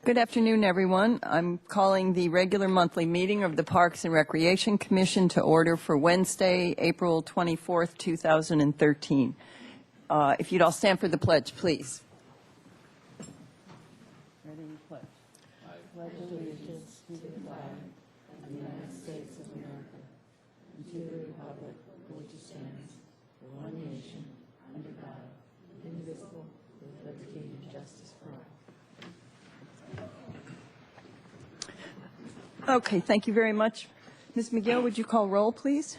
Good afternoon, everyone. I'm calling the regular monthly meeting of the Parks and Recreation Commission to order for Wednesday, April 24th, 2013. If you'd all stand for the pledge, please. Ready to pledge. I pledge allegiance to the flag of the United States of America and to the republic for which it stands, one nation, under God, indivisible, with liberty and justice for all. Okay, thank you very much. Ms. McGill, would you call roll, please?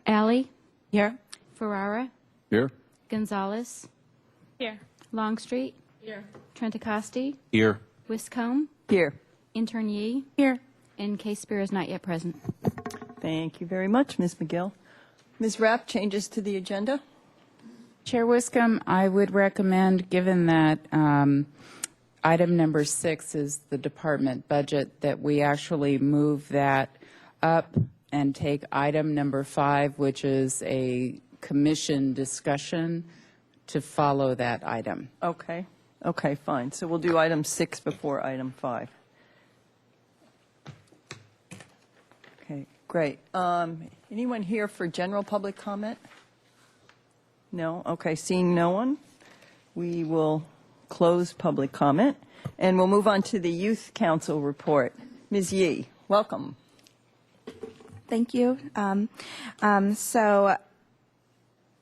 Alley? Here. Ferrara? Here. Gonzalez? Here. Longstreet? Here. Trentacosti? Here. Wiscombe? Here. Intern Yee? Here. And Case Spear is not yet present. Thank you very much, Ms. McGill. Ms. Rapp, changes to the agenda? Chair Wiscombe, I would recommend, given that item number 6 is the department budget, that we actually move that up and take item number 5, which is a commission discussion, to follow that item. Okay. Okay, fine. So we'll do item 6 before item 5. Okay, great. Anyone here for general public comment? No? Okay, seeing no one, we will close public comment, and we'll move on to the Youth Council report. Ms. Yee, welcome. Thank you. So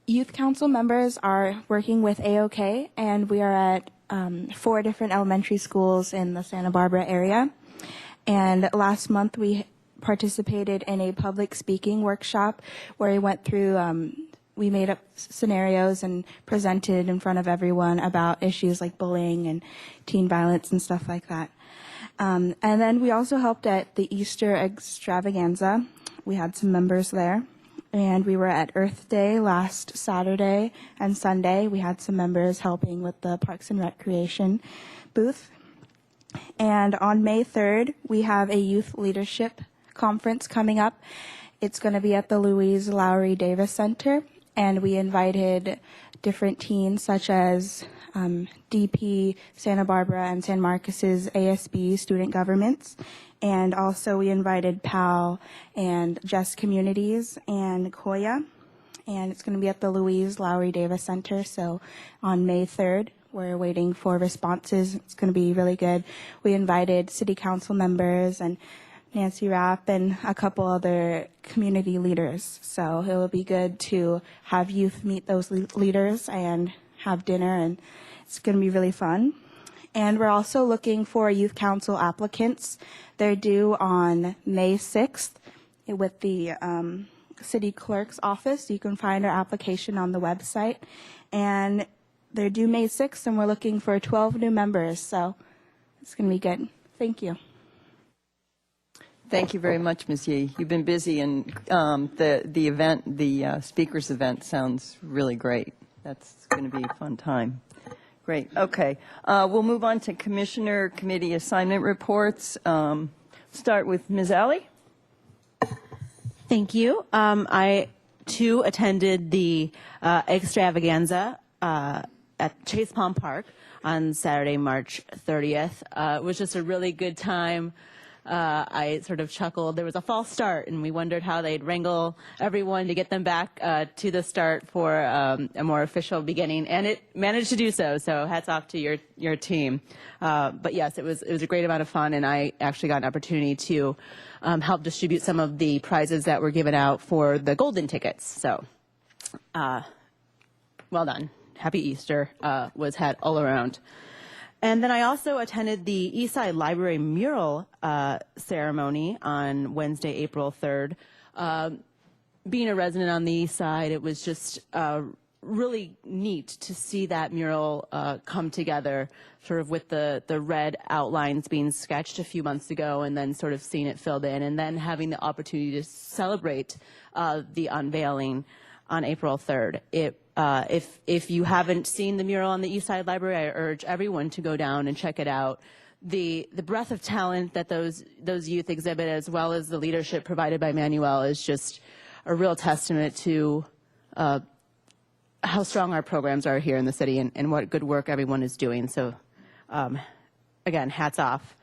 Youth Council members are working with AOK, and we are at 4 different elementary schools in the Santa Barbara area. And last month we participated in a public speaking workshop where we went through we made up scenarios and presented in front of everyone about issues like bullying and teen violence and stuff like that. And then we also helped at the Easter extravaganza. We had some members there. And we were at Earth Day last Saturday and Sunday. We had some members helping with the Parks and Recreation booth. And on May 3rd, we have a youth leadership conference coming up. It's going to be at the Louise Lowry Davis Center. And we invited different teams such as DP, Santa Barbara, and San Marcos's ASB student governments. And also we invited PAL and Just Communities and Koya. And it's going to be at the Louise Lowry Davis Center. So on May 3rd, we're waiting for responses. It's going to be really good. We invited city council members and Nancy Rapp and a couple other community leaders. So it will be good to have youth meet those leaders and have dinner, and it's going to be really fun. And we're also looking for youth council applicants. They're due on May 6th with the city clerk's office. You can find our application on the website. And they're due May 6th, and we're looking for 12 new members. So it's going to be good. Thank you. Thank you very much, Ms. Yee. You've been busy, and the event, the speakers event, sounds really great. That's going to be a fun time. Great. Okay. We'll move on to Commissioner Committee assignment reports. Start with Ms. Alley. Thank you. I, too, attended the extravaganza at Chase Palm Park on Saturday, March 30th. It was just a really good time. I sort of chuckled. There was a false start, and we wondered how they'd wrangle everyone to get them back to the start for a more official beginning, and it managed to do so. So hats off to your team. But yes, it was a great amount of fun, and I actually got an opportunity to help distribute some of the prizes that were given out for the golden tickets. So, well done. Happy Easter was had all around. And then I also attended the Eastside Library mural ceremony on Wednesday, April 3rd. Being a resident on the East Side, it was just really neat to see that mural come together, sort of with the red outlines being sketched a few months ago, and then sort of seeing it filled in, and then having the opportunity to celebrate the unveiling on April 3rd. If you haven't seen the mural on the East Side Library, I urge everyone to go down and check it out. The breadth of talent that those youth exhibit, as well as the leadership provided by Manuel, is just a real testament to how strong our programs are here in the city and what good work everyone is doing. So, again, hats off.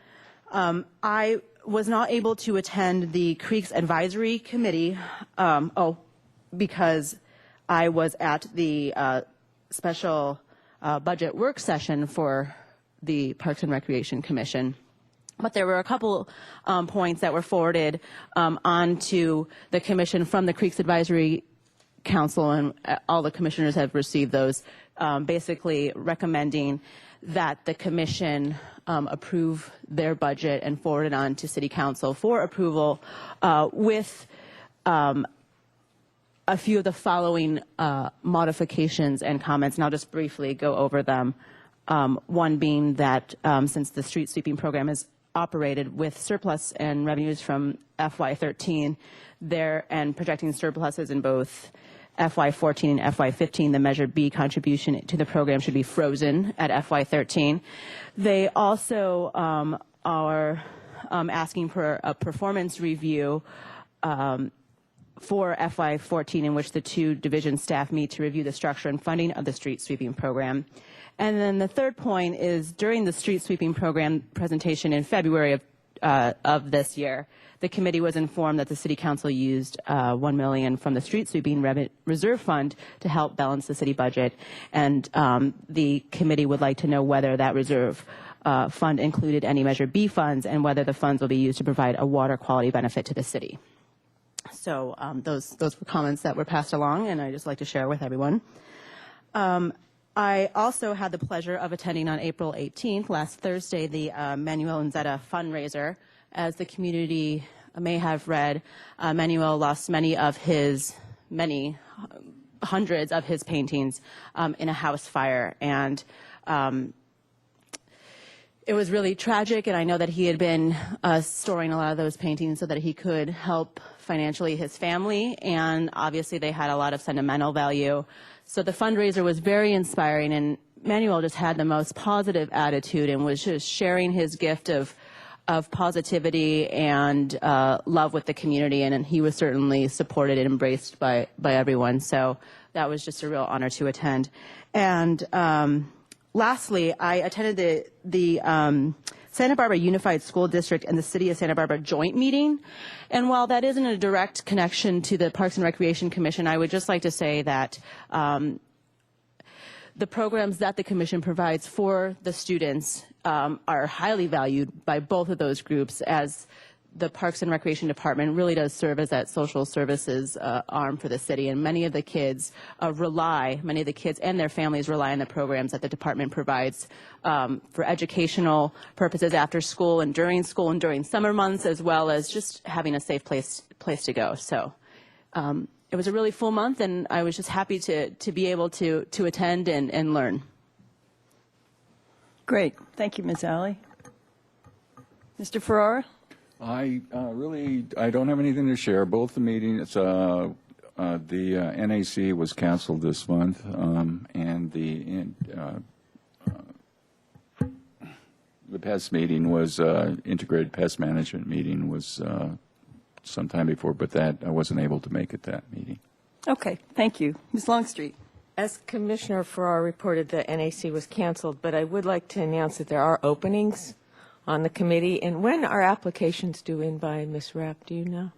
I was not able to attend the Creeks Advisory Committee, because I was at the special budget work session for the Parks and Recreation Commission. But there were a couple points that were forwarded onto the commission from the Creeks Advisory Council, and all the commissioners have received those, basically recommending that the commission approve their budget and forward it on to City Council for approval with a few of the following modifications and comments, and I'll just briefly go over them. One being that since the street sweeping program is operated with surplus and revenues from FY13 there and projecting surpluses in both FY14 and FY15, the Measure B contribution to the program should be frozen at FY13. They also are asking for a performance review for FY14 in which the two division staff meet to review the structure and funding of the street sweeping program. And then the third point is during the street sweeping program presentation in February of this year, the committee was informed that the City Council used $1 million from the street sweeping reserve fund to help balance the city budget, and the committee would like to know whether that reserve fund included any Measure B funds and whether the funds will be used to provide a water quality benefit to the city. So those were comments that were passed along, and I just like to share with everyone. I also had the pleasure of attending on April 18th, last Thursday, the Manuel Nzetta fundraiser. As the community may have read, Manuel lost many hundreds of his paintings in a house fire, and it was really tragic, and I know that he had been storing a lot of those paintings so that he could help financially his family, and obviously they had a lot of sentimental value. So the fundraiser was very inspiring, and Manuel just had the most positive attitude and was just sharing his gift of positivity and love with the community, and he was certainly supported and embraced by everyone. So that was just a real honor to attend. And lastly, I attended the Santa Barbara Unified School District and the City of Santa Barbara joint meeting. And while that isn't a direct connection to the Parks and Recreation Commission, I would just like to say that the programs that the Commission provides for the students are highly valued by both of those groups, as the Parks and Recreation Department really does serve as that social services arm for the city, and many of the kids and their families rely on the programs that the department provides for educational purposes after school and during summer months, as well as just having a safe place to go. So it was a really full month, and I was just happy to be able to attend and learn. Great. Thank you, Ms. Alley. Mr. Ferrara? I don't have anything to share. Both the meetings, the NAC was canceled this month, and the pest meeting was, integrated pest management meeting was sometime before, but that I wasn't able to make it that meeting. Okay, thank you. Ms. Longstreet? As Commissioner Farrar reported, the NAC was canceled, but I would like to announce that there are openings on the committee. And when are applications due in by, Ms. Rapp? Do you know?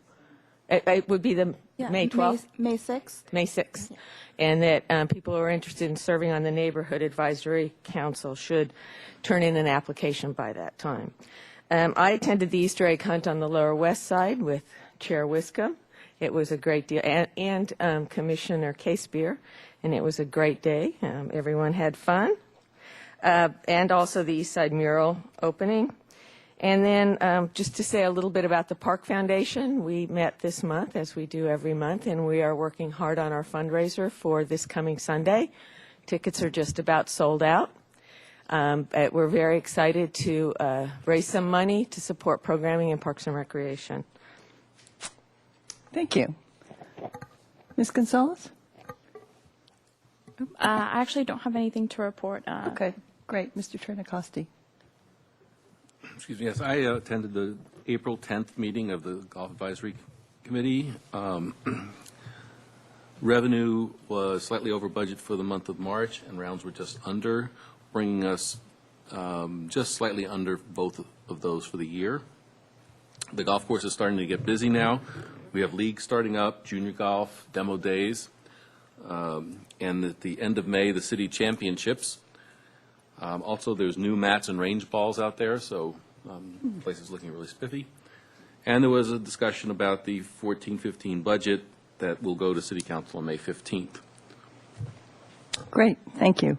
It would be the May 12th? May 6th. May 6th. And that people who are interested in serving on the Neighborhood Advisory Council should turn in an application by that time. I attended the Easter egg hunt on the Lower West Side with Chair Wiscombe. It was a great deal, and Commissioner Casebeer, and it was a great day. Everyone had fun. And also the East Side mural opening. And then just to say a little bit about the Park Foundation, we met this month, as we do every month, and we are working hard on our fundraiser for this coming Sunday. Tickets are just about sold out. We're very excited to raise some money to support programming in Parks and Recreation. Thank you. Ms. Gonzalez? I actually don't have anything to report. Okay, great. Mr. Trinacosti? Excuse me. Yes, I attended the April 10th meeting of the Golf Advisory Committee. Revenue was slightly over budget for the month of March, and rounds were just under, bringing us just slightly under both of those for the year. The golf course is starting to get busy now. We have leagues starting up, junior golf, demo days, and at the end of May, the city championships. Also, there's new mats and range balls out there, so the place is looking really spiffy. And there was a discussion about the 14-15 budget that will go to City Council on May 15th. Great, thank you.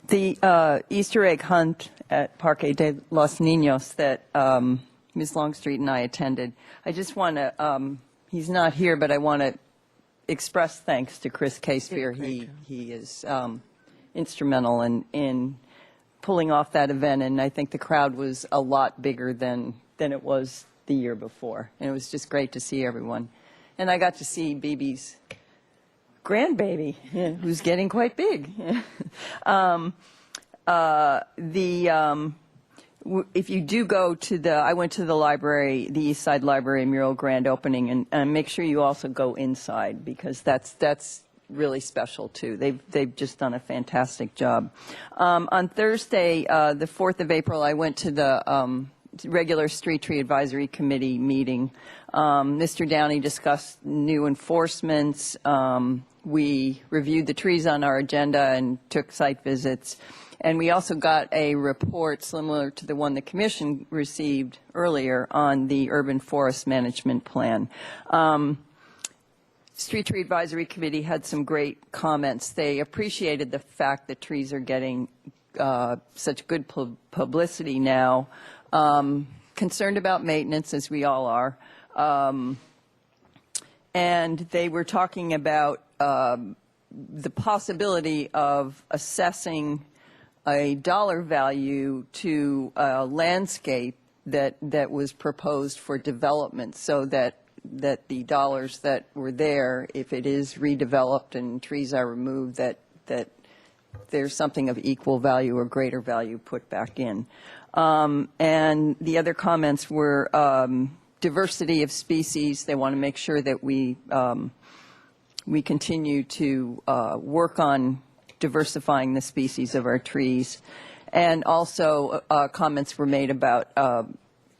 The Easter egg hunt at Parque de los Niños that Ms. Longstreet and I attended, I just want to, he's not here, but I want to express thanks to Chris Caspear. He is instrumental in pulling off that event, and I think the crowd was a lot bigger than it was the year before, and it was just great to see everyone. And I got to see BB's grandbaby, who's getting quite big. If you do go to I went to the library, the East Side Library mural grand opening, and make sure you also go inside, because that's really special too. They've just done a fantastic job. On Thursday, the 4th of April, I went to the regular Street Tree Advisory Committee meeting. Mr. Downey discussed new enforcements. We reviewed the trees on our agenda and took site visits. And we also got a report similar to the one the Commission received earlier on the Urban Forest Management Plan. Street Tree Advisory Committee had some great comments. They appreciated the fact that trees are getting such good publicity now. Concerned about maintenance, as we all are. And they were talking about the possibility of assessing a dollar value to a landscape that was proposed for development, so that the dollars that were there, if it is redeveloped and trees are removed, that there's something of equal value or greater value put back in. And the other comments were diversity of species. They want to make sure that we continue to work on diversifying the species of our trees. And also comments were made about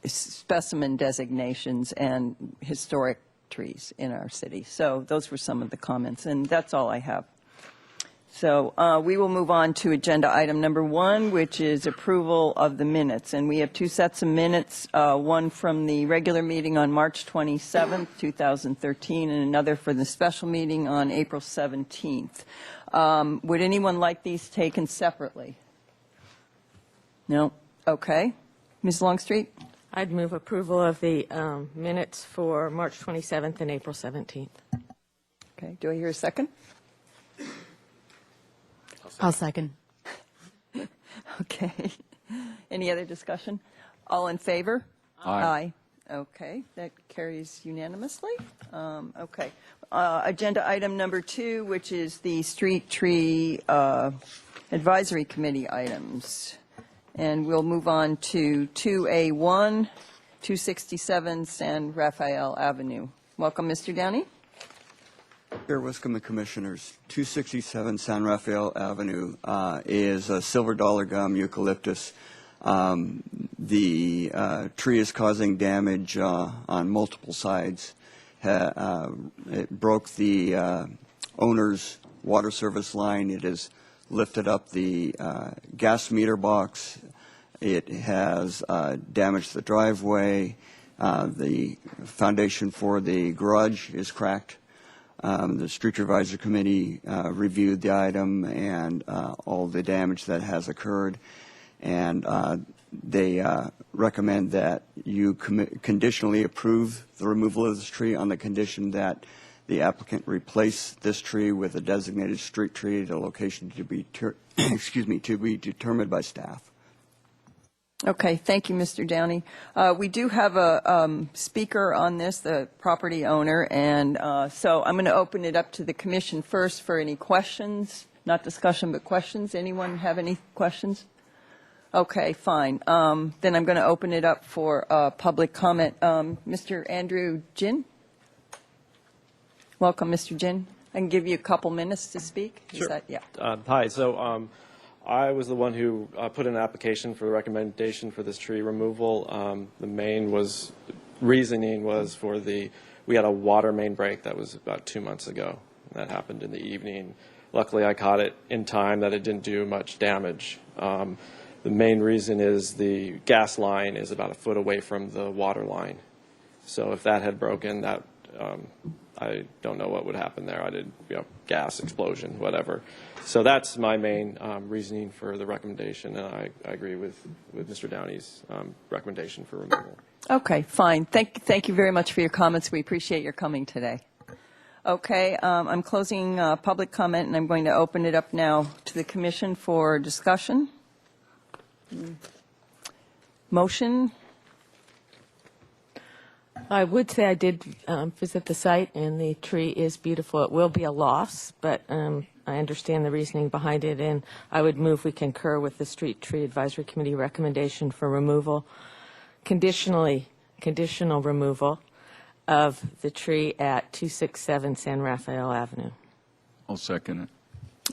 specimen designations and historic trees in our city. So those were some of the comments, and that's all I have. So we will move on to agenda item number 1, which is approval of the minutes. And we have 2 sets of minutes, one from the regular meeting on March 27th, 2013, and another for the special meeting on April 17th. Would anyone like these taken separately? No? Okay. Ms. Longstreet? I'd move approval of the minutes for March 27th and April 17th. Okay. Do I hear a second? I'll second. Okay. Any other discussion? All in favor? Aye. Okay, that carries unanimously. Okay. Agenda item number 2, which is the Street Tree Advisory Committee items. And we'll move on to 2A1, 267 San Rafael Avenue. Welcome, Mr. Downey. Chair Wiscombe and Commissioners, 267 San Rafael Avenue is a silver dollar gum eucalyptus. The tree is causing damage on multiple sides. It broke the owner's water service line. It has lifted up the gas meter box. It has damaged the driveway. The foundation for the garage is cracked. The Street Advisory Committee reviewed the item and all the damage that has occurred, and they recommend that you conditionally approve the removal of this tree on the condition that the applicant replace this tree with a designated street tree at a location to be to be determined by staff. Okay, thank you, Mr. Downey. We do have a speaker on this, the property owner, and so I'm going to open it up to the commission first for any questions, not discussion, but questions. Anyone have any questions? Okay, fine. Then I'm going to open it up for public comment. Mr. Andrew Jin? Welcome, Mr. Jin. I can give you a couple minutes to speak. Sure. Yeah. Hi. So I was the one who put in an application for the recommendation for this tree removal. The main reasoning was we had a water main break that was about 2 months ago. That happened in the evening. Luckily, I caught it in time that it didn't do much damage. The main reason is the gas line is about a foot away from the water line. So if that had broken, that I don't know what would happen there. I did, gas explosion, whatever. So that's my main reasoning for the recommendation, and I agree with Mr. Downey's recommendation for removal. Okay, fine. Thank you very much for your comments. We appreciate your coming today. Okay, I'm closing public comment, and I'm going to open it up now to the commission for discussion. Motion? I would say I did visit the site, and the tree is beautiful. It will be a loss, but I understand the reasoning behind it, and I would move we concur with the Street Tree Advisory Committee recommendation for removal, conditional removal of the tree at 267 San Rafael Avenue. I'll second it.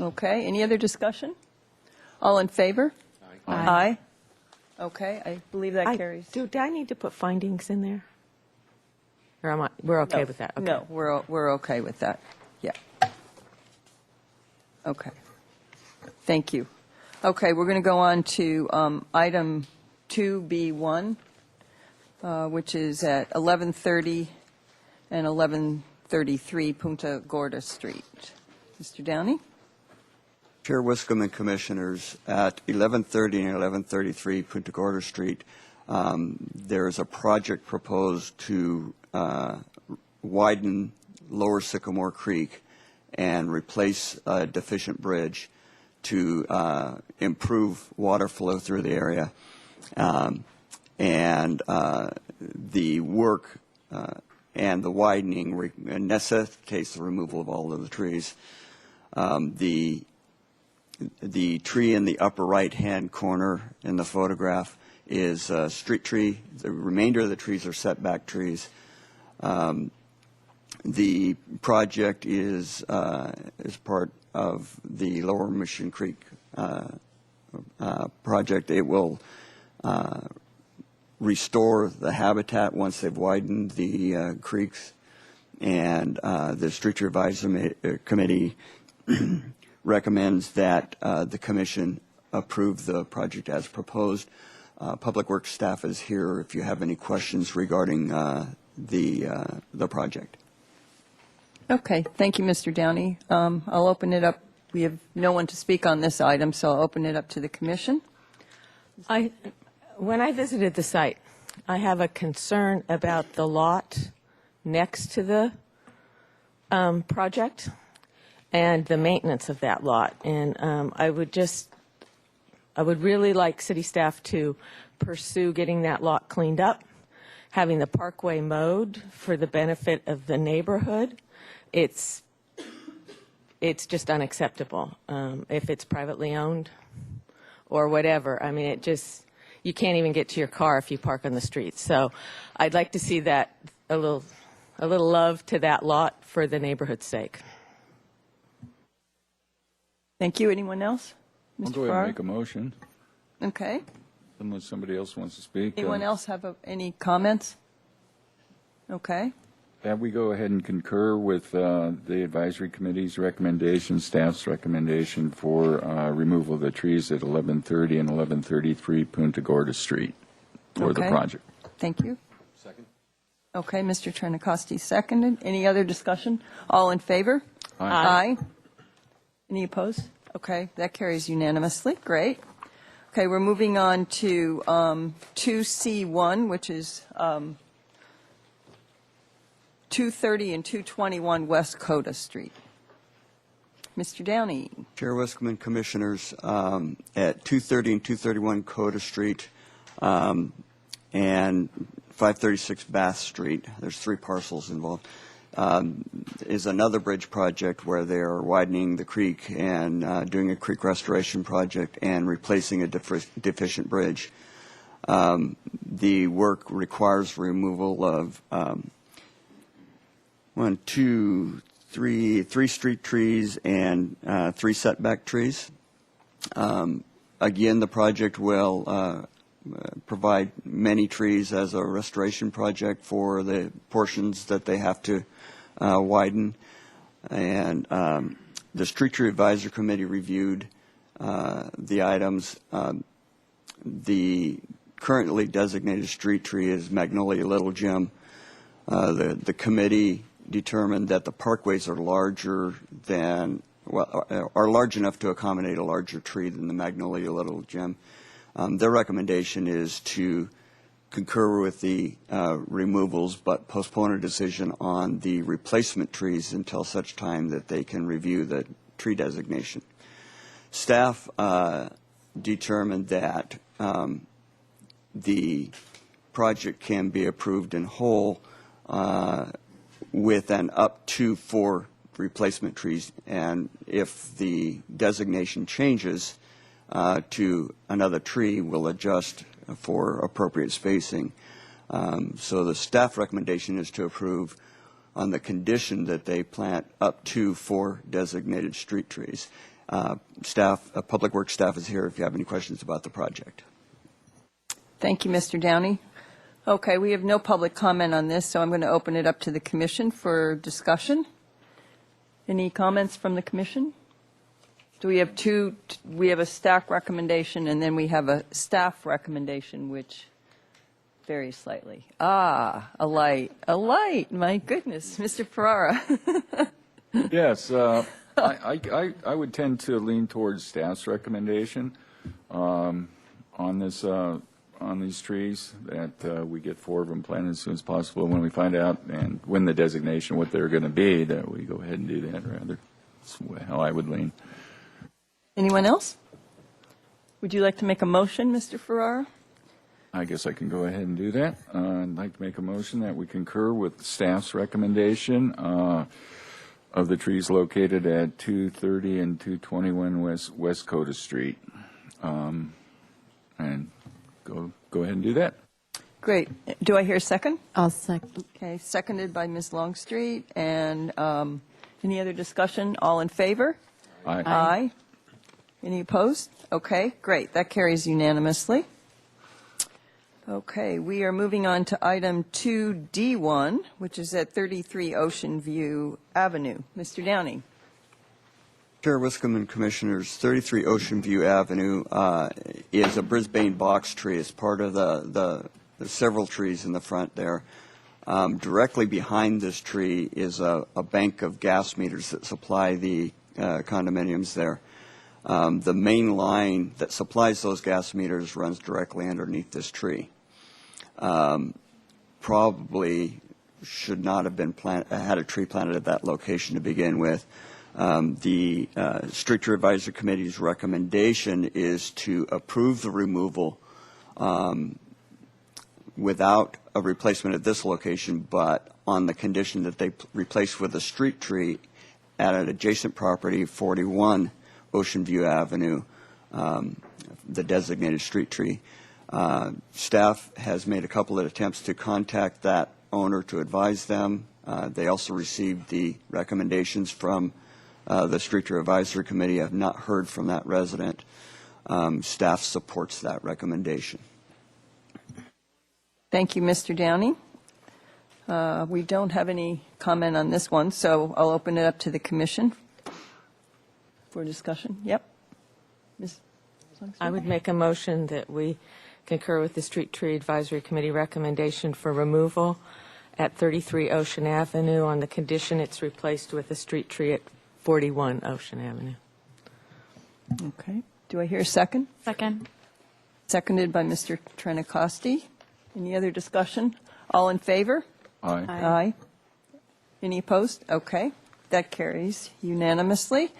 Okay, any other discussion? All in favor? Aye. Okay, I believe that carries. Do I need to put findings in there? Or we're okay with that? Okay. No, we're okay with that. Yeah. Okay. Thank you. Okay, we're going to go on to item 2B1, which is at 1130 and 1133 Punta Gorda Street. Mr. Downey? Chair Wiscombe and Commissioners, at 1130 and 1133 Punta Gorda Street, there is a project proposed to widen Lower Sycamore Creek and replace a deficient bridge to improve water flow through the area. And the work and the widening necessitates the removal of all of the trees. The tree in the upper right-hand corner in the photograph is a street tree. The remainder of the trees are setback trees. The project is part of the Lower Mission Creek project. It will restore the habitat once they've widened the creeks, and the Street Tree Advisory Committee recommends that the Commission approve the project as proposed. Public Works staff is here if you have any questions regarding the project. Okay, thank you, Mr. Downey. I'll open it up. We have no one to speak on this item, so I'll open it up to the commission. When I visited the site, I have a concern about the lot next to the project and the maintenance of that lot. And I would really like city staff to pursue getting that lot cleaned up, having the parkway mowed for the benefit of the neighborhood. It's just unacceptable if it's privately owned or whatever. I mean, you can't even get to your car if you park on the street. So I'd like to see that a little love to that lot for the neighborhood's sake. Thank you. Anyone else? I'll Mr. go ahead Farrar? and make a motion, Okay. unless somebody else wants to speak. Anyone else have any comments? Okay. That we go ahead and concur with the advisory committee's recommendation, staff's recommendation for removal of the trees at 1130 and 1133 Punta Gorda Street for the Okay. project. Thank you. Second. Okay, Mr. Trinacosti seconded. Any other discussion? All in favor? Aye. Aye. Any opposed? Okay, that carries unanimously. Great. Okay, we're moving on to 2C1, which is 230 and 221 West Coda Street. Mr. Downey. Chair Wiscombe and Commissioners, at 230 and 231 Coda Street and 536 Bath Street, there's 3 parcels involved, is another bridge project where they're widening the creek and doing a creek restoration project and replacing a deficient bridge. The work requires removal of 1, 2, three street trees and 3 setback trees. Again, the project will provide many trees as a restoration project for the portions that they have to widen. And the Street Tree Advisory Committee reviewed the items. The currently designated street tree is Magnolia Little Gem. The committee determined that the parkways are larger than, well, are large enough to accommodate a larger tree than the Magnolia Little Gem. Their recommendation is to concur with the removals, but postpone a decision on the replacement trees until such time that they can review the tree designation. Staff determined that the project can be approved in whole with an up to 4 replacement trees, and if the designation changes to another tree, we'll adjust for appropriate spacing. So the staff recommendation is to approve on the condition that they plant up to 4 designated street trees. Public Works staff is here if you have any questions about the project. Thank you, Mr. Downey. Okay, we have no public comment on this, so I'm going to open it up to the commission for discussion. Any comments from the commission? Do we have two? We have a staff recommendation, and then we have a staff recommendation, which varies slightly. A light. My goodness, Mr. Ferrara. Yes, I would tend to lean towards staff's recommendation on these trees, that we get 4 of them planted as soon as possible. When we find out and when the designation, what they're going to be, that we go ahead and do that rather. That's how I would lean. Anyone else? Would you like to make a motion, Mr. Ferrara? I guess I can go ahead and do that. I'd like to make a motion that we concur with staff's recommendation of the trees located at 230 and 221 West Coda Street. And go ahead and do that. Great. Do I hear a second? I'll second. Okay, seconded by Ms. Longstreet. And any other discussion? All in favor? Aye. Aye. Any opposed? Okay, great. That carries unanimously. Okay, we are moving on to item 2D1, which is at 33 Ocean View Avenue. Mr. Downey. Chair Wiscombe and Commissioners, 33 Ocean View Avenue is a Brisbane box tree. It's part of the several trees in the front there. Directly behind this tree is a bank of gas meters that supply the condominiums there. The main line that supplies those gas meters runs directly underneath this tree. Probably should not have been had a tree planted at that location to begin with. The Street Tree Advisory Committee's recommendation is to approve the removal without a replacement at this location, but on the condition that they replace with a street tree at an adjacent property, 41 Ocean View Avenue, the designated street tree. Staff has made a couple of attempts to contact that owner to advise them. They also received the recommendations from the Street Tree Advisory Committee. I have not heard from that resident. Staff supports that recommendation. Thank you, Mr. Downey. We don't have any comment on this one, so I'll open it up to the commission for discussion. Yep. Ms. I would make a motion that we concur with the Street Tree Advisory Committee recommendation for removal at 33 Ocean Avenue on the condition it's replaced with a street tree at 41 Ocean Avenue. Okay. Do I hear a second? Second. Seconded by Mr. Trentacosti. Any other discussion? All in favor? Aye. Aye. Any opposed? Okay. That carries unanimously.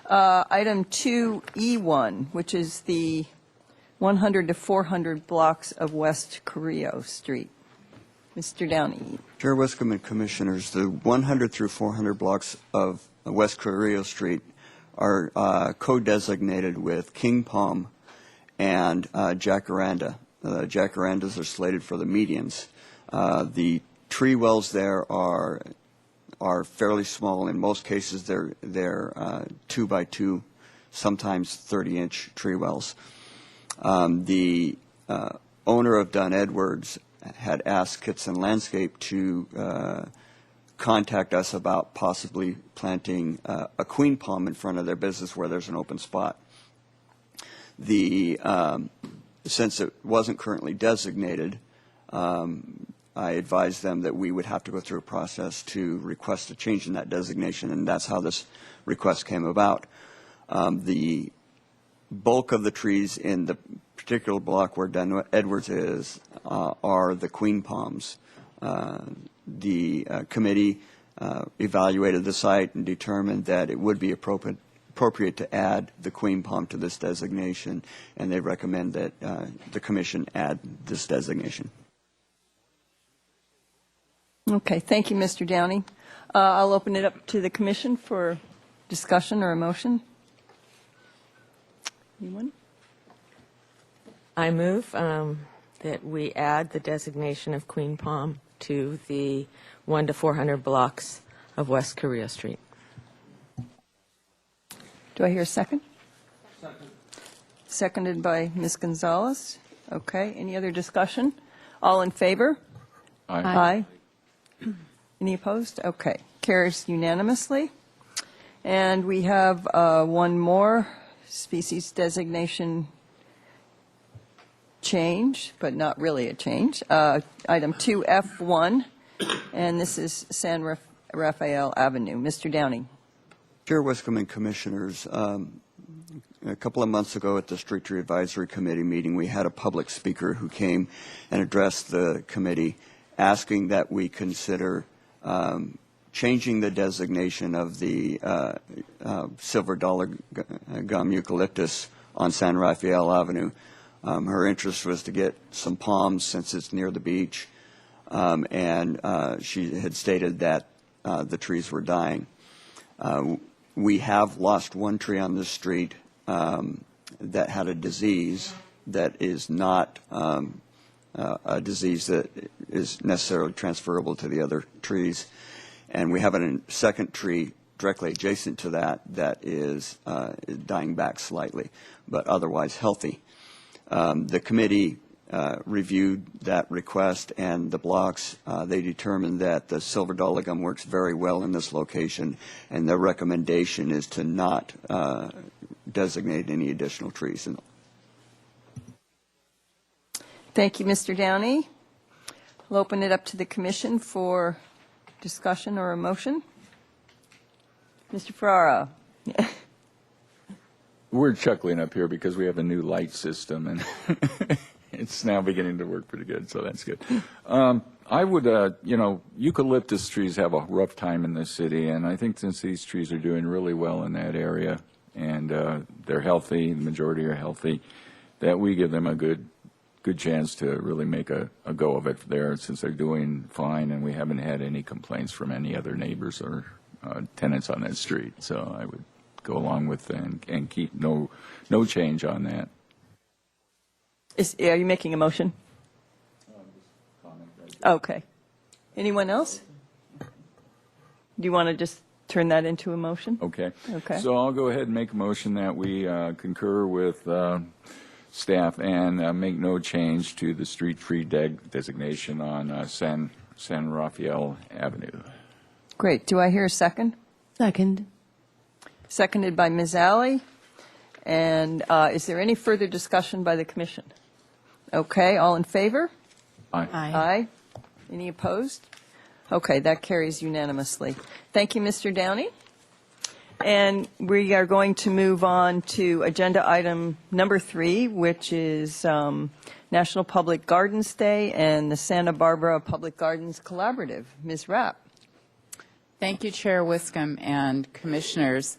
Item 2E1, which is the 100 to 400 blocks of West Carrillo Street. Mr. Downey. Chair Wiscombe and Commissioners, the 100 through 400 blocks of West Carrillo Street are co-designated with King Palm and Jacaranda. The jacarandas are slated for the medians. The tree wells there are are fairly small. In most cases, they're 2 by 2, sometimes 30-inch tree wells. The owner of Dunn Edwards had asked Kitson Landscape to contact us about possibly planting a queen palm in front of their business where there's an open spot. Since it wasn't currently designated, I advised them that we would have to go through a process to request a change in that designation, and that's how this request came about. The bulk of the trees in the particular block where Dunn Edwards is are the queen palms. The committee evaluated the site and determined that it would be appropriate to add the queen palm to this designation, and they recommend that the commission add this designation. Okay, thank you, Mr. Downey. I'll open it up to the commission for discussion or a motion. Anyone? I move that we add the designation of Queen Palm to the 1 to 400 blocks of West Korea Street. Do I hear a second? Second. Seconded by Ms. Gonzalez. Okay, any other discussion? All in favor? Aye. Any opposed? Okay, carries unanimously. And we have one more species designation change, but not really a change. Item 2F1, and this is San Rafael Avenue. Mr. Downing. Chair Wiscombe and Commissioners, a couple of months ago at the Street Tree Advisory Committee meeting, we had a public speaker who came and addressed the committee asking that we consider changing the designation of the silver dollar gum eucalyptus on San Rafael Avenue. Her interest was to get some palms since it's near the beach, and she had stated that the trees were dying. We have lost one tree on this street that had a disease that is not a disease that is necessarily transferable to the other trees. And we have a second tree directly adjacent to that that is dying back slightly, but otherwise healthy. The committee reviewed that request and the blocks. They determined that the silver dollar gum works very well in this location, and their recommendation is to not designate any additional trees. Thank you, Mr. Downey. I'll open it up to the commission for discussion or a motion. Mr. Ferrara. We're chuckling up here because we have a new light system, and it's now beginning to work pretty good, so that's good. I would, eucalyptus trees have a rough time in this city, and I think since these trees are doing really well in that area, and they're healthy, the majority are healthy, that we give them a good chance to really make a go of it there, since they're doing fine, and we haven't had any complaints from any other neighbors or tenants on that street. So I would go along with and keep no change on that. Are you making a motion? Okay. Anyone else? Do you want to just turn that into a motion? Okay. Okay. So I'll go ahead and make a motion that we concur with staff and make no change to the street tree designation on San Rafael Avenue. Great. Do I hear a second? Second. Seconded by Ms. Alley. And is there any further discussion by the commission? Okay. All in favor? Aye. Aye. Any opposed? Okay. That carries unanimously. Thank you, Mr. Downey. And we are going to move on to agenda item number 3, which is National Public Gardens Day and the Santa Barbara Public Gardens Collaborative. Ms. Rapp. Thank you, Chair Wiscombe and Commissioners.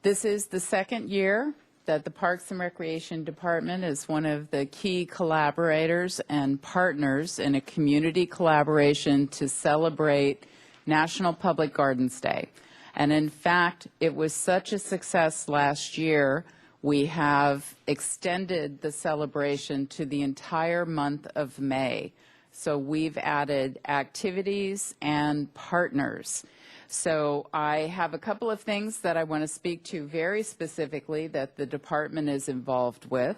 This is the second year that the Parks and Recreation Department is one of the key collaborators and partners in a community collaboration to celebrate National Public Gardens Day. And in fact, it was such a success last year, we have extended the celebration to the entire month of May. So we've added activities and partners. So I have a couple of things that I want to speak to very specifically that the department is involved with.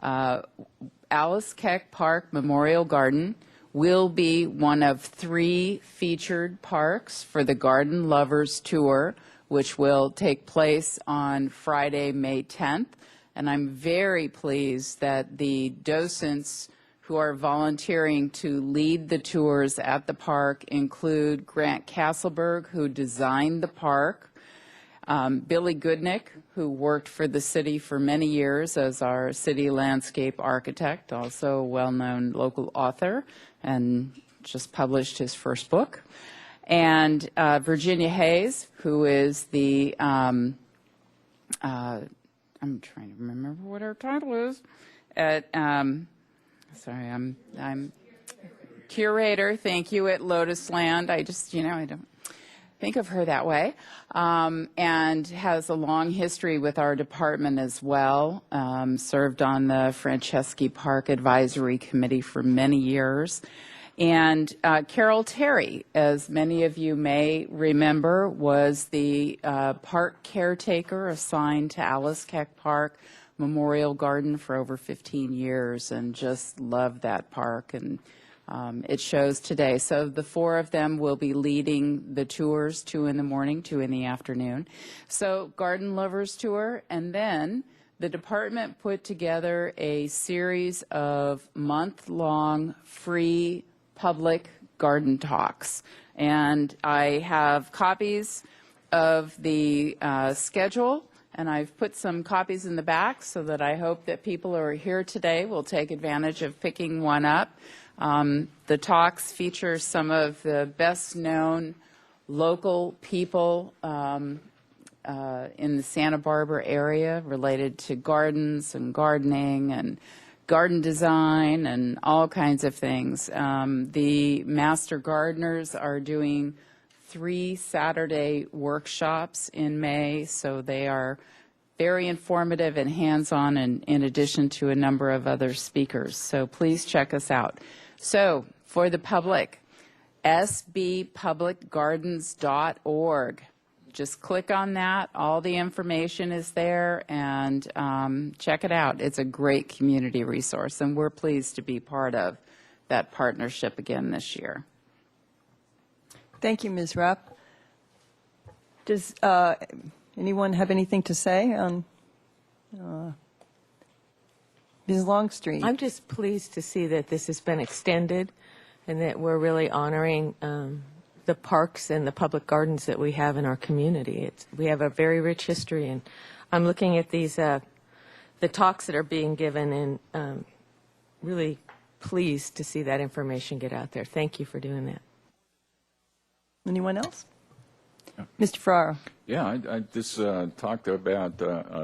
Alice Keck Park Memorial Garden will be one of 3 featured parks for the Garden Lovers Tour, which will take place on Friday, May 10th. And I'm very pleased that the docents who are volunteering to lead the tours at the park include Grant Castleberg, who designed the park, Billy Goodnick, who worked for the city for many years as our city landscape architect, also a well-known local author, and just published his first book, and Virginia Hayes, who is the, I'm trying to remember what her title is, at, sorry, I'm curator, thank you, at Lotus Land. I just, I don't think of her that way, and has a long history with our department as well, served on the Franceschi Park Advisory Committee for many years. And Carol Terry, as many of you may remember, was the park caretaker assigned to Alice Keck Park Memorial Garden for over 15 years and just loved that park, and it shows today. So the 4 of them will be leading the tours, 2 in the morning, 2 in the afternoon. So Garden Lovers Tour, and then the department put together a series of month-long free public garden talks. And I have copies of the schedule, and I've put some copies in the back so that I hope that people who are here today will take advantage of picking one up. The talks feature some of the best-known local people in the Santa Barbara area related to gardens and gardening and garden design and all kinds of things. The Master Gardeners are doing 3 Saturday workshops in May, so they are very informative and hands-on, in addition to a number of other speakers. So please check us out. So for the public, sbpublicgardens.org. Just click on that. All the information is there, and check it out. It's a great community resource, and we're pleased to be part of that partnership again this year. Thank you, Ms. Rapp. Does anyone have anything to say on Ms. Longstreet? I'm just pleased to see that this has been extended and that we're really honoring the parks and the public gardens that we have in our community. We have a very rich history, and I'm looking at these, the talks that are being given, and really pleased to see that information get out there. Thank you for doing that. Anyone else? Mr. Ferraro. Yeah, I just talked about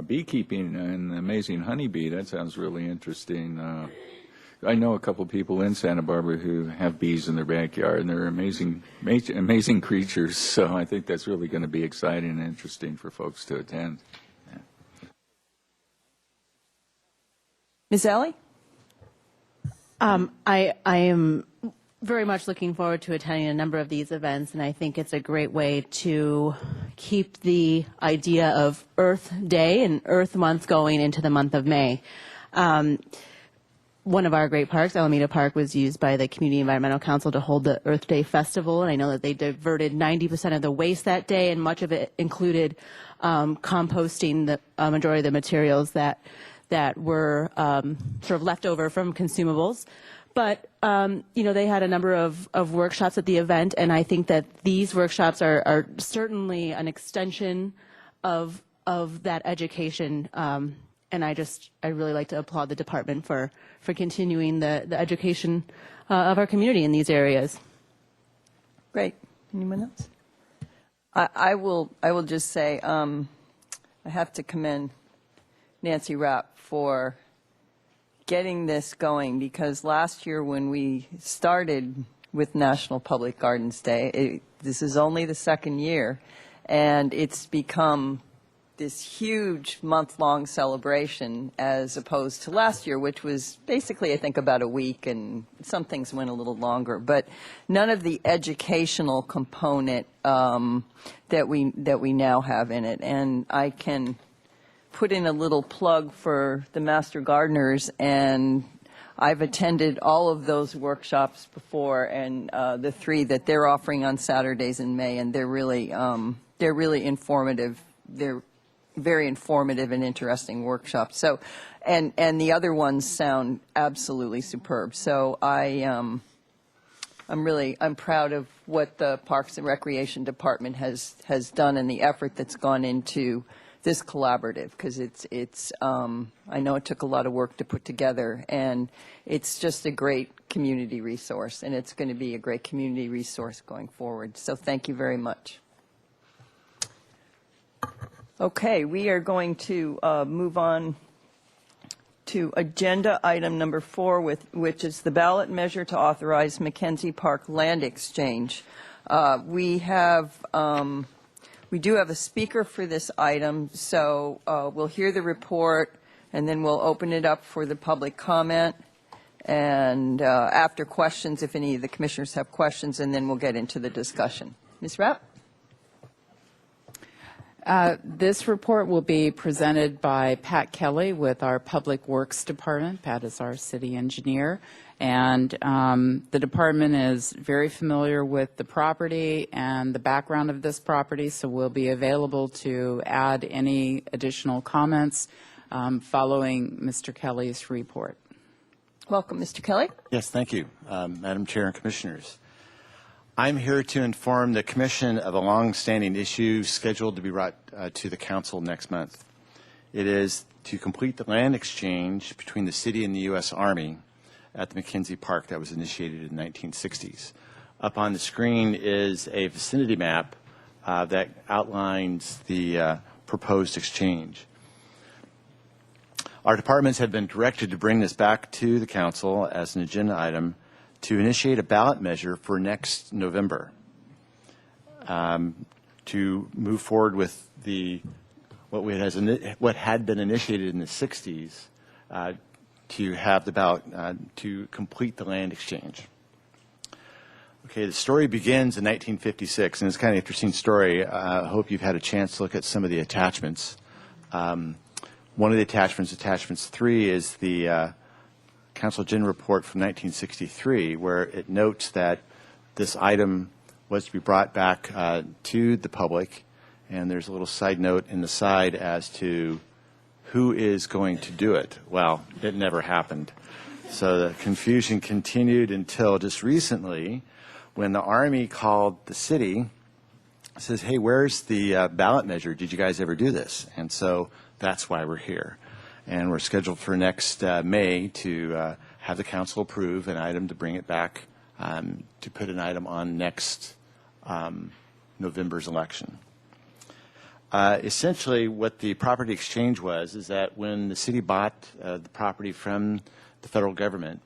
beekeeping and the amazing honeybee. That sounds really interesting. I know a couple people in Santa Barbara who have bees in their backyard, and they're amazing creatures. So I think that's really going to be exciting and interesting for folks to attend. Yeah. Ms. Alley? I am very much looking forward to attending a number of these events, and I think it's a great way to keep the idea of Earth Day and Earth Month going into the month of May. One of our great parks, Alameda Park, was used by the Community Environmental Council to hold the Earth Day Festival, and I know that they diverted 90% of the waste that day, and much of it included composting the majority of the materials that were sort of left over from consumables. But, they had a number of workshops at the event, and I think that these workshops are certainly an extension of that education. And I really like to applaud the department for continuing the education of our community in these areas. Great. Anyone else? I will just say I have to commend Nancy Rapp for getting this going, because last year when we started with National Public Gardens Day, this is only the second year, and it's become this huge month-long celebration as opposed to last year, which was basically, I think, about a week, and some things went a little longer. But none of the educational component that we now have in it. And I can put in a little plug for the Master Gardeners, and I've attended all of those workshops before, and the 3 that they're offering on Saturdays in May, and they're really informative. They're very informative and interesting workshops. So, and the other ones sound absolutely superb. So I'm proud of what the Parks and Recreation Department has done and the effort that's gone into this collaborative, because it's I know it took a lot of work to put together, and it's just a great community resource, and it's going to be a great community resource going forward. So thank you very much. Okay, we are going to move on to agenda item number 4, which is the ballot measure to authorize Mackenzie Park land exchange. We do have a speaker for this item, so we'll hear the report, and then we'll open it up for the public comment, and after questions, if any of the commissioners have questions, and then we'll get into the discussion. Ms. Rapp? This report will be presented by Pat Kelly with our Public Works Department. Pat is our city engineer, and the department is very familiar with the property and the background of this property, so we'll be available to add any additional comments following Mr. Kelly's report. Welcome, Mr. Kelly. Yes, thank you, Madam Chair and Commissioners. I'm here to inform the Commission of a long-standing issue scheduled to be brought to the Council next month. It is to complete the land exchange between the city and the U.S. Army at the Mackenzie Park that was initiated in the 1960s. Up on the screen is a vicinity map that outlines the proposed exchange. Our departments have been directed to bring this back to the Council as an agenda item to initiate a ballot measure for next November, to move forward with what had been initiated in the 60s, to have the ballot to complete the land exchange. Okay, the story begins in 1956, and it's kind of an interesting story. I hope you've had a chance to look at some of the attachments. One of the attachments, attachments 3, is the Council General Report from 1963, where it notes that this item was to be brought back to the public, and there's a little side note in the side as to who is going to do it. Well, it never happened. So the confusion continued until just recently, when the Army called the city, says, hey, where's the ballot measure? Did you guys ever do this? And so that's why we're here. And we're scheduled for next May to have the council approve an item to bring it back to put an item on next November's election. Essentially, what the property exchange was is that when the city bought the property from the federal government,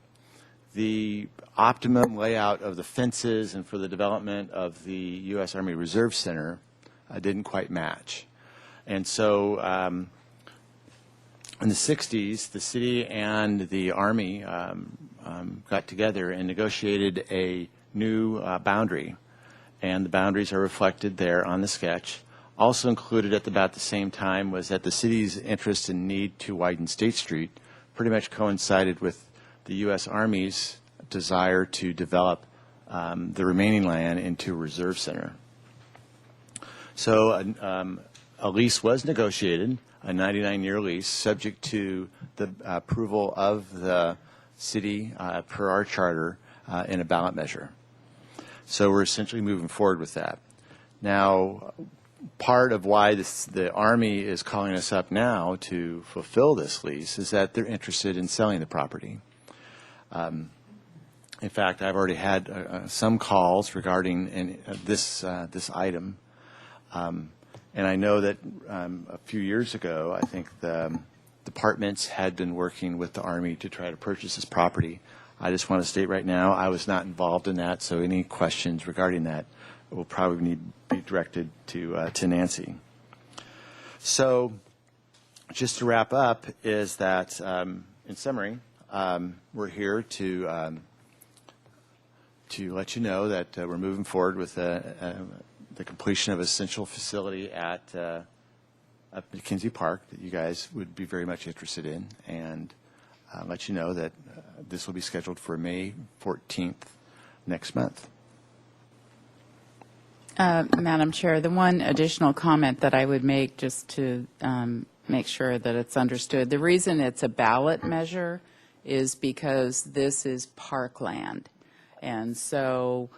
the optimum layout of the fences and for the development of the U.S. Army Reserve Center didn't quite match. And so in the 60s, the city and the Army got together and negotiated a new boundary, and the boundaries are reflected there on the sketch. Also included at about the same time was that the city's interest and need to widen State Street pretty much coincided with the U.S. Army's desire to develop the remaining land into a reserve center. So a lease was negotiated, a 99-year lease, subject to the approval of the city per our charter in a ballot measure. So we're essentially moving forward with that. Now, part of why the Army is calling us up now to fulfill this lease is that they're interested in selling the property. In fact, I've already had some calls regarding this item. And I know that a few years ago, I think the departments had been working with the Army to try to purchase this property. I just want to state right now, I was not involved in that, so any questions regarding that will probably need to be directed to Nancy. So just to wrap up is that, in summary, we're here to let you know that we're moving forward with the completion of a central facility at McKenzie Park that you guys would be very much interested in, and let you know that this will be scheduled for May 14th next month. Madam Chair, the one additional comment that I would make just to make sure that it's understood, the reason it's a ballot measure is because this is parkland. And so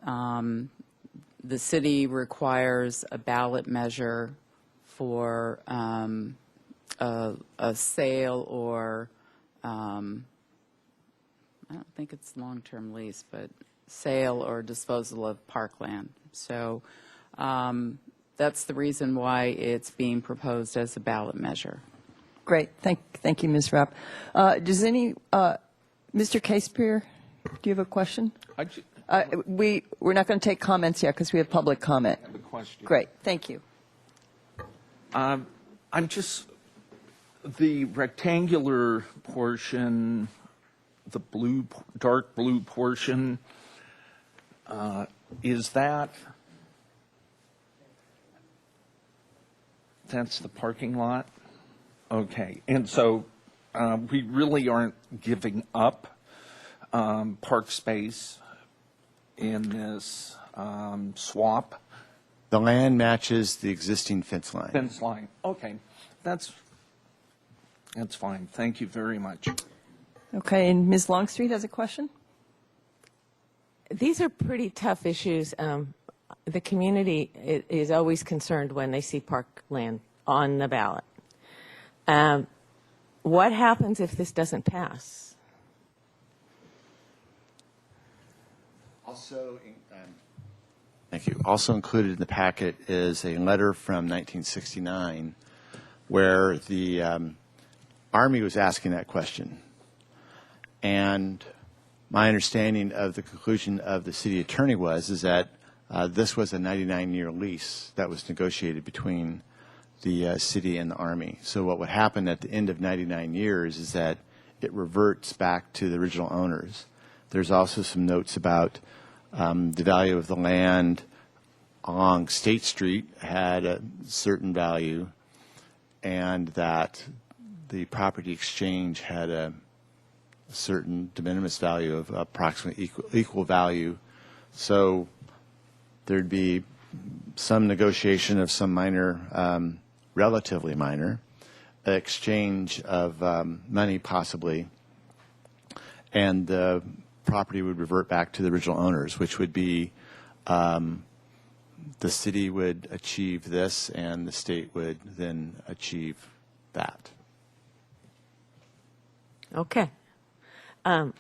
the city requires a ballot measure for a sale or, I don't think it's long-term lease, but sale or disposal of parkland. So that's the reason why it's being proposed as a ballot measure. Great. Thank you, Ms. Rapp. Does Mr. Casepier, do you have a question? We're not going to take comments yet because we have public comment. I have a question. Great. Thank you. I'm just, the rectangular portion, the blue, dark blue portion, is that's the parking lot? Okay. And so we really aren't giving up park space in this swap? The land matches the existing fence line. Fence line. Okay. That's fine. Thank you very much. Okay. And Ms. Longstreet has a question? These are pretty tough issues. The community is always concerned when they see parkland on the ballot. What happens if this doesn't pass? Also, thank you. Also included in the packet is a letter from 1969 where the Army was asking that question. And my understanding of the conclusion of the city attorney is that this was a 99-year lease that was negotiated between the city and the Army. So what would happen at the end of 99 years is that it reverts back to the original owners. There's also some notes about the value of the land along State Street had a certain value, and that the property exchange had a certain de minimis value of approximately equal value. So there'd be some negotiation of some minor, relatively minor, exchange of money possibly, and the property would revert back to the original owners, which would be the city would achieve this and the state would then achieve that. Okay. But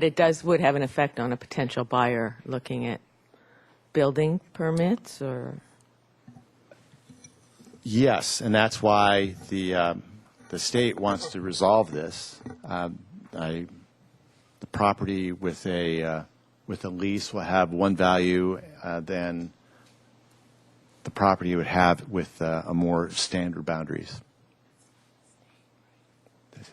it would have an effect on a potential buyer looking at building permits, or? Yes, and that's why the state wants to resolve this. The property with a lease will have one value than the property would have with a more standard boundaries.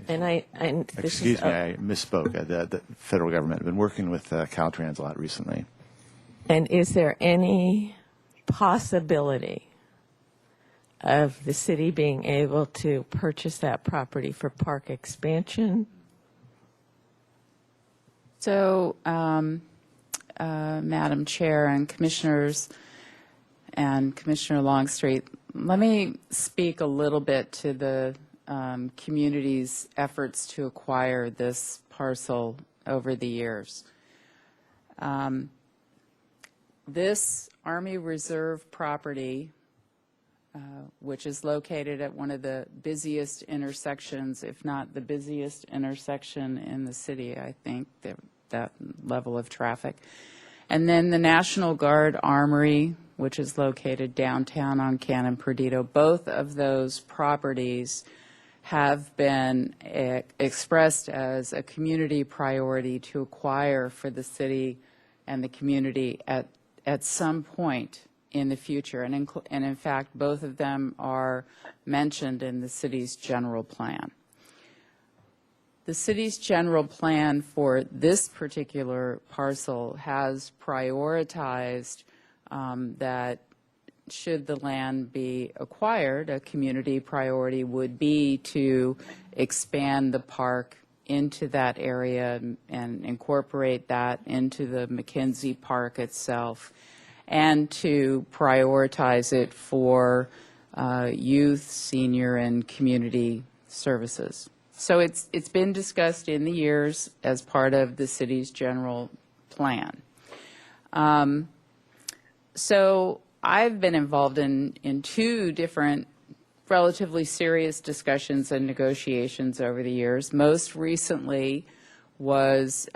Excuse me, I misspoke. The federal government. I've been working with Caltrans a lot recently. And is there any possibility of the city being able to purchase that property for park expansion? So, Madam Chair and Commissioners and Commissioner Longstreet, let me speak a little bit to the community's efforts to acquire this parcel over the years. This Army Reserve property, which is located at one of the busiest intersections, if not the busiest intersection in the city, I think, that level of traffic. And then the National Guard Armory, which is located downtown on Cannon Perdido. Both of those properties have been expressed as a community priority to acquire for the city and the community at some point in the future. And in fact, both of them are mentioned in the city's general plan. The city's general plan for this particular parcel has prioritized that should the land be acquired, a community priority would be to expand the park into that area and incorporate that into the McKenzie Park itself, and to prioritize it for youth, senior, and community services. So it's been discussed in the years as part of the city's general plan. So I've been involved in two different relatively serious discussions and negotiations over the years. Most recently was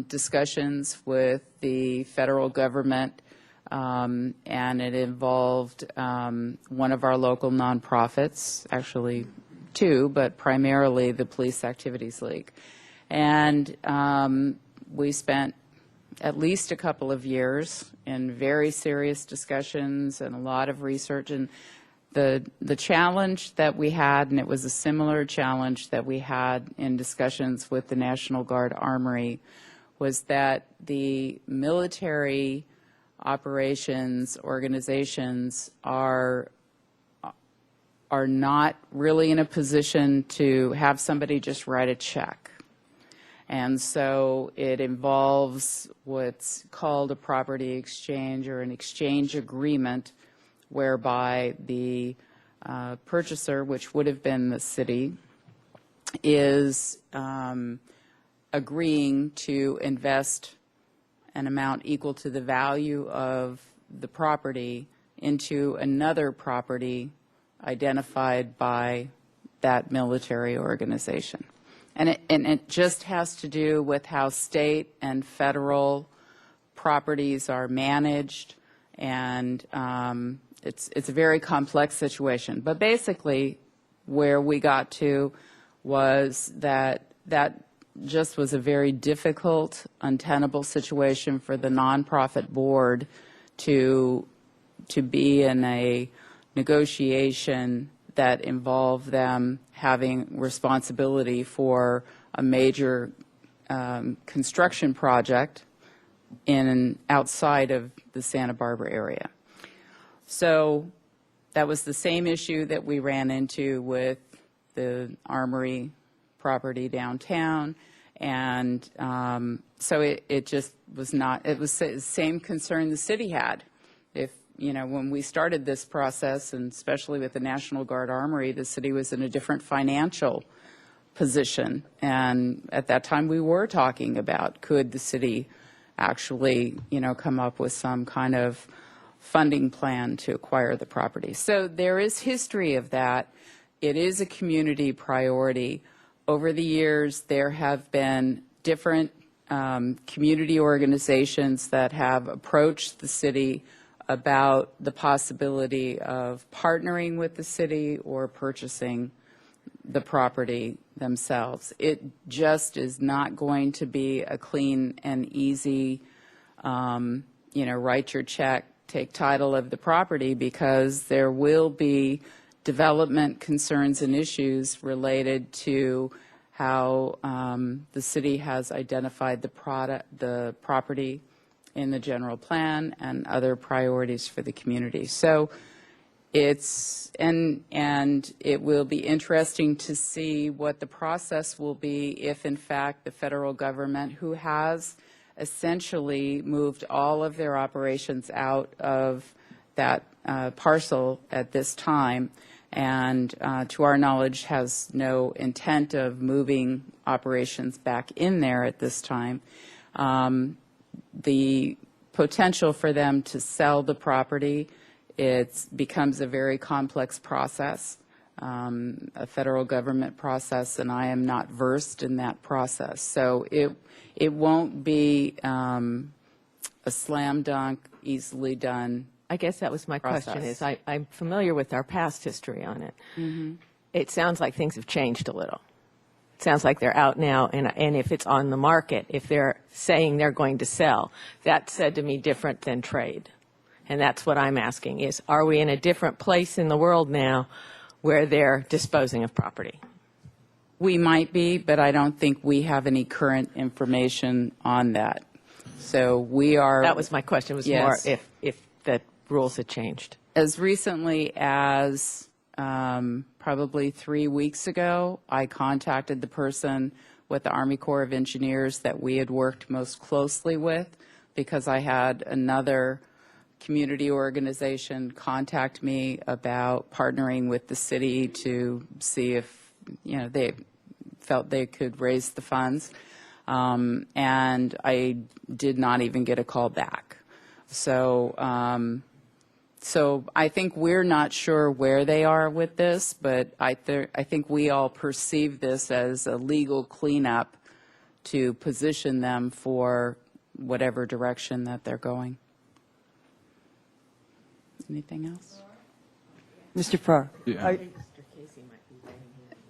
discussions with the federal government, and it involved one of our local nonprofits, actually two, but primarily the Police Activities League. And we spent at least a couple of years in very serious discussions and a lot of research. And the challenge that we had, and it was a similar challenge that we had in discussions with the National Guard Armory, was that the military operations organizations are not really in a position to have somebody just write a check. And so it involves what's called a property exchange or an exchange agreement, whereby the purchaser, which would have been the city, is agreeing to invest an amount equal to the value of the property into another property identified by that military organization. And it just has to do with how state and federal properties are managed, and it's a very complex situation. But basically, where we got to was that just was a very difficult, untenable situation for the nonprofit board to be in a negotiation that involved them having responsibility for a major construction project outside of the Santa Barbara area. So that was the same issue that we ran into with the Armory property downtown, and so it just was not, it was the same concern the city had. If, you know, when we started this process, and especially with the National Guard Armory, the city was in a different financial position, and at that time we were talking about, could the city actually, you know, come up with some kind of funding plan to acquire the property. So there is history of that. It is a community priority. Over the years, there have been different community organizations that have approached the city about the possibility of partnering with the city or purchasing the property themselves. It just is not going to be a clean and easy, you know, write your check, take title of the property, because there will be development concerns and issues related to how the city has identified the property in the general plan and other priorities for the community. So it's, and it will be interesting to see what the process will be if, in fact, the federal government, who has essentially moved all of their operations out of that parcel at this time, and to our knowledge has no intent of moving operations back in there at this time, the potential for them to sell the property, it becomes a very complex process, a federal government process, and I am not versed in that process. So it won't be a slam dunk, easily done. I guess that was my question, is I'm familiar with our past history on it. Mm-hmm. It sounds like things have changed a little. It sounds like they're out now, and if it's on the market, if they're saying they're going to sell, that said to me different than trade. And that's what I'm asking is, are we in a different place in the world now where they're disposing of property? We might be, but I don't think we have any current information on that. So we are. That was my question, was Yes. more if the rules had changed. As recently as probably 3 weeks ago, I contacted the person with the Army Corps of Engineers that we had worked most closely with, because I had another community organization contact me about partnering with the city to see if, they felt they could raise the funds. And I did not even get a call back. So I think we're not sure where they are with this, but I think we all perceive this as a legal cleanup to position them for whatever direction that they're going. Anything else? Mr. Farrar? Yeah.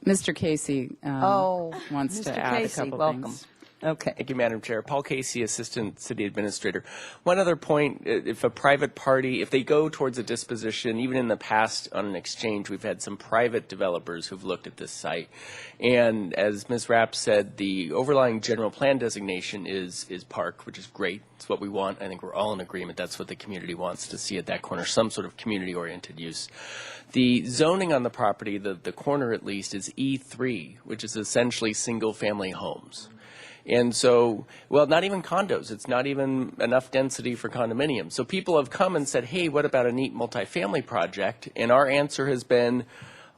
Mr. Casey wants to Mr. add Casey, a couple welcome. things. Okay. Thank you, Madam Chair. Paul Casey, Assistant City Administrator. One other point, if a private party, if they go towards a disposition, even in the past on an exchange, we've had some private developers who've looked at this site. And as Ms. Rapp said, the overlying general plan designation is park, which is great. It's what we want. I think we're all in agreement. That's what the community wants to see at that corner, some sort of community-oriented use. The zoning on the property, the corner at least, is E3, which is essentially single-family homes. And so, well, not even condos. It's not even enough density for condominiums. So people have come and said, hey, what about a neat multifamily project? And our answer has been,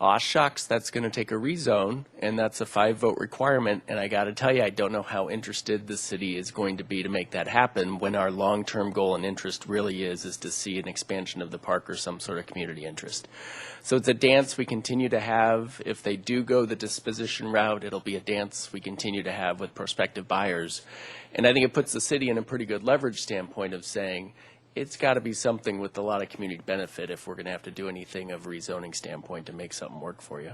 aw, shucks, that's going to take a rezone, and that's a 5-vote requirement. And I got to tell you, I don't know how interested the city is going to be to make that happen when our long-term goal and interest really is to see an expansion of the park or some sort of community interest. So it's a dance we continue to have. If they do go the disposition route, it'll be a dance we continue to have with prospective buyers. And I think it puts the city in a pretty good leverage standpoint of saying, it's got to be something with a lot of community benefit if we're going to have to do anything of rezoning standpoint to make something work for you.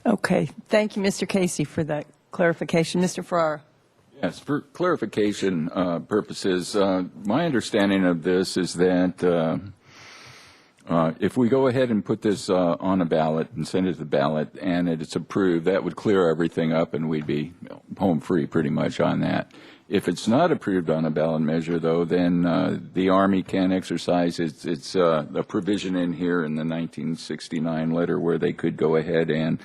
Okay. Thank you, Mr. Casey, for that clarification. Mr. Farrar? Yes, for clarification purposes, my understanding of this is that if we go ahead and put this on a ballot and send it to the ballot and it's approved, that would clear everything up and we'd be home free pretty much on that. If it's not approved on a ballot measure, though, then the Army can exercise its a provision in here in the 1969 letter where they could go ahead and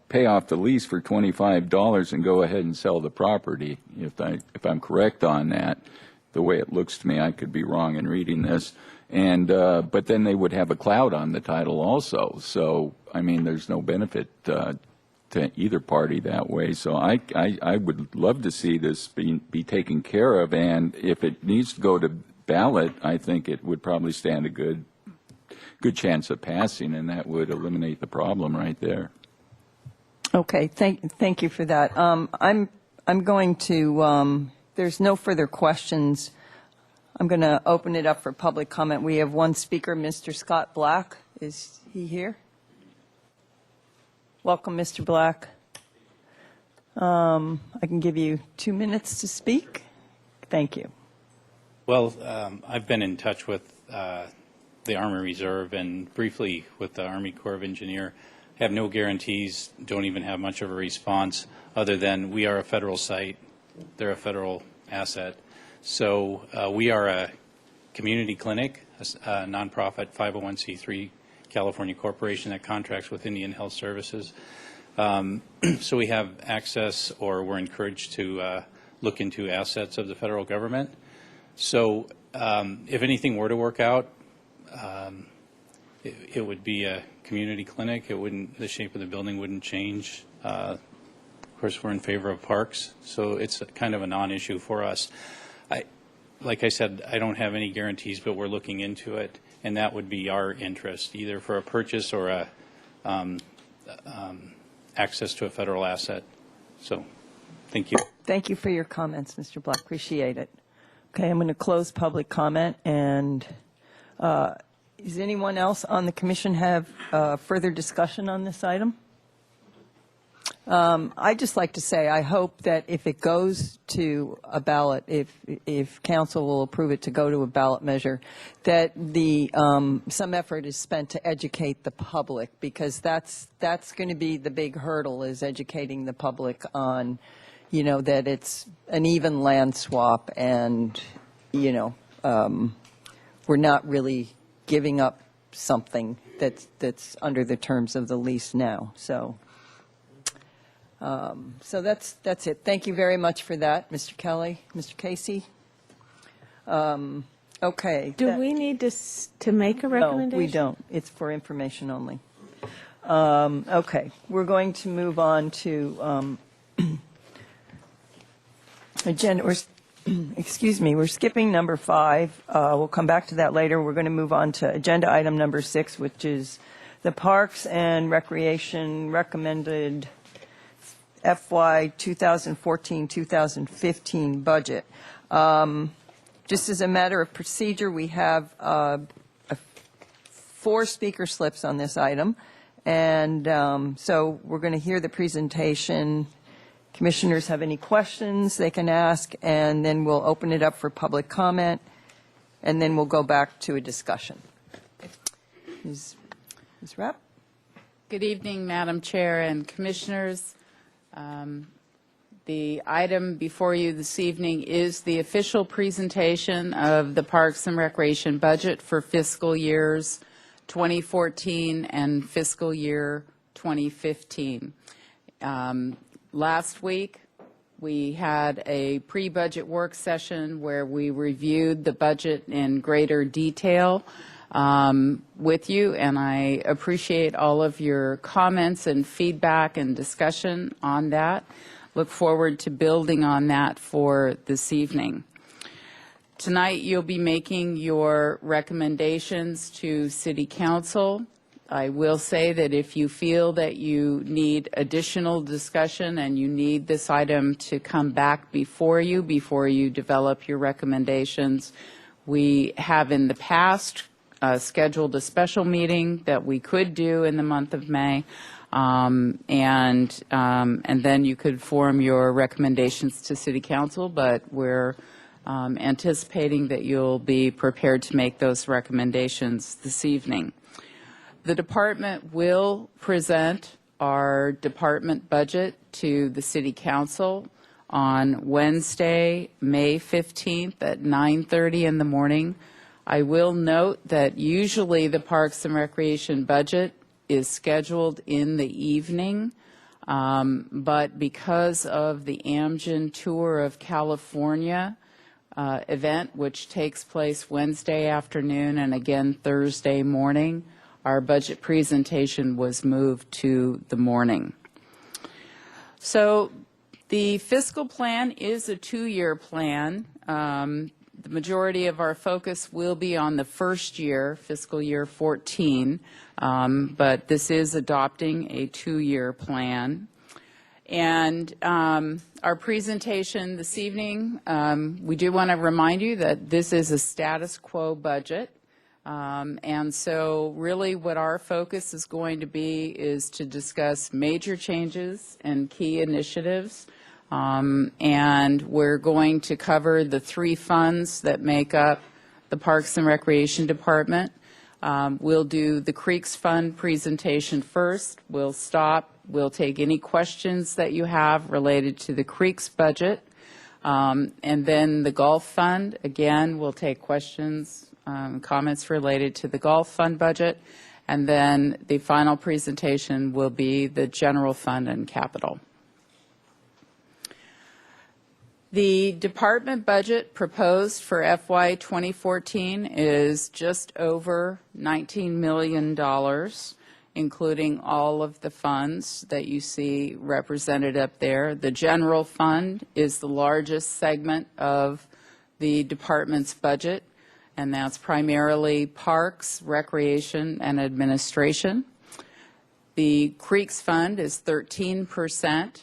pay off the lease for $25 and go ahead and sell the property. If I'm correct on that, the way it looks to me, I could be wrong in reading this. And but then they would have a cloud on the title also. So I mean, there's no benefit to either party that way. So I would love to see this be taken care of. And if it needs to go to ballot, I think it would probably stand a good chance of passing, and that would eliminate the problem right there. Okay. Thank you for that. I'm going to. There's no further questions. I'm going to open it up for public comment. We have one speaker, Mr. Scott Black. Is he here? Welcome, Mr. Black. I can give you 2 minutes to speak. Thank you. Well, I've been in touch with the Army Reserve and briefly with the Army Corps of Engineers. Have no guarantees, don't even have much of a response other than we are a federal site. They're a federal asset. So we are a community clinic, a nonprofit 501c3 California corporation that contracts with Indian Health Services. So we have access, or we're encouraged to look into assets of the federal government. So if anything were to work out, it would be a community clinic. It wouldn't, the shape of the building wouldn't change. Of course, we're in favor of parks, so it's kind of a non-issue for us. Like I said, I don't have any guarantees, but we're looking into it, and that would be our interest, either for a purchase or a access to a federal asset. So, thank you. Thank you for your comments, Mr. Black. Appreciate it. Okay, I'm going to close public comment. And does anyone else on the commission have further discussion on this item? I'd just like to say, I hope that if it goes to a ballot, if council will approve it to go to a ballot measure, that some effort is spent to educate the public, because that's going to be the big hurdle, is educating the public on, that it's an even land swap, and, we're not really giving up something that's under the terms of the lease now. So that's it. Thank you very much for that, Mr. Kelly, Mr. Casey. Okay. Do we need to make a recommendation? No, we don't. It's for information only. Okay. We're going to move on to agenda. We're skipping number 5. We'll come back to that later. We're going to move on to agenda item number 6, which is the Parks and Recreation recommended FY 2014-2015 budget. Just as a matter of procedure, we have 4 speaker slips on this item, and so we're going to hear the presentation. Commissioners have any questions they can ask, and then we'll open it up for public comment, and then we'll go back to a discussion. Ms. Rapp? Good evening, Madam Chair and Commissioners. The item before you this evening is the official presentation of the Parks and Recreation budget for fiscal years 2014 and fiscal year 2015. Last week, we had a pre-budget work session where we reviewed the budget in greater detail with you, and I appreciate all of your comments and feedback and discussion on that. Look forward to building on that for this evening. Tonight, you'll be making your recommendations to City Council. I will say that if you feel that you need additional discussion and you need this item to come back before you develop your recommendations, we have in the past scheduled a special meeting that we could do in the month of May, and then you could form your recommendations to City Council, but we're anticipating that you'll be prepared to make those recommendations this evening. The department will present our department budget to the City Council on Wednesday, May 15th at 9:30 in the morning. I will note that usually the Parks and Recreation budget is scheduled in the evening, but because of the Amgen Tour of California event, which takes place Wednesday afternoon and again Thursday morning, our budget presentation was moved to the morning. So the fiscal plan is a 2-year plan. The majority of our focus will be on the first year, fiscal year 14, but this is adopting a 2-year plan. And our presentation this evening, we do want to remind you that this is a status quo budget. And so really what our focus is going to be is to discuss major changes and key initiatives. And we're going to cover the 3 funds that make up the Parks and Recreation Department. We'll do the Creeks Fund presentation first. We'll stop. We'll take any questions that you have related to the Creeks budget. And then the Golf Fund, again, we'll take questions, comments related to the Golf Fund budget, and then the final presentation will be the General Fund and Capital. The department budget proposed for FY 2014 is just over $19 million, including all of the funds that you see represented up there. The General Fund is the largest segment of the department's budget, and that's primarily Parks, Recreation, and Administration. The Creeks Fund is 13%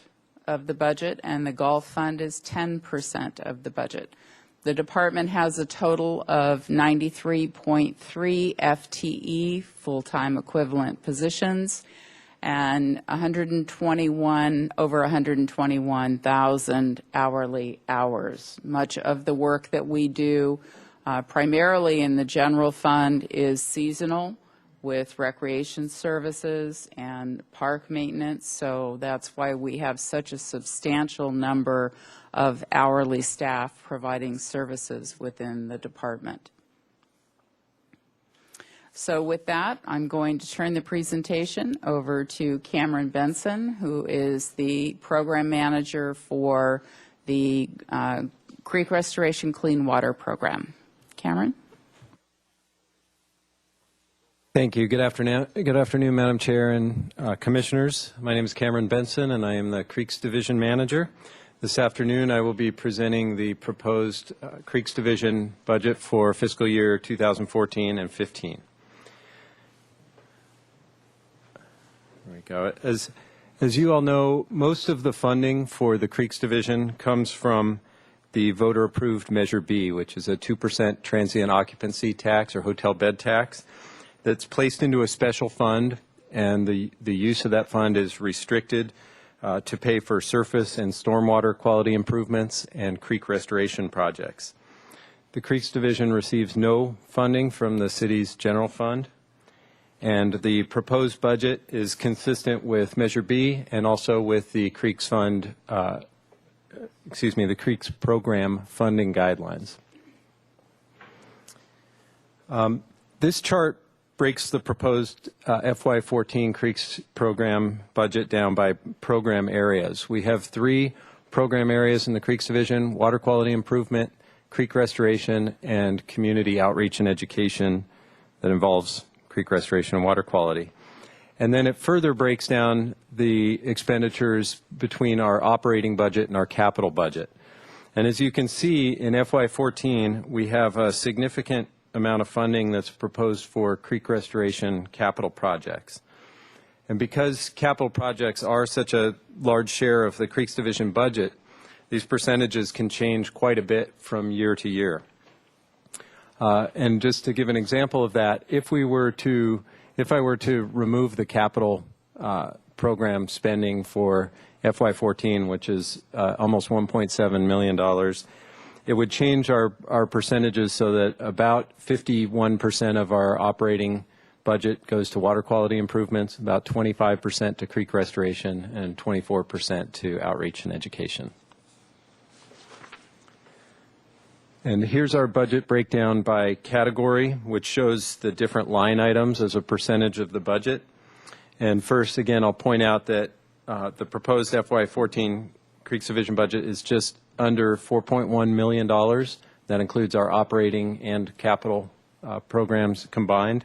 of the budget, and the Golf Fund is 10% of the budget. The department has a total of 93.3 FTE, full-time equivalent positions, and over 121,000 hourly hours. Much of the work that we do primarily in the general fund is seasonal with recreation services and park maintenance, so that's why we have such a substantial number of hourly staff providing services within the department. So with that, I'm going to turn the presentation over to Cameron Benson, who is the program manager for the Creek Restoration Clean Water Program. Cameron? Thank you. Good afternoon, Madam Chair and Commissioners. My name is Cameron Benson, and I am the Creeks Division Manager. This afternoon, I will be presenting the proposed Creeks Division budget for fiscal year 2014 and 15. There we go. As you all know, most of the funding for the Creeks Division comes from the voter-approved Measure B, which is a 2% transient occupancy tax or hotel bed tax that's placed into a special fund, and the use of that fund is restricted to pay for surface and stormwater quality improvements and creek restoration projects. The Creeks Division receives no funding from the city's general fund, and the proposed budget is consistent with Measure B and also with the Creeks Fund, the Creeks Program funding guidelines. This chart breaks the proposed FY14 Creeks Program budget down by program areas. We have 3 program areas in the Creeks Division: water quality improvement, creek restoration, and community outreach and education that involves creek restoration and water quality. And then it further breaks down the expenditures between our operating budget and our capital budget. And as you can see, in FY14, we have a significant amount of funding that's proposed for creek restoration capital projects. And because capital projects are such a large share of the Creeks Division budget, these percentages can change quite a bit from year to year. And just to give an example of that, if I were to remove the capital program spending for FY14, which is almost $1.7 million, it would change our percentages so that about 51% of our operating budget goes to water quality improvements, about 25% to creek restoration, and 24% to outreach and education. And here's our budget breakdown by category, which shows the different line items as a percentage of the budget. And first, again, I'll point out that the proposed FY14 Creeks Division budget is just under $4.1 million. That includes our operating and capital programs combined.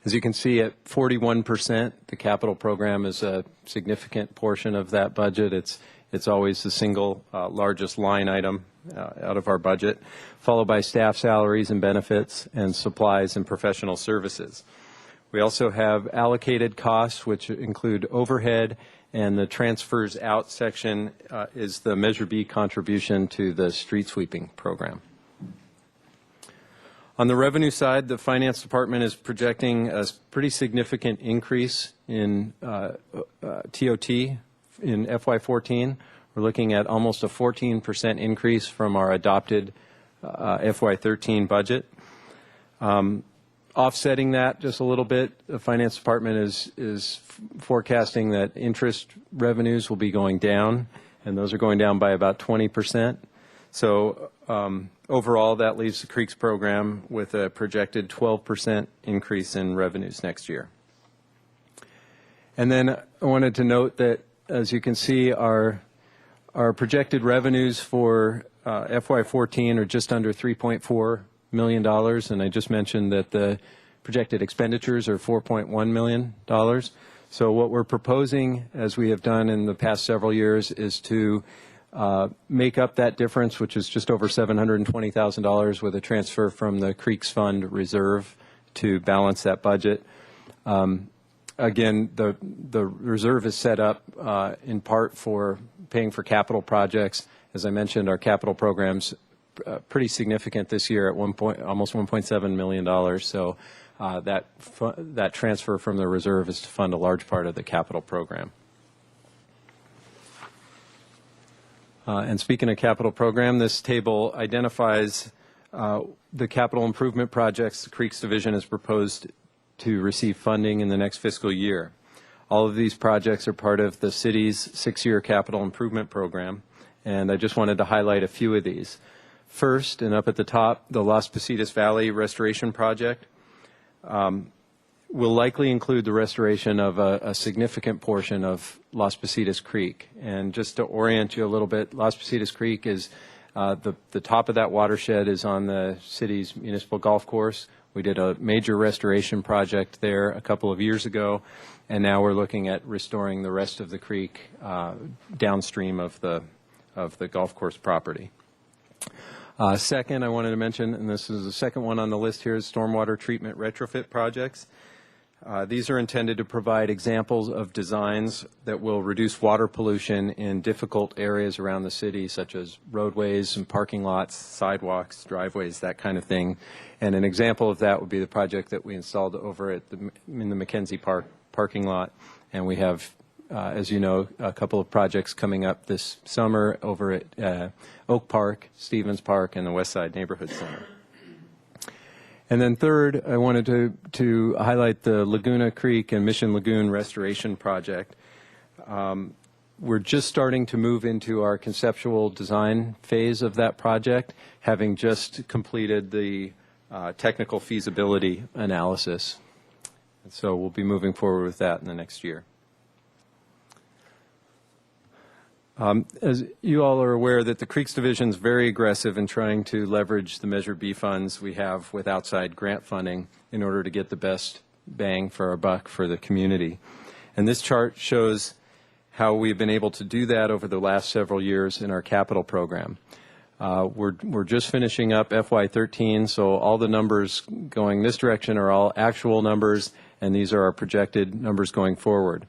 As you can see, at 41%, the capital program is a significant portion of that budget. It's always the single largest line item out of our budget, followed by staff salaries and benefits and supplies and professional services. We also have allocated costs, which include overhead, and the transfers out section is the Measure B contribution to the street sweeping program. On the revenue side, the Finance Department is projecting a pretty significant increase in TOT in FY14. We're looking at almost a 14% increase from our adopted FY13 budget. Offsetting that just a little bit, the Finance Department is forecasting that interest revenues will be going down, and those are going down by about 20%. So overall, that leaves the Creeks program with a projected 12% increase in revenues next year. And then I wanted to note that, as you can see, our projected revenues for FY14 are just under $3.4 million, and I just mentioned that the projected expenditures are $4.1 million. So what we're proposing, as we have done in the past several years, is to make up that difference, which is just over $720,000, with a transfer from the Creeks Fund reserve to balance that budget. Again, the reserve is set up in part for paying for capital projects. As I mentioned, our capital programs pretty significant this year at almost $1.7 million. So that transfer from the reserve is to fund a large part of the capital program. And speaking of capital program, this table identifies the capital improvement projects the Creeks Division has proposed to receive funding in the next fiscal year. All of these projects are part of the city's 6-year capital improvement program, and I just wanted to highlight a few of these. First, and up at the top, the Las Positas Valley Restoration Project will likely include the restoration of a significant portion of Las Positas Creek. And just to orient you a little bit, Las Positas Creek is the top of that watershed is on the city's municipal golf course. We did a major restoration project there a couple of years ago, and now we're looking at restoring the rest of the creek downstream of the golf course property. Second, I wanted to mention, and this is the second one on the list here, is stormwater treatment retrofit projects. These are intended to provide examples of designs that will reduce water pollution in difficult areas around the city, such as roadways and parking lots, sidewalks, driveways, that kind of thing. And an example of that would be the project that we installed over at in the Mackenzie Park parking lot. And we have, as you know, a couple of projects coming up this summer over at Oak Park, Stevens Park, and the West Side Neighborhood Center. And then third, I wanted to highlight the Laguna Creek and Mission Lagoon Restoration Project. We're just starting to move into our conceptual design phase of that project, having just completed the technical feasibility analysis. And so we'll be moving forward with that in the next year. As you all are aware, that the Creeks Division is very aggressive in trying to leverage the Measure B funds we have with outside grant funding in order to get the best bang for our buck for the community. And this chart shows how we've been able to do that over the last several years in our capital program. We're just finishing up FY13, so all the numbers going this direction are all actual numbers, and these are our projected numbers going forward.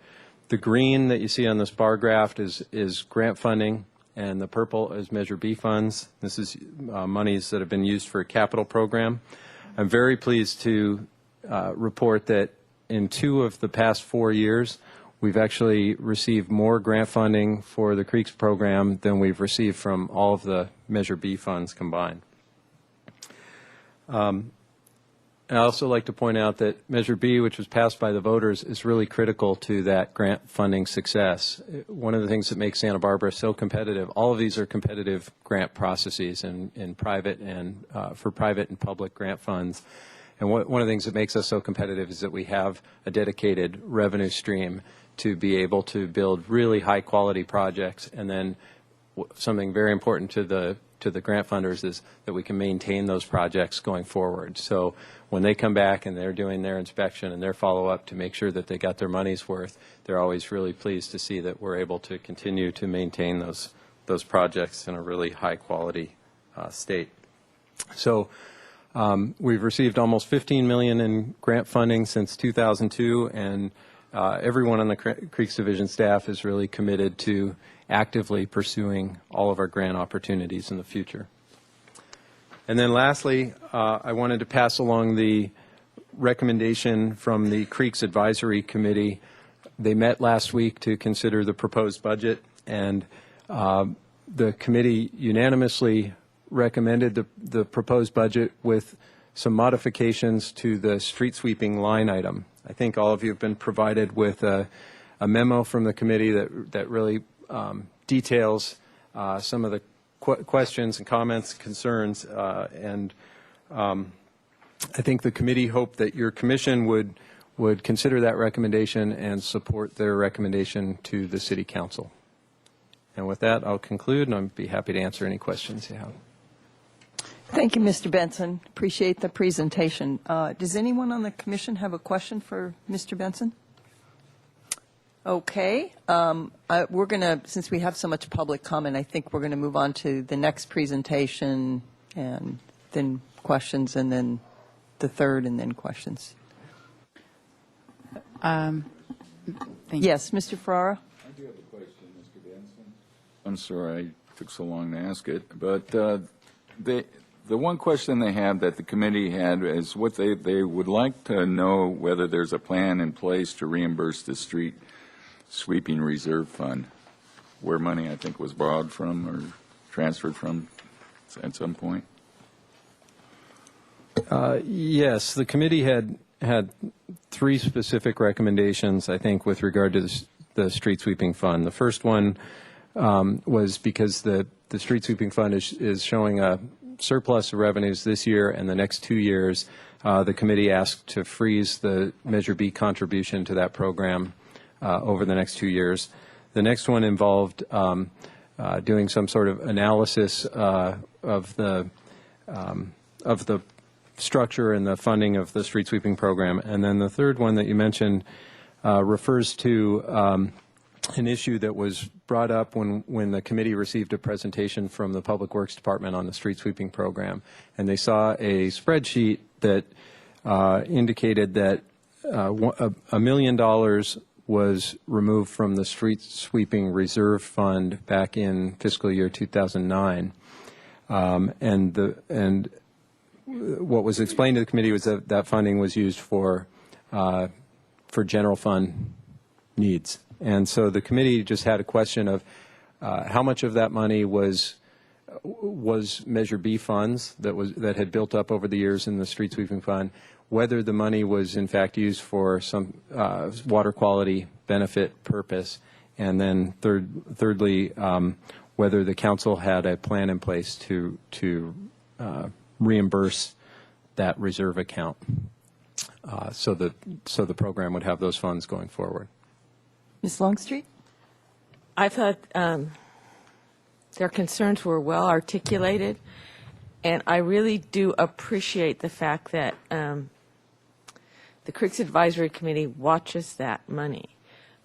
The green that you see on this bar graph is grant funding, and the purple is Measure B funds. This is monies that have been used for a capital program. I'm very pleased to report that in 2 of the past 4 years, we've actually received more grant funding for the Creeks program than we've received from all of the Measure B funds combined. I'd also like to point out that Measure B, which was passed by the voters, is really critical to that grant funding success. One of the things that makes Santa Barbara so competitive, all of these are competitive grant processes in private and for private and public grant funds. And one of the things that makes us so competitive is that we have a dedicated revenue stream to be able to build really high quality projects. And then something very important to the grant funders is that we can maintain those projects going forward. So when they come back and they're doing their inspection and their follow-up to make sure that they got their money's worth, they're always really pleased to see that we're able to continue to maintain those projects in a really high quality state. So we've received almost $15 million in grant funding since 2002, and everyone on the Creeks Division staff is really committed to actively pursuing all of our grant opportunities in the future. And then lastly, I wanted to pass along the recommendation from the Creeks Advisory Committee. They met last week to consider the proposed budget, and the committee unanimously recommended the proposed budget with some modifications to the street sweeping line item. I think all of you have been provided with a memo from the committee that really details some of the questions and comments, concerns, and I think the committee hoped that your commission would consider that recommendation and support their recommendation to the City Council. And with that, I'll conclude, and I'd be happy to answer any questions you have. Thank you, Mr. Benson. Appreciate the presentation. Does anyone on the commission have a question for Mr. Benson? Okay. We're going to, since we have so much public comment, I think we're going to move on to the next presentation and then questions, and then the third, and then questions. Yes, Mr. Ferrara? I do have a question, Mr. Benson. I'm sorry I took so long to ask it, but The one question they have that the committee had is what they would like to know whether there's a plan in place to reimburse the street sweeping reserve fund, where money I think was borrowed from or transferred from at some point. Yes, the committee had three specific recommendations, I think, with regard to the street sweeping fund. The first one was because the street sweeping fund is showing a surplus of revenues this year and the next 2 years. The committee asked to freeze the Measure B contribution to that program over the next 2 years. The next one involved doing some sort of analysis of the structure and the funding of the street sweeping program. And then the third one that you mentioned refers to an issue that was brought up when the committee received a presentation from the Public Works Department on the street sweeping program. And they saw a spreadsheet that indicated that $1 million was removed from the street sweeping reserve fund back in fiscal year 2009. And what was explained to the committee was that that funding was used for general fund needs. And so the committee just had a question of how much of that money was Measure B funds that had built up over the years in the street sweeping fund, whether the money was in fact used for some water quality benefit purpose, and then thirdly, whether the council had a plan in place to reimburse that reserve account, so the program would have those funds going forward. Ms. Longstreet? I thought their concerns were well articulated, and I really do appreciate the fact that the Creeks Advisory Committee watches that money.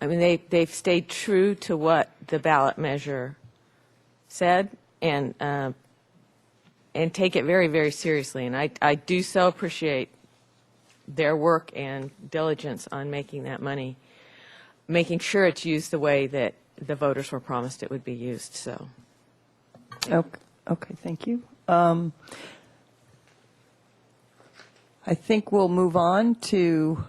I mean, they've stayed true to what the ballot measure said, and take it very, very seriously. And I do so appreciate their work and diligence on making that money, making sure it's used the way that the voters were promised it would be used. So, okay, thank you. I think we'll move on to.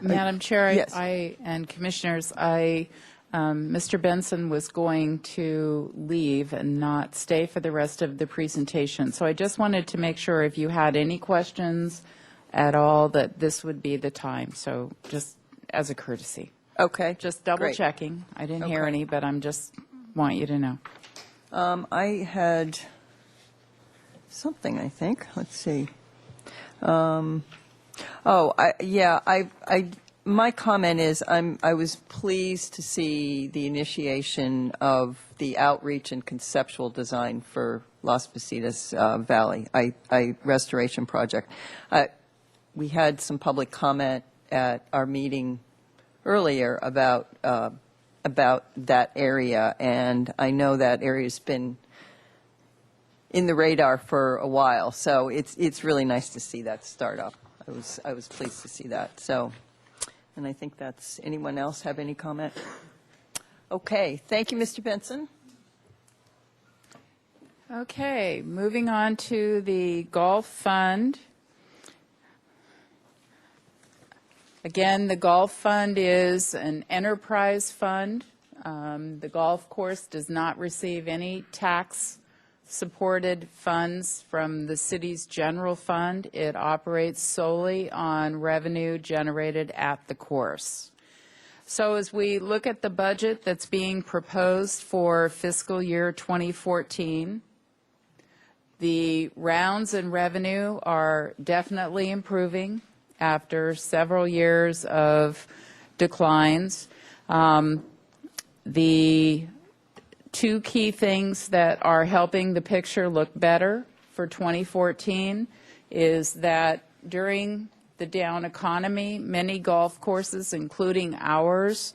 Madam Chair, yes. and Commissioners, Mr. Benson was going to leave and not stay for the rest of the presentation. So I just wanted to make sure if you had any questions at all that this would be the time. So just as a courtesy. Okay. Just double Great. checking. I didn't hear any, but I'm just want you to know. I had something, I think. Let's see. My comment is I was pleased to see the initiation of the outreach and conceptual design for Las Positas Valley restoration project. We had some public comment at our meeting earlier about that area, and I know that area's been in the radar for a while, so it's really nice to see that start up. I was pleased to see that. So, and I think that's, anyone else have any comment? Okay, thank you, Mr. Benson. Okay, moving on to the Golf Fund. Again, the Golf Fund is an enterprise fund. The golf course does not receive any tax-supported funds from the city's general fund. It operates solely on revenue generated at the course. So as we look at the budget that's being proposed for fiscal year 2014, the rounds and revenue are definitely improving after several years of declines. The two key things that are helping the picture look better for 2014 is that during the down economy, many golf courses, including ours,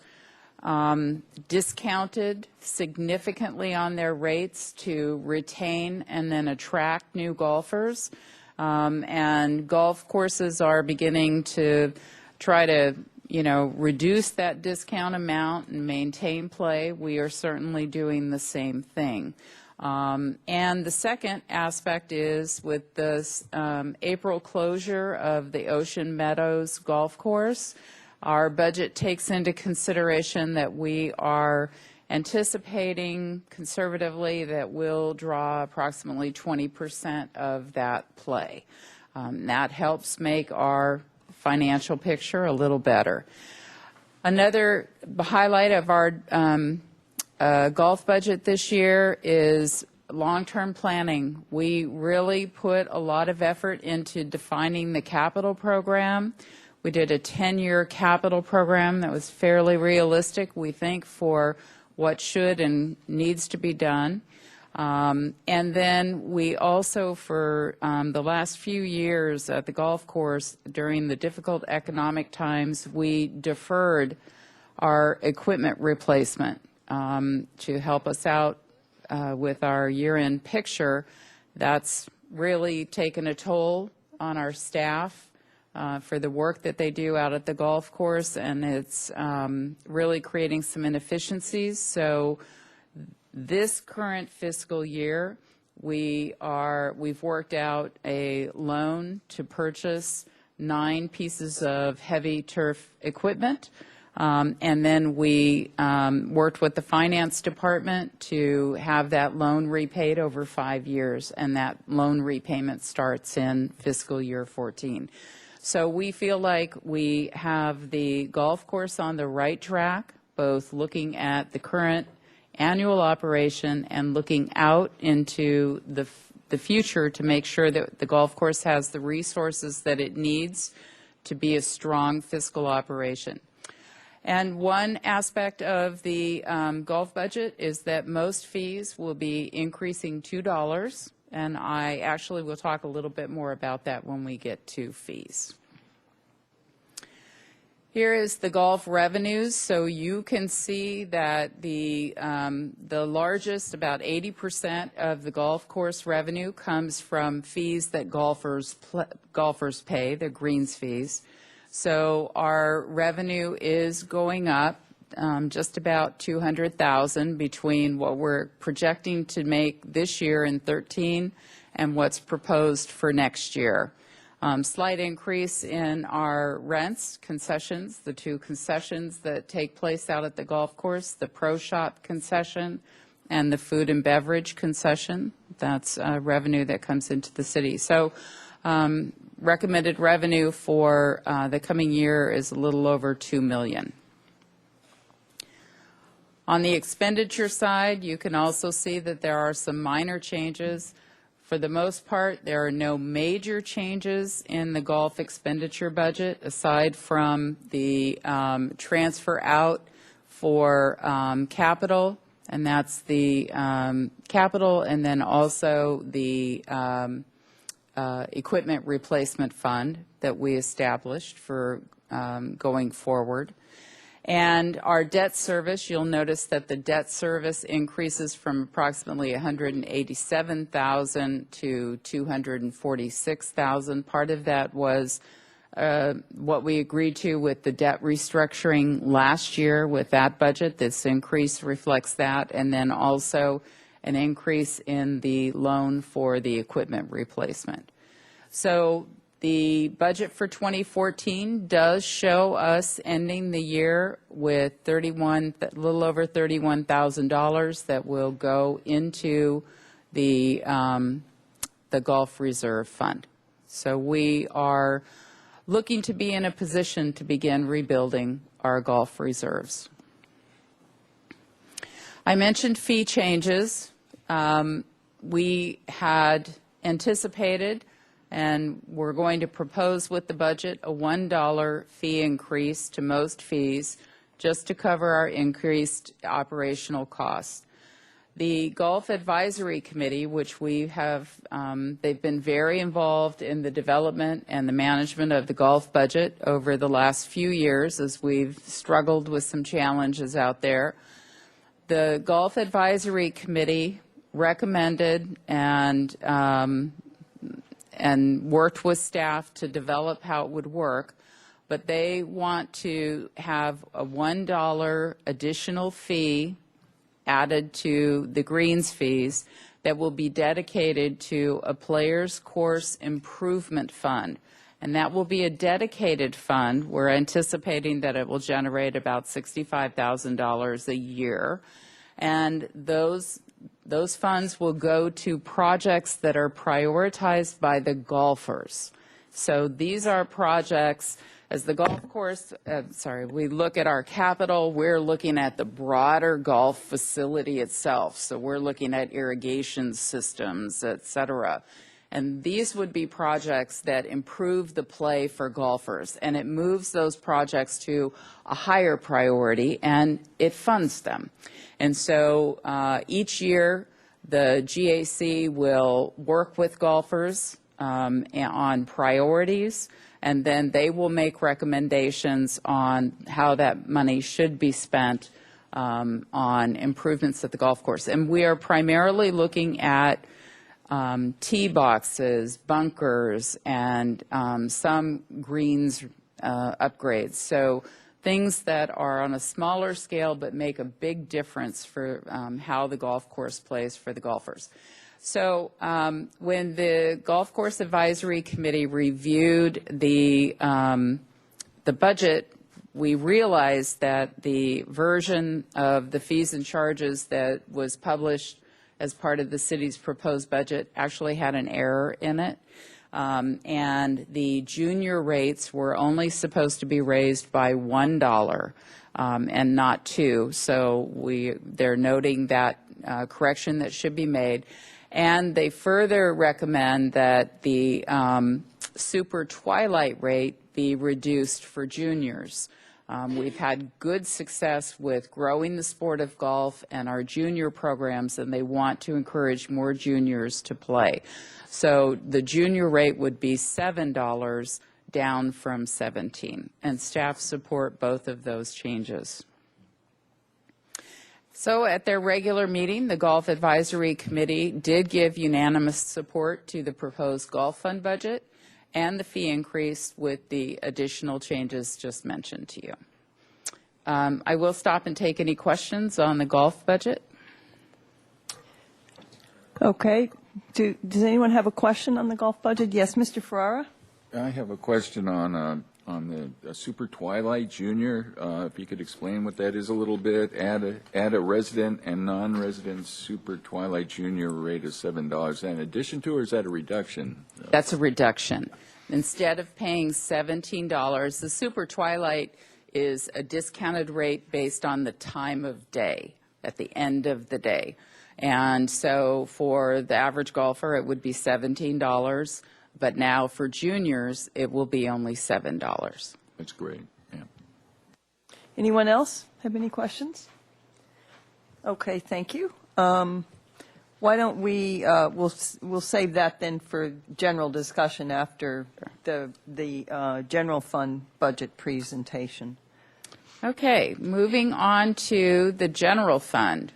discounted significantly on their rates to retain and then attract new golfers. And golf courses are beginning to try to, reduce that discount amount and maintain play. We are certainly doing the same thing. And the second aspect is with the April closure of the Ocean Meadows Golf Course, our budget takes into consideration that we are anticipating conservatively that we'll draw approximately 20% of that play. That helps make our financial picture a little better. Another highlight of our golf budget this year is long-term planning. We really put a lot of effort into defining the capital program. We did a 10-year capital program that was fairly realistic, we think, for what should and needs to be done. And then we also, for the last few years at the golf course, during the difficult economic times, we deferred our equipment replacement to help us out with our year-end picture. That's really taken a toll on our staff for the work that they do out at the golf course, and it's really creating some inefficiencies. So this current fiscal year, we've worked out a loan to purchase 9 pieces of heavy turf equipment. And then we worked with the finance department to have that loan repaid over 5 years, and that loan repayment starts in fiscal year 14. So we feel like we have the golf course on the right track, both looking at the current annual operation and looking out into the future to make sure that the golf course has the resources that it needs to be a strong fiscal operation. And one aspect of the golf budget is that most fees will be increasing $2, and I actually will talk a little bit more about that when we get to fees. Here is the golf revenues, so you can see that the largest, about 80% of the golf course revenue comes from fees that golfers pay, the greens fees. So our revenue is going up just about $200,000 between what we're projecting to make this year in 13 and what's proposed for next year. Slight increase in our rents, concessions, the 2 concessions that take place out at the golf course, the Pro Shop concession and the food and beverage concession. That's revenue that comes into the city. So recommended revenue for the coming year is a little over $2 million. On the expenditure side, you can also see that there are some minor changes. For the most part, there are no major changes in the golf expenditure budget aside from the transfer out for capital, and that's the capital, and then also the equipment replacement fund that we established for going forward. And our debt service, you'll notice that the debt service increases from approximately $187,000 to $246,000. Part of that was what we agreed to with the debt restructuring last year with that budget. This increase reflects that, and then also an increase in the loan for the equipment replacement. So the budget for 2014 does show us ending the year with a little over $31,000 that will go into the Golf Reserve Fund. So we are looking to be in a position to begin rebuilding our golf reserves. I mentioned fee changes. We had anticipated, and we're going to propose with the budget, a $1 fee increase to most fees just to cover our increased operational costs. The Golf Advisory Committee, which we have, they've been very involved in the development and the management of the golf budget over the last few years as we've struggled with some challenges out there. The Golf Advisory Committee recommended and worked with staff to develop how it would work, but they want to have a $1 additional fee added to the greens fees that will be dedicated to a players course improvement fund. And that will be a dedicated fund. We're anticipating that it will generate about $65,000 a year. And those funds will go to projects that are prioritized by the golfers. So these are projects, as the golf course, we look at our capital, we're looking at the broader golf facility itself. So we're looking at irrigation systems, et cetera. And these would be projects that improve the play for golfers. And it moves those projects to a higher priority, and it funds them. And so each year, the GAC will work with golfers on priorities, and then they will make recommendations on how that money should be spent on improvements at the golf course. And we are primarily looking at tee boxes, bunkers, and some greens upgrades. So things that are on a smaller scale but make a big difference for how the golf course plays for the golfers. So when the Golf Course Advisory Committee reviewed the budget, we realized that the version of the fees and charges that was published as part of the city's proposed budget actually had an error in it. And the junior rates were only supposed to be raised by $1 and not $2. So they're noting that correction that should be made. And they further recommend that the Super Twilight rate be reduced for juniors. We've had good success with growing the sport of golf and our junior programs, and they want to encourage more juniors to play. So the junior rate would be $7, down from $17, and staff support both of those changes. So at their regular meeting, the Golf Advisory Committee did give unanimous support to the proposed golf fund budget and the fee increase with the additional changes just mentioned to you. I will stop and take any questions on the golf budget. Okay. Does anyone have a question on the golf budget? Yes, Mr. Ferrara? I have a question on the Super Twilight Junior. If you could explain what that is a little bit. Add a resident and non-resident Super Twilight Junior rate of $7. Is that in addition to, or is that a reduction? That's a reduction. Instead of paying $17, the Super Twilight is a discounted rate based on the time of day, at the end of the day. And so for the average golfer, it would be $17. But now for juniors, it will be only $7. That's great. Yeah. Anyone else have any questions? Okay, thank you. Why don't we, we'll save that then for general discussion after the general fund budget presentation. Okay, moving on to the general fund.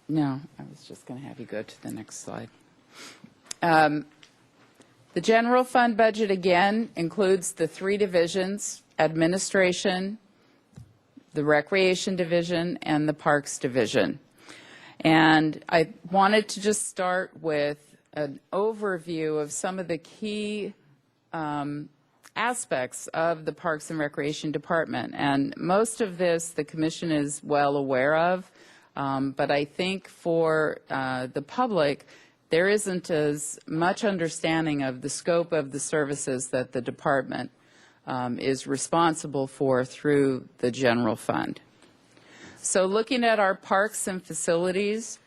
No, I was just going to have you go to the next slide. The general fund budget, again, includes the three divisions: administration, the recreation division, and the parks division. And I wanted to just start with an overview of some of the key aspects of the Parks and Recreation Department. And most of this the Commission is well aware of. But I think for the public, there isn't as much understanding of the scope of the services that the department is responsible for through the general fund. So looking at our parks and facilities,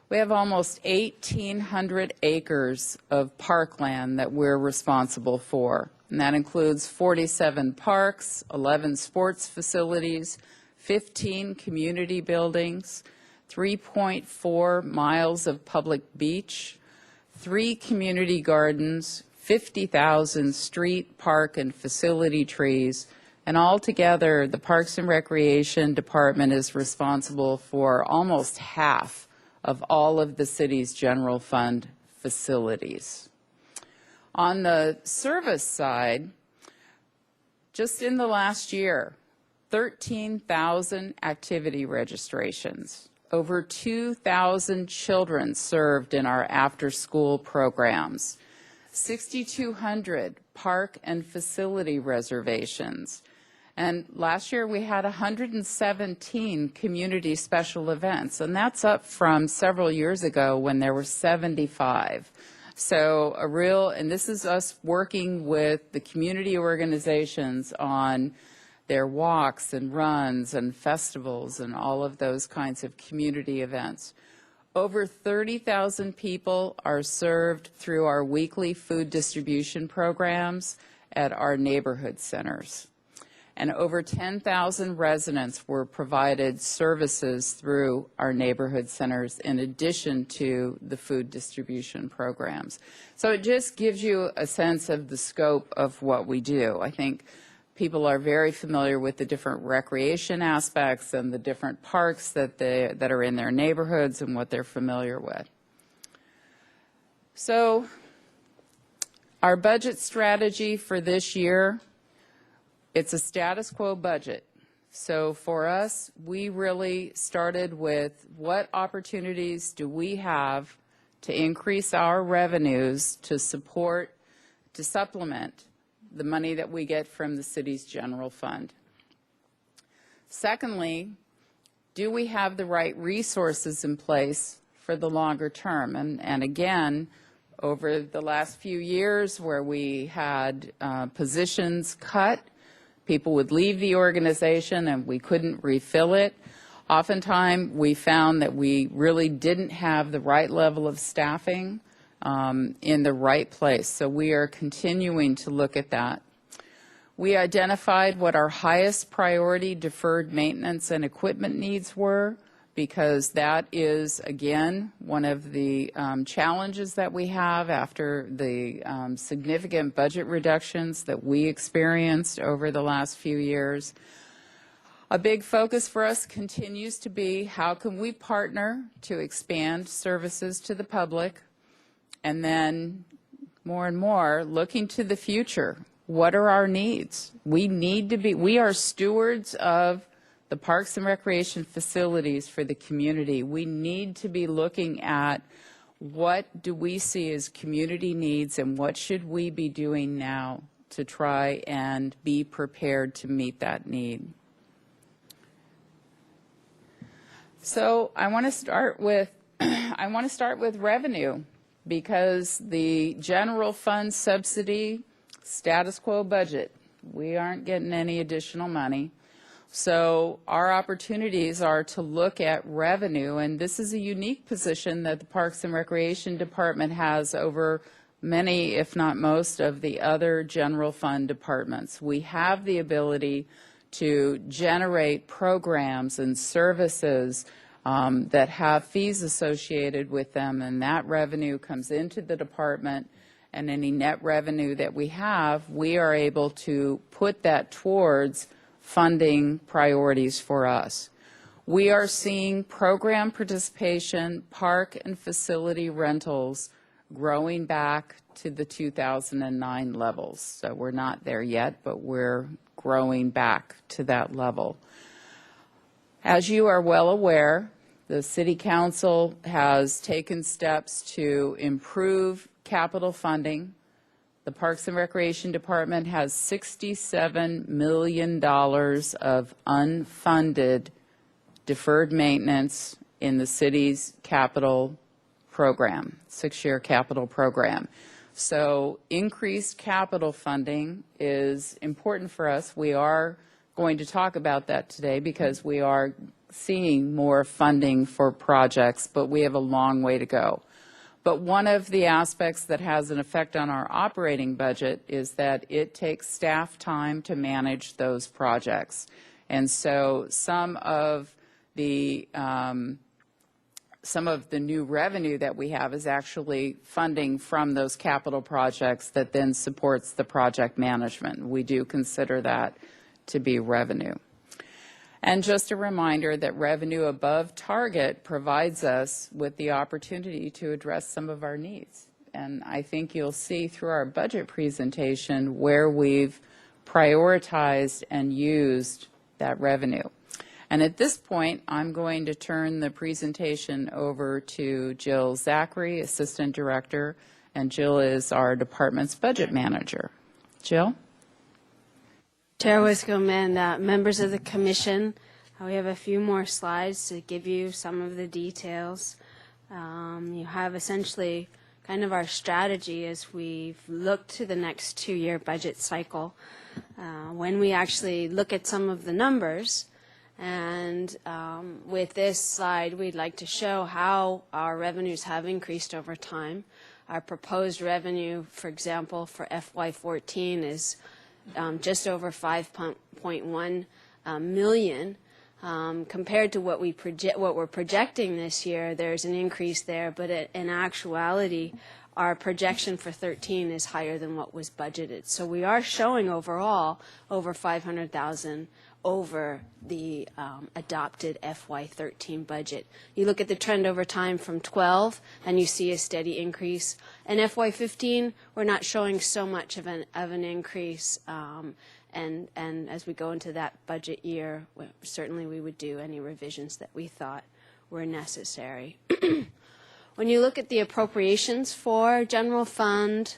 we have almost 1,800 acres of parkland that we're responsible for. And that includes 47 parks, 11 sports facilities, 15 community buildings, 3.4 miles of public beach, 3 community gardens, 50,000 street, park, and facility trees, and altogether the Parks and Recreation Department is responsible for almost half of all of the city's general fund facilities. On the service side, just in the last year, 13,000 activity registrations, over 2,000 children served in our after-school programs, 6,200 park and facility reservations, and last year we had 117 community special events, and that's up from several years ago when there were 75. So and this is us working with the community organizations on their walks and runs and festivals and all of those kinds of community events. Over 30,000 people are served through our weekly food distribution programs at our neighborhood centers. And over 10,000 residents were provided services through our neighborhood centers in addition to the food distribution programs. So it just gives you a sense of the scope of what we do. I think people are very familiar with the different recreation aspects and the different parks that are in their neighborhoods and what they're familiar with. So our budget strategy for this year, it's a status quo budget. So for us, we really started with what opportunities do we have to increase our revenues to supplement the money that we get from the city's general fund. Secondly, do we have the right resources in place for the longer term? And again, over the last few years where we had positions cut, people would leave the organization and we couldn't refill it. Oftentimes, we found that we really didn't have the right level of staffing in the right place. So we are continuing to look at that. We identified what our highest priority deferred maintenance and equipment needs were, because that is, again, one of the challenges that we have after the significant budget reductions that we experienced over the last few years. A big focus for us continues to be how can we partner to expand services to the public, and then more and more looking to the future. What are our needs? We are stewards of the parks and recreation facilities for the community. We need to be looking at what do we see as community needs and what should we be doing now to try and be prepared to meet that need. So I want to start with revenue, because the general fund subsidy status quo budget, we aren't getting any additional money. So our opportunities are to look at revenue, and this is a unique position that the Parks and Recreation Department has over many, if not most, of the other general fund departments. We have the ability to generate programs and services that have fees associated with them, and that revenue comes into the department, and any net revenue that we have, we are able to put that towards funding priorities for us. We are seeing program participation, park and facility rentals growing back to the 2009 levels. So we're not there yet, but we're growing back to that level. As you are well aware, the City Council has taken steps to improve capital funding. The Parks and Recreation Department has $67 million of unfunded deferred maintenance in the city's capital program, 6-year capital program. So increased capital funding is important for us. We are going to talk about that today because we are seeing more funding for projects, but we have a long way to go. But one of the aspects that has an effect on our operating budget is that it takes staff time to manage those projects. And so some of the new revenue that we have is actually funding from those capital projects that then supports the project management. We do consider that to be revenue. And just a reminder that revenue above target provides us with the opportunity to address some of our needs. And I think you'll see through our budget presentation where we've prioritized and used that revenue. And at this point, I'm going to turn the presentation over to Jill Zachary, Assistant Director, and Jill is our department's budget manager. Jill? Chair Wiscombe and members of the commission, we have a few more slides to give you some of the details. You have essentially kind of our strategy as we've looked to the next 2-year budget cycle. When we actually look at some of the numbers, and with this slide, we'd like to show how our revenues have increased over time. Our proposed revenue, for example, for FY14 is just over 5.1 million. Compared to what we're projecting this year, there's an increase there, but in actuality, our projection for 13 is higher than what was budgeted. So we are showing overall over 500,000 over the adopted FY13 budget. You look at the trend over time from 12, and you see a steady increase. In FY15, we're not showing so much of an increase. And as we go into that budget year, certainly we would do any revisions that we thought were necessary. When you look at the appropriations for general fund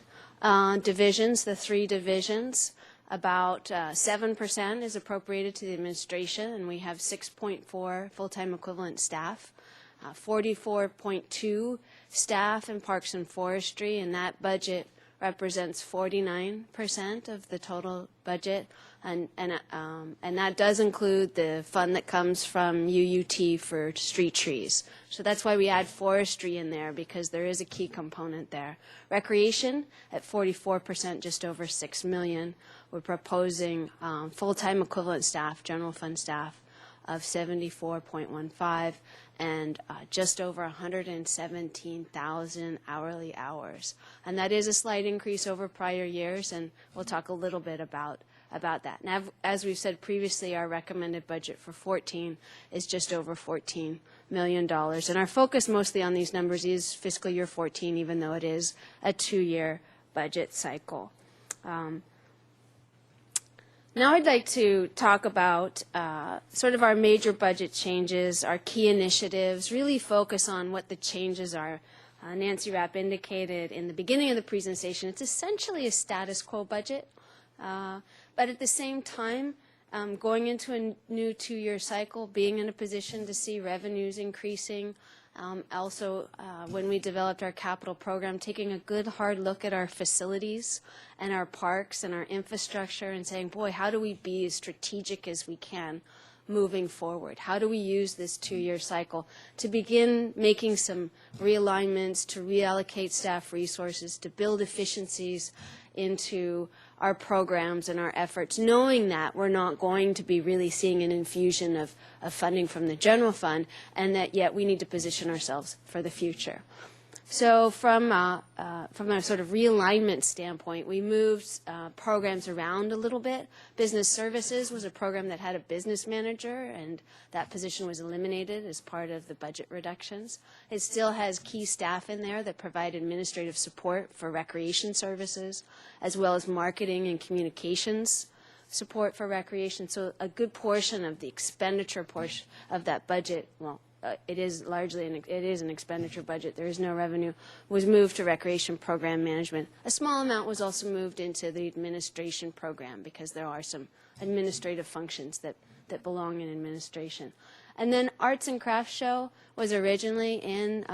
divisions, the 3 divisions, about 7% is appropriated to the administration, and we have 6.4 full-time equivalent staff, 44.2 staff in Parks and Forestry, and that budget represents 49% of the total budget, and that does include the fund that comes from UUT for street trees. So that's why we add forestry in there, because there is a key component there. Recreation at 44%, just over 6 million. We're proposing full-time equivalent staff, general fund staff, of 74.15 and just over 117,000 hourly hours. And that is a slight increase over prior years, and we'll talk a little bit about that. Now, as we've said previously, our recommended budget for 14 is just over $14 million. And our focus mostly on these numbers is fiscal year 14, even though it is a 2-year budget cycle. Now I'd like to talk about sort of our major budget changes, our key initiatives, really focus on what the changes are. Nancy Rapp indicated in the beginning of the presentation, it's essentially a status quo budget, but at the same time, going into a new 2-year cycle, being in a position to see revenues increasing. Also, when we developed our capital program, taking a good hard look at our facilities and our parks and our infrastructure and saying, boy, how do we be as strategic as we can moving forward? How do we use this 2-year cycle to begin making some realignments, to reallocate staff resources, to build efficiencies into our programs and our efforts, knowing that we're not going to be really seeing an infusion of funding from the general fund, and that yet we need to position ourselves for the future. So from a sort of realignment standpoint, we moved programs around a little bit. Business Services was a program that had a business manager, and that position was eliminated as part of the budget reductions. It still has key staff in there that provide administrative support for recreation services, as well as marketing and communications support for recreation. So a good portion of the expenditure portion of that budget, well, it is an expenditure budget. There is no revenue. Was moved to recreation program management. A small amount was also moved into the administration program, because there are some administrative functions that belong in administration. And then Arts and Crafts Show was originally in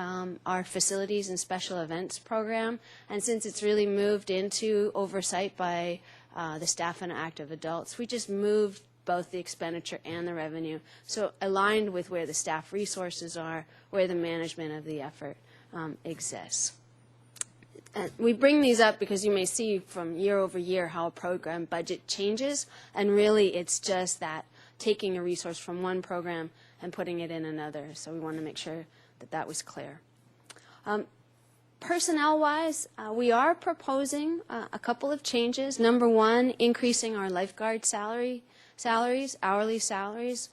our facilities and special events program, and since it's really moved into oversight by the staff and active adults, we just moved both the expenditure and the revenue, so aligned with where the staff resources are, where the management of the effort exists. We bring these up because you may see from year over year how a program budget changes, and really it's just that taking a resource from one program and putting it in another, so we want to make sure that that was clear. Personnel-wise, we are proposing a couple of changes. Number one, increasing our lifeguard salaries, hourly salaries.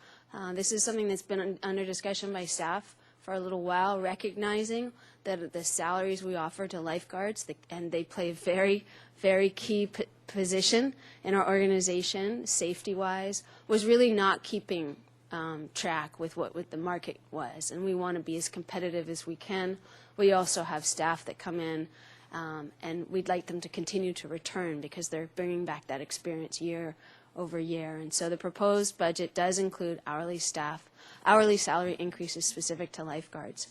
This is something that's been under discussion by staff for a little while, recognizing that the salaries we offer to lifeguards, and they play a very, very key position in our organization, safety-wise, was really not keeping track with what the market was. And we want to be as competitive as we can. We also have staff that come in, and we'd like them to continue to return because they're bringing back that experience year over year. And so the proposed budget does include hourly salary increases specific to lifeguards.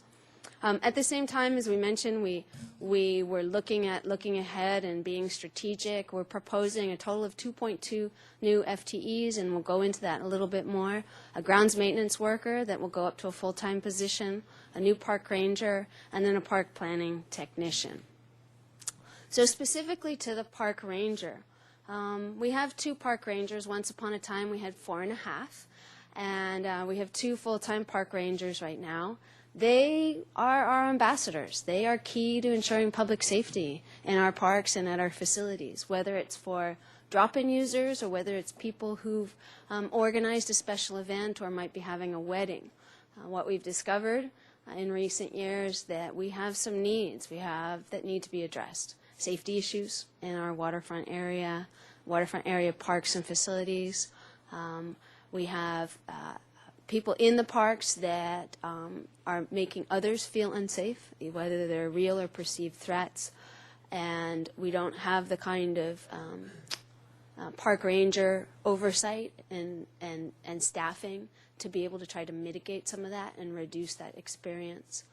At the same time, as we mentioned, we were looking ahead and being strategic. We're proposing a total of 2.2 new FTEs, and we'll go into that a little bit more. A grounds maintenance worker that will go up to a full-time position, a new park ranger, and then a park planning technician. So specifically to the park ranger, we have 2 park rangers. Once upon a time, we had 4.5, and we have 2 full-time park rangers right now. They are our ambassadors. They are key to ensuring public safety in our parks and at our facilities, whether it's for drop-in users or whether it's people who've organized a special event or might be having a wedding. What we've discovered in recent years that we have some needs that need to be addressed. Safety issues in our waterfront area parks and facilities. We have people in the parks that are making others feel unsafe, whether they're real or perceived threats, and we don't have the kind of park ranger oversight and staffing to be able to try to mitigate some of that and reduce that experience.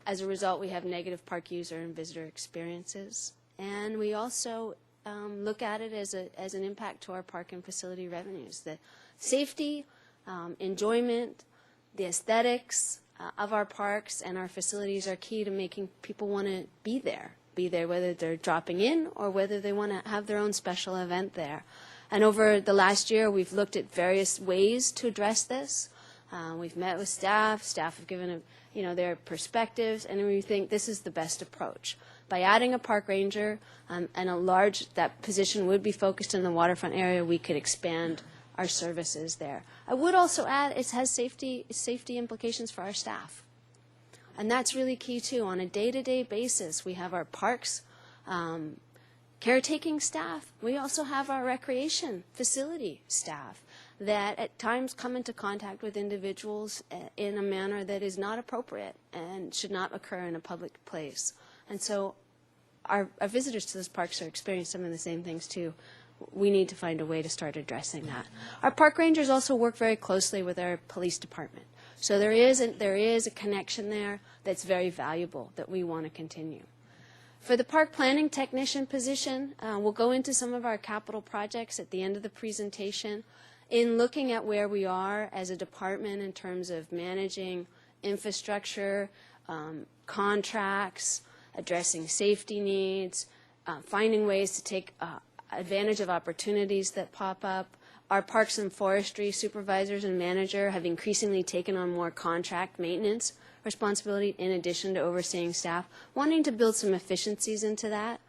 As a result, we have negative park user and visitor experiences, and we also look at it as an impact to our park and facility revenues. The safety, enjoyment, the aesthetics of our parks and our facilities are key to making people want to be there whether they're dropping in or whether they want to have their own special event there. And over the last year, we've looked at various ways to address this. We've met with staff have given their perspectives, and we think this is the best approach. By adding a park ranger and that position would be focused in the waterfront area, we could expand our services there. I would also add it has safety implications for our staff. And that's really key too. On a day-to-day basis, we have our parks caretaking staff. We also have our recreation facility staff that at times come into contact with individuals in a manner that is not appropriate and should not occur in a public place. And so our visitors to those parks are experiencing some of the same things too. We need to find a way to start addressing that. Our park rangers also work very closely with our police department. So there is a connection there that's very valuable that we want to continue. For the park planning technician position, we'll go into some of our capital projects at the end of the presentation. In looking at where we are as a department in terms of managing infrastructure, contracts, addressing safety needs, finding ways to take advantage of opportunities that pop up. Our parks and forestry supervisors and manager have increasingly taken on more contract maintenance responsibility in addition to overseeing staff, wanting to build some efficiencies into that.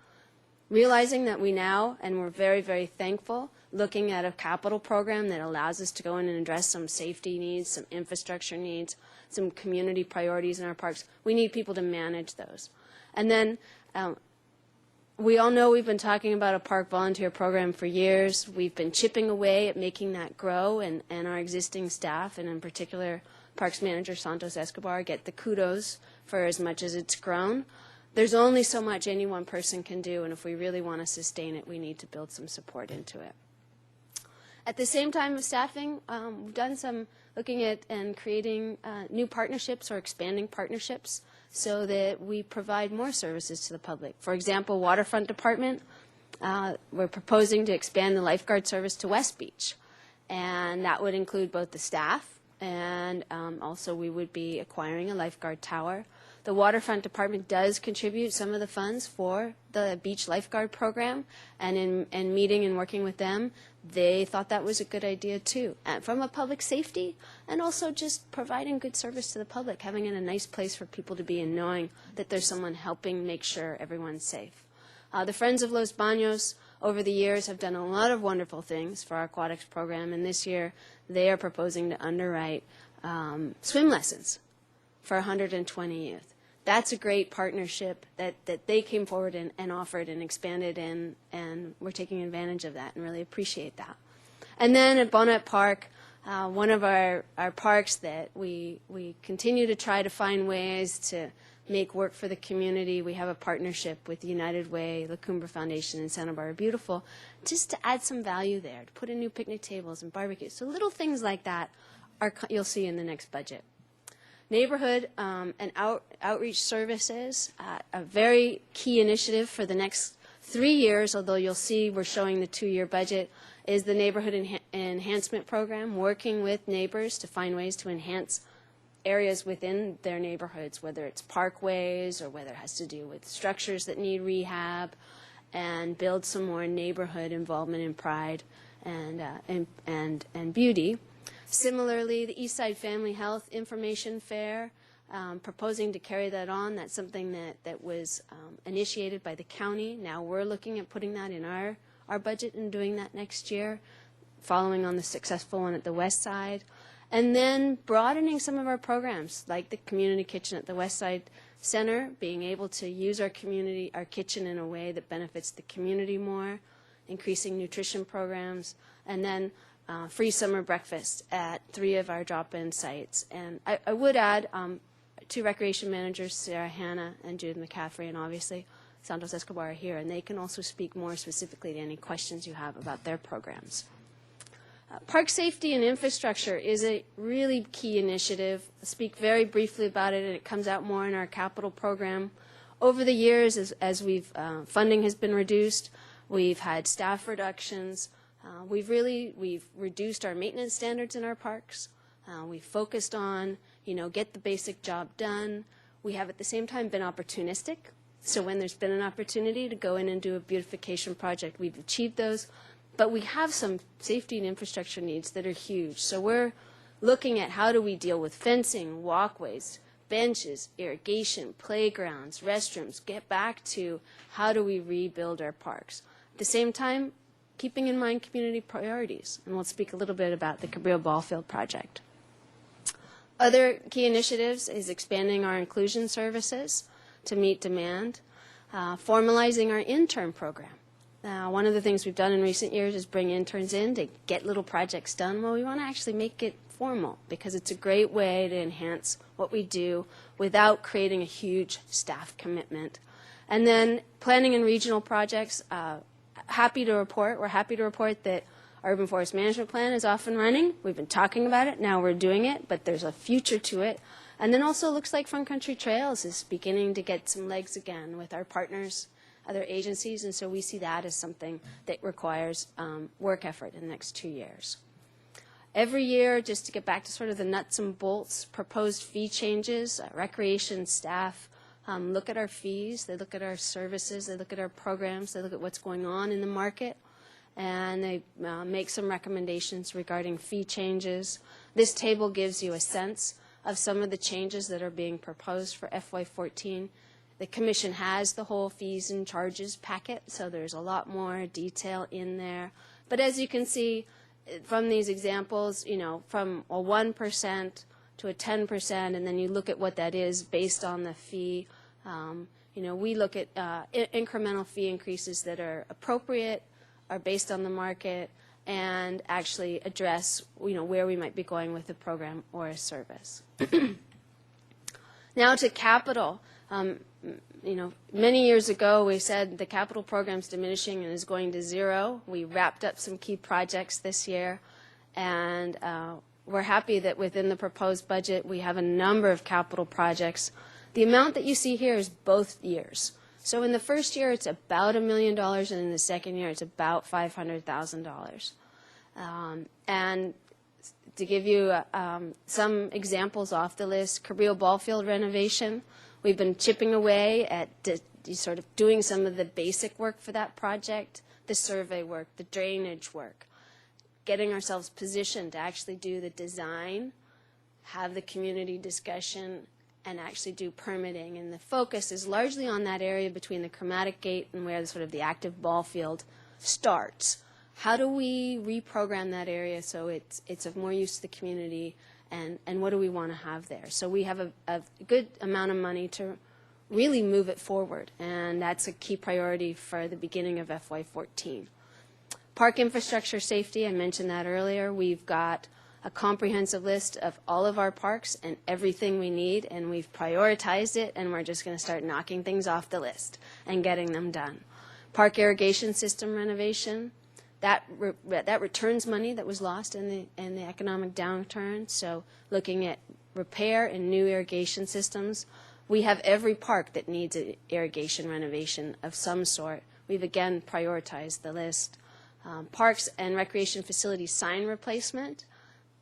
Realizing that we now, and we're very, very thankful, looking at a capital program that allows us to go in and address some safety needs, some infrastructure needs, some community priorities in our parks. We need people to manage those. And then we all know we've been talking about a park volunteer program for years. We've been chipping away at making that grow, and our existing staff, and in particular Parks Manager Santos Escobar, get the kudos for as much as it's grown. There's only so much any one person can do, and if we really want to sustain it, we need to build some support into it. At the same time with staffing, we've done some looking at and creating new partnerships or expanding partnerships so that we provide more services to the public. For example, Waterfront Department, we're proposing to expand the lifeguard service to West Beach, and that would include both the staff and also we would be acquiring a lifeguard tower. The Waterfront Department does contribute some of the funds for the beach lifeguard program, and in meeting and working with them, they thought that was a good idea too. And from a public safety and also just providing good service to the public, having it a nice place for people to be and knowing that there's someone helping make sure everyone's safe. The Friends of Los Baños over the years have done a lot of wonderful things for our aquatics program, and this year they are proposing to underwrite swim lessons for 120 youth. That's a great partnership that they came forward and offered and expanded in, and we're taking advantage of that and really appreciate that. And then at Bonnet Park, one of our parks that we continue to try to find ways to make work for the community. We have a partnership with the United Way, La Cumbre Foundation, and Santa Barbara Beautiful, just to add some value there, to put in new picnic tables and barbecues. So little things like that you'll see in the next budget. Neighborhood and outreach services, a very key initiative for the next 3 years, although you'll see we're showing the 2-year budget, is the Neighborhood Enhancement Program, working with neighbors to find ways to enhance areas within their neighborhoods, whether it's parkways or whether it has to do with structures that need rehab, and build some more neighborhood involvement and pride and beauty. Similarly, the Eastside Family Health Information Fair, proposing to carry that on. That's something that was initiated by the county. Now we're looking at putting that in our budget and doing that next year, following on the successful one at the West Side. And then broadening some of our programs, like the community kitchen at the West Side Center, being able to use our kitchen in a way that benefits the community more, increasing nutrition programs, and then free summer breakfast at 3 of our drop-in sites. And I would add 2 recreation managers, Sarah Hanna and Judith McCaffrey, and obviously Santos Escobar are here, and they can also speak more specifically to any questions you have about their programs. Park safety and infrastructure is a really key initiative. I'll speak very briefly about it, and it comes out more in our capital program. Over the years, as funding has been reduced, we've had staff reductions. We've reduced our maintenance standards in our parks. We've focused on, get the basic job done. We have at the same time been opportunistic. So when there's been an opportunity to go in and do a beautification project, we've achieved those. But we have some safety and infrastructure needs that are huge. So we're looking at how do we deal with fencing, walkways, benches, irrigation, playgrounds, restrooms, get back to how do we rebuild our parks. At the same time, keeping in mind community priorities. And we'll speak a little bit about the Cabrillo Ballfield project. Other key initiatives is expanding our inclusion services to meet demand, formalizing our intern program. One of the things we've done in recent years is bring interns in to get little projects done. Well, we want to actually make it formal because it's a great way to enhance what we do without creating a huge staff commitment. And then planning and regional projects, we're happy to report that our Urban Forest Management Plan is off and running. We've been talking about it, now we're doing it, but there's a future to it. And then also looks like Front Country Trails is beginning to get some legs again with our partners, other agencies, and so we see that as something that requires work effort in the next 2 years. Every year, just to get back to sort of the nuts and bolts, proposed fee changes, recreation staff look at our fees, they look at our services, they look at our programs, they look at what's going on in the market, and they make some recommendations regarding fee changes. This table gives you a sense of some of the changes that are being proposed for FY14. The Commission has the whole fees and charges packet, so there's a lot more detail in there. But as you can see from these examples, from a 1% to a 10%, and then you look at what that is based on the fee. We look at incremental fee increases that are appropriate, are based on the market, and actually address, where we might be going with a program or a service. Now to capital. Many years ago we said the capital program's diminishing and is going to zero. We wrapped up some key projects this year, and we're happy that within the proposed budget we have a number of capital projects. The amount that you see here is both years. So in the first year it's about $1 million, and in the second year it's about $500,000. And to give you some examples off the list, Cabrillo Ballfield renovation. We've been chipping away at sort of doing some of the basic work for that project, the survey work, the drainage work, getting ourselves positioned to actually do the design, have the community discussion, and actually do permitting. And the focus is largely on that area between the Chromatic Gate and where the active ball field starts. How do we reprogram that area so it's of more use to the community and what do we want to have there. So we have a good amount of money to really move it forward, and that's a key priority for the beginning of FY14. Park infrastructure safety, I mentioned that earlier. We've got a comprehensive list of all of our parks and everything we need, and we've prioritized it, and we're just going to start knocking things off the list and getting them done. Park irrigation system renovation, that returns money that was lost in the economic downturn, so looking at repair and new irrigation systems. We have every park that needs an irrigation renovation of some sort. We've again prioritized the list. Parks and recreation facilities sign replacement.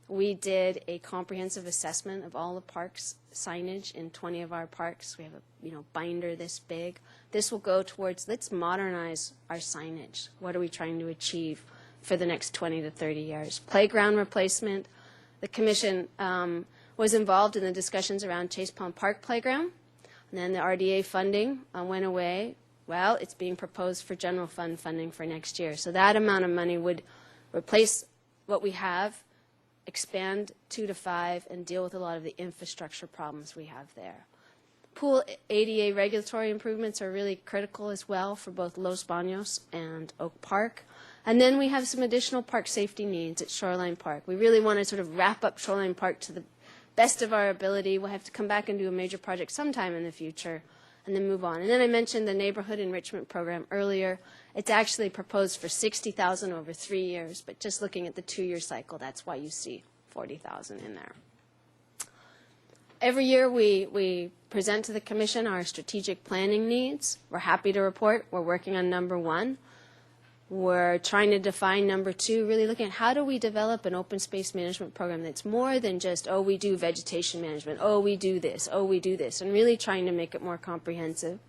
We did a comprehensive assessment of all the parks signage in 20 of our parks. We have a binder this big. This will go towards, let's modernize our signage. What are we trying to achieve for the next 20 to 30 years? Playground replacement. The commission was involved in the discussions around Chase Pond Park Playground, and then the RDA funding went away. Well, it's being proposed for general fund funding for next year. So that amount of money would replace what we have, expand 2 to 5, and deal with a lot of the infrastructure problems we have there. Pool ADA regulatory improvements are really critical as well for both Los Baños and Oak Park. And then we have some additional park safety needs at Shoreline Park. We really want to sort of wrap up Shoreline Park to the best of our ability. We'll have to come back and do a major project sometime in the future and then move on. And then I mentioned the neighborhood enrichment program earlier. It's actually proposed for $60,000 over 3 years, but just looking at the 2-year cycle, that's why you see $40,000 in there. Every year we present to the Commission our strategic planning needs. We're happy to report we're working on number 1. We're trying to define number 2, really looking at how do we develop an open space management program that's more than just, oh, we do vegetation management, oh, we do this, oh, we do this, and really trying to make it more comprehensive.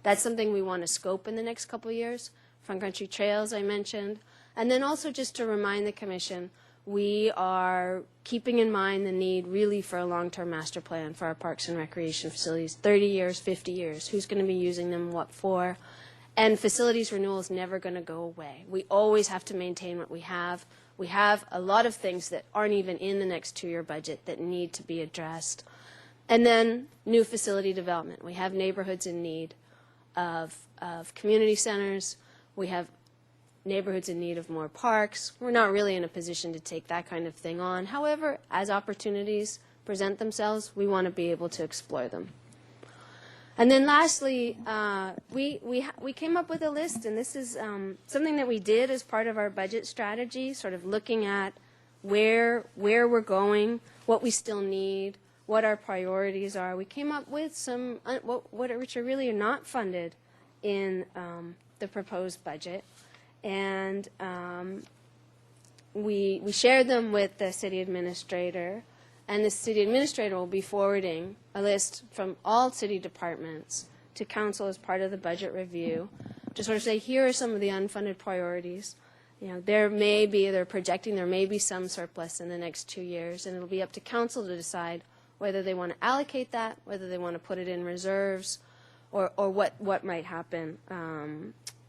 That's something we want to scope in the next couple of years. Front Country Trails I mentioned. And then also just to remind the Commission, we are keeping in mind the need really for a long-term master plan for our parks and recreation facilities, 30 years, 50 years, who's going to be using them, what for. And facilities renewal is never going to go away. We always have to maintain what we have. We have a lot of things that aren't even in the next 2-year budget that need to be addressed. And then new facility development. We have neighborhoods in need of community centers. We have neighborhoods in need of more parks. We're not really in a position to take that kind of thing on. However, as opportunities present themselves, we want to be able to explore them. And then lastly, we came up with a list, and this is something that we did as part of our budget strategy, sort of looking at where we're going, what we still need, what our priorities are. We came up with some which are really not funded in the proposed budget, and we shared them with the city administrator. And the city administrator will be forwarding a list from all city departments to council as part of the budget review to sort of say, here are some of the unfunded priorities. They're projecting there may be some surplus in the next 2 years, and it'll be up to council to decide whether they want to allocate that, whether they want to put it in reserves, or what might happen,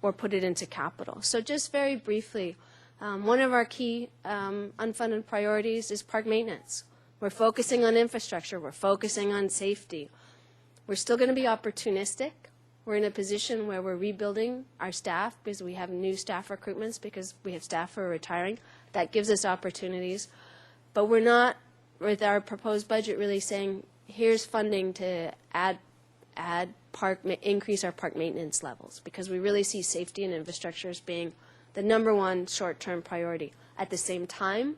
or put it into capital. So just very briefly, one of our key unfunded priorities is park maintenance. We're focusing on infrastructure. We're focusing on safety. We're still going to be opportunistic. We're in a position where we're rebuilding our staff because we have new staff recruitments because we have staff who are retiring. That gives us opportunities. But we're not, with our proposed budget, really saying, here's funding to increase our park maintenance levels, because we really see safety and infrastructure as being the number 1 short-term priority. At the same time,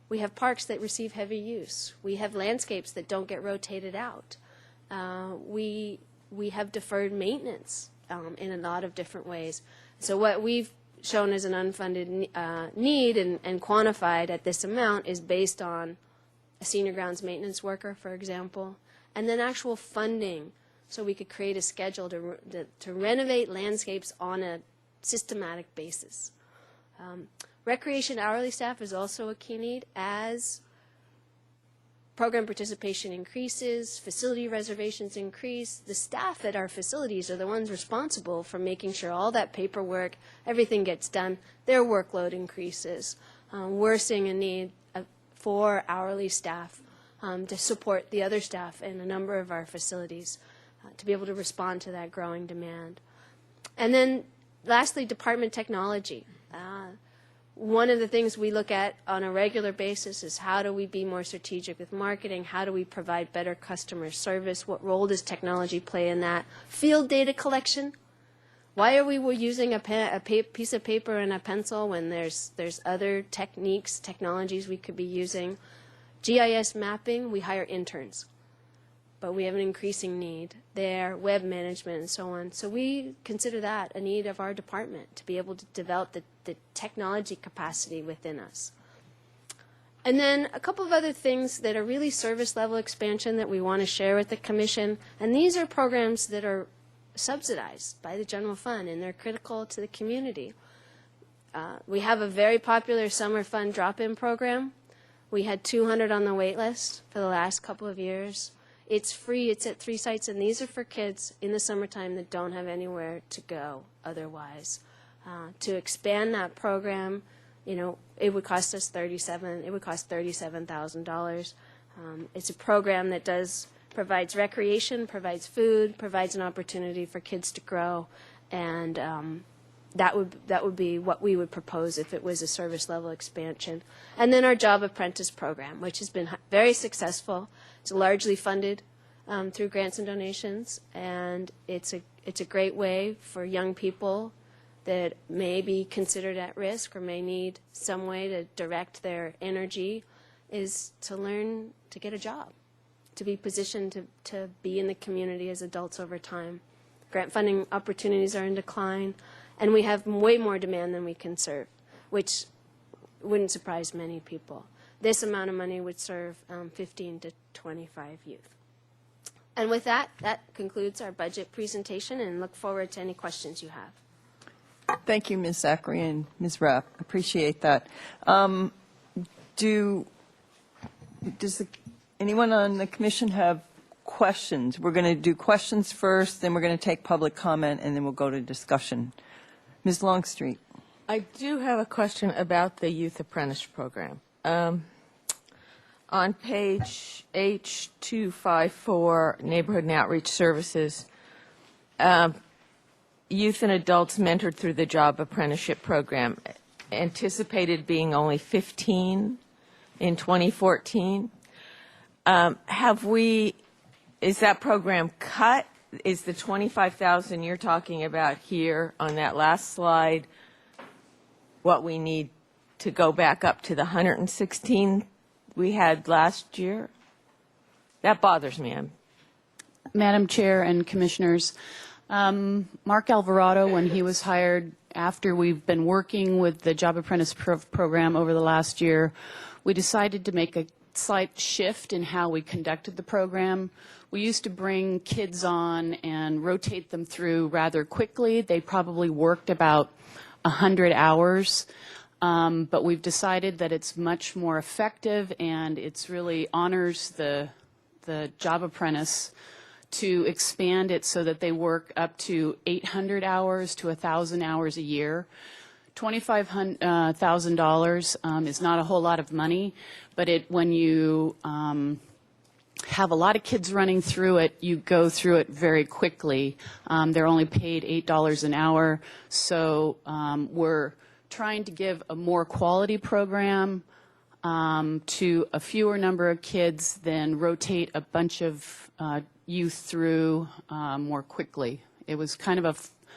we have parks that receive heavy use. We have landscapes that don't get rotated out. We have deferred maintenance in a lot of different ways. So what we've shown as an unfunded need and quantified at this amount is based on a senior grounds maintenance worker, for example, and then actual funding so we could create a schedule to renovate landscapes on a systematic basis. Recreation hourly staff is also a key need. As program participation increases, facility reservations increase, the staff at our facilities are the ones responsible for making sure all that paperwork, everything gets done. Their workload increases. We're seeing a need 4 hourly staff to support the other staff in a number of our facilities to be able to respond to that growing demand. And then lastly, department technology. One of the things we look at on a regular basis is how do we be more strategic with marketing? How do we provide better customer service? What role does technology play in that? Field data collection. Why are we using a piece of paper and a pencil when there's other techniques, technologies we could be using? GIS mapping, we hire interns, but we have an increasing need there, web management and so on. So we consider that a need of our department to be able to develop the technology capacity within us. And then a couple of other things that are really service level expansion that we want to share with the Commission, and these are programs that are subsidized by the general fund and they're critical to the community. We have a very popular summer fun drop-in program. We had 200 on the wait list for the last couple of years. It's free. It's at 3 sites, and these are for kids in the summertime that don't have anywhere to go otherwise. To expand that program, it would cost us $37,000. It's a program that provides recreation, provides food, provides an opportunity for kids to grow, and that would be what we would propose if it was a service level expansion. And then our Job Apprentice program, which has been very successful. It's largely funded through grants and donations, and it's a great way for young people that may be considered at risk or may need some way to direct their energy is to learn to get a job, to be positioned to be in the community as adults over time. Grant funding opportunities are in decline, and we have way more demand than we can serve, which wouldn't surprise many people. This amount of money would serve 15 to 25 youth. And with that concludes our budget presentation, and look forward to any questions you have. Thank you, Ms. Zachary and Ms. Rapp. Appreciate that. Does anyone on the commission have questions? We're going to do questions first, then we're going to take public comment, and then we'll go to discussion. Ms. Longstreet. I do have a question about the Youth Apprentice Program. On page H254, Neighborhood and Outreach Services, youth and adults mentored through the Job Apprenticeship Program, anticipated being only 15 in 2014. Is that program cut? Is the 25,000 you're talking about here on that last slide what we need to go back up to the 116 we had last year? That bothers me. Madam Chair and Commissioners, Mark Alvarado, when he was hired, after we've been working with the Job Apprentice program over the last year, we decided to make a slight shift in how we conducted the program. We used to bring kids on and rotate them through rather quickly. They probably worked about 100 hours. But we've decided that it's much more effective and it's really honors the job apprentice to expand it so that they work up to 800 hours to 1,000 hours a year. $25,000 is not a whole lot of money, but when you have a lot of kids running through it, you go through it very quickly. They're only paid $8 an hour, so we're trying to give a more quality program to a fewer number of kids than rotate a bunch of youth through more quickly. It was kind of a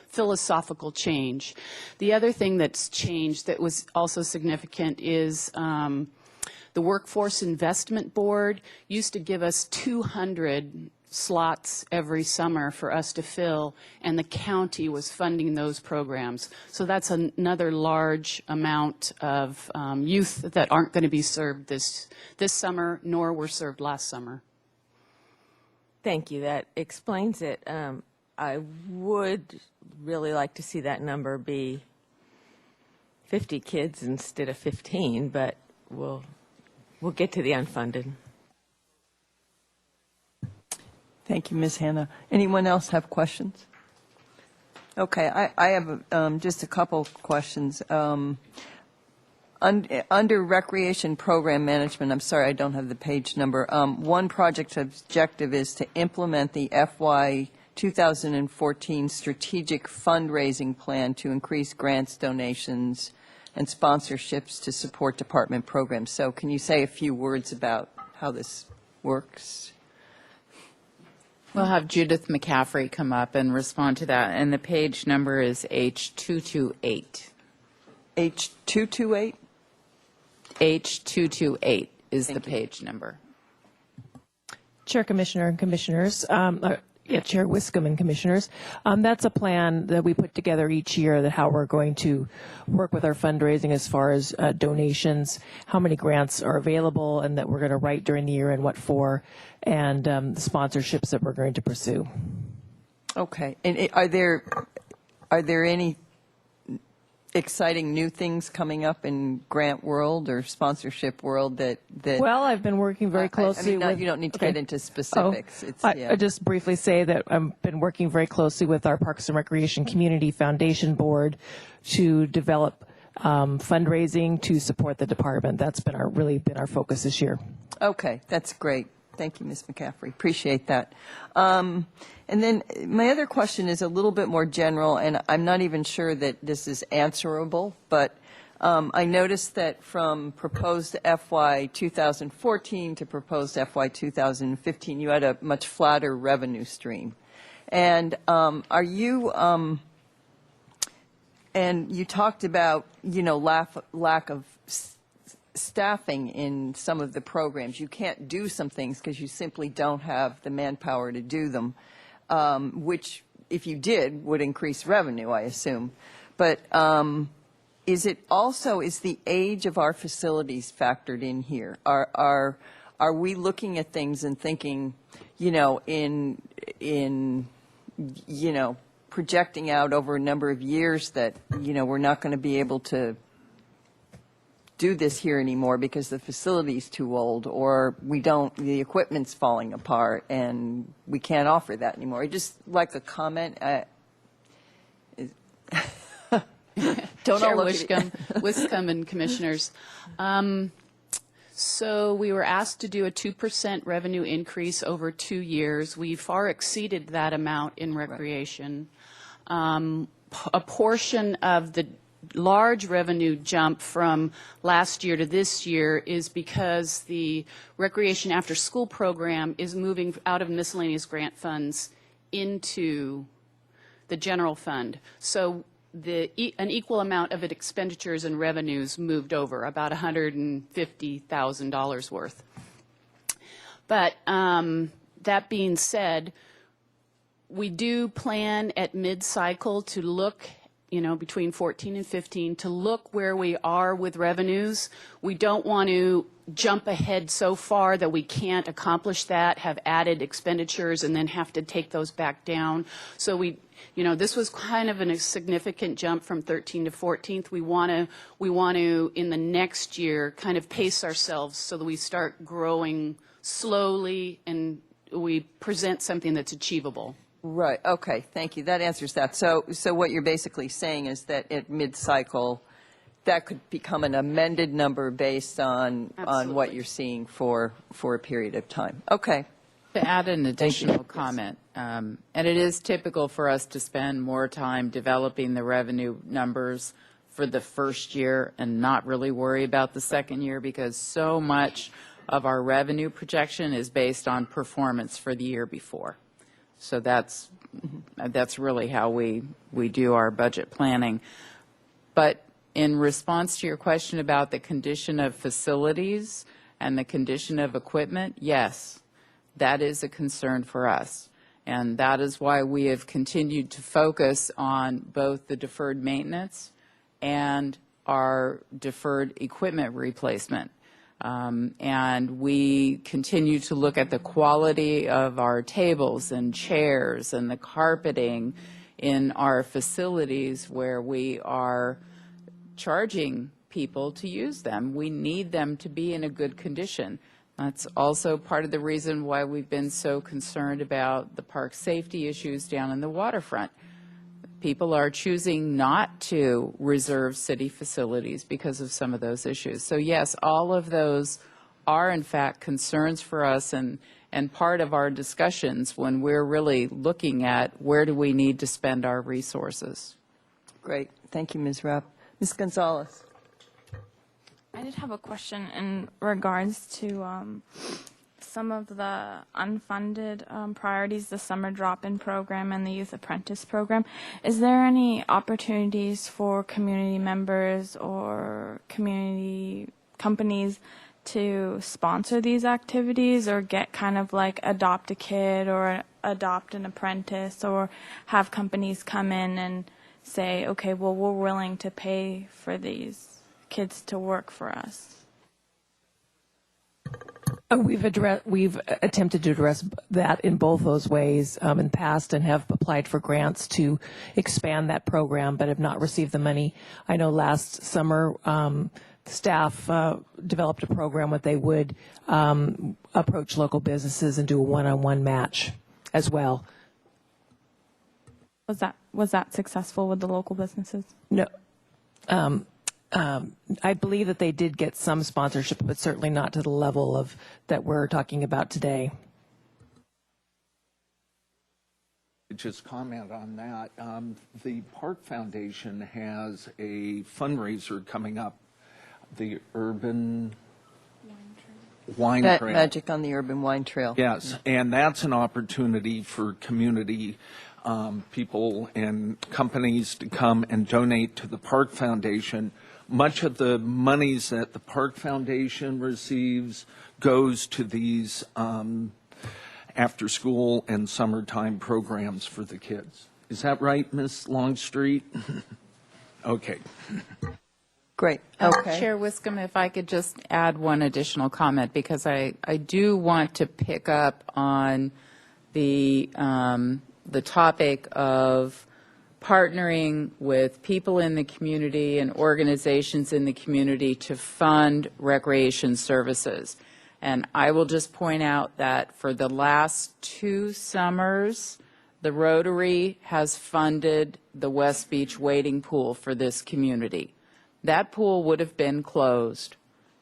philosophical change. The other thing that's changed that was also significant is the Workforce Investment Board used to give us 200 slots every summer for us to fill, and the county was funding those programs. So that's another large amount of youth that aren't going to be served this summer, nor were served last summer. Thank you. That explains it. I would really like to see that number be 50 kids instead of 15, but we'll get to the unfunded. Thank you, Ms. Hanna. Anyone else have questions? Okay, I have just a couple questions. Under Recreation Program Management, I'm sorry, I don't have the page number. One project objective is to implement the FY 2014 strategic fundraising plan to increase grants, donations, and sponsorships to support department programs. So can you say a few words about how this works? We'll have Judith McCaffrey come up and respond to that, and the page number is H228. H228? H228 is the page number. Chair, Commissioner, and Commissioners, Chair Wiscombe and Commissioners, that's a plan that we put together each year, that how we're going to work with our fundraising as far as donations, how many grants are available, and that we're going to write during the year and what for, and the sponsorships that we're going to pursue. Okay. And are there any exciting new things coming up in grant world or sponsorship world that Well, I've been working very closely with... you don't need to get into specifics. I just briefly say that I've been working very closely with our Parks and Recreation Community Foundation Board to develop fundraising to support the department. That's been really been our focus this year. Okay, that's great. Thank you, Ms. McCaffrey. Appreciate that. And then my other question is a little bit more general, and I'm not even sure that this is answerable, but I noticed that from proposed FY 2014 to proposed FY 2015, you had a much flatter revenue stream. And are you, and you talked about, lack of staffing in some of the programs. You can't do some things because you simply don't have the manpower to do them, which, if you did, would increase revenue, I assume. But is the age of our facilities factored in here? Are we looking at things and thinking, in projecting out over a number of years that, we're not going to be able to do this here anymore because the facility's too old, or the equipment's falling apart and we can't offer that anymore? I just like a comment. Chair Wiscombe and Commissioners. So we were asked to do a 2% revenue increase over 2 years. We far exceeded that amount in recreation. A portion of the large revenue jump from last year to this year is because the recreation after school program is moving out of miscellaneous grant funds into the general fund. So an equal amount of expenditures and revenues moved over, about $150,000 worth. But that being said, we do plan at mid-cycle to look between 14 and 15, to look where we are with revenues. We don't want to jump ahead so far that we can't accomplish that, have added expenditures, and then have to take those back down. So this was kind of a significant jump from 13 to 14. We want to, in the next year, kind of pace ourselves so that we start growing slowly and we present something that's achievable. Right. Okay. Thank you. That answers that. So what you're basically saying is that at mid-cycle, that could become an amended number based on what you're seeing for a period of time. Okay. To add an additional comment, and it is typical for us to spend more time developing the revenue numbers for the first year and not really worry about the second year, because so much of our revenue projection is based on performance for the year before. So that's really how we do our budget planning. But in response to your question about the condition of facilities and the condition of equipment, yes, that is a concern for us. And that is why we have continued to focus on both the deferred maintenance and our deferred equipment replacement. And we continue to look at the quality of our tables and chairs and the carpeting in our facilities where we are charging people to use them. We need them to be in a good condition. That's also part of the reason why we've been so concerned about the park safety issues down in the waterfront. people are choosing not to reserve city facilities because of some of those issues. So yes, all of those are in fact concerns for us and part of our discussions when we're really looking at where do we need to spend our resources. Great. Thank you, Ms. Rapp. Ms. Gonzalez. I did have a question in regards to some of the unfunded priorities, the summer drop-in program and the youth apprentice program. Is there any opportunities for community members or community companies to sponsor these activities or get kind of like adopt a kid or adopt an apprentice or have companies come in and say, okay, well, we're willing to pay for these kids to work for us? We've attempted to address that in both those ways in the past and have applied for grants to expand that program, but have not received the money. I know last summer staff developed a program where they would approach local businesses and do a one-on-one match as well. Was that successful with the local businesses? No. I believe that they did get some sponsorship, but certainly not to the level of that we're talking about today. Just comment on that. The Park Foundation has a fundraiser coming up, the Urban Wine Trail. Magic on the Urban Wine Trail. Yes, and that's an opportunity for community people and companies to come and donate to the Park Foundation. Much of the monies that the Park Foundation receives goes to these after-school and summertime programs for the kids. Is that right, Ms. Longstreet? Okay. Great. Okay. Chair Wiscombe, if I could just add one additional comment, because I do want to pick up on the topic of partnering with people in the community and organizations in the community to fund recreation services. And I will just point out that for the last 2 summers, the Rotary has funded the West Beach wading pool for this community. That pool would have been closed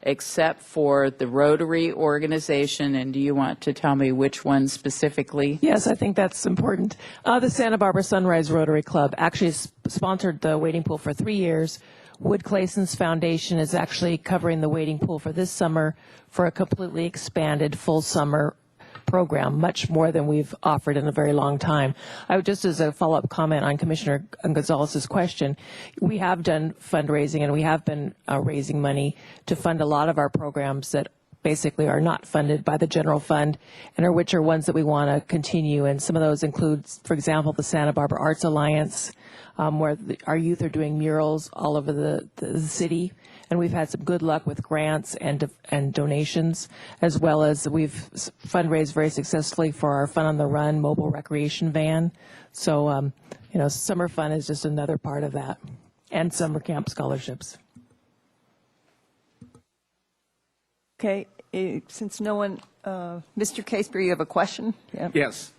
except for the Rotary organization. And do you want to tell me which one specifically? Yes, I think that's important. The Santa Barbara Sunrise Rotary Club actually sponsored the wading pool for 3 years. Wood Clayson's Foundation is actually covering the wading pool for this summer for a completely expanded full summer program, much more than we've offered in a very long time. I would just, as a follow-up comment on Commissioner Gonzalez's question, we have done fundraising and we have been raising money to fund a lot of our programs that basically are not funded by the general fund and are which are ones that we want to continue. And some of those include, for example, the Santa Barbara Arts Alliance, where our youth are doing murals all over the city. And we've had some good luck with grants and donations, as well as we've fundraised very successfully for our Fun on the Run mobile recreation van. So, summer fun is just another part of that, and summer camp scholarships. Okay. Since no one, Mr. Caseberry, you have a question? Yeah. Yes.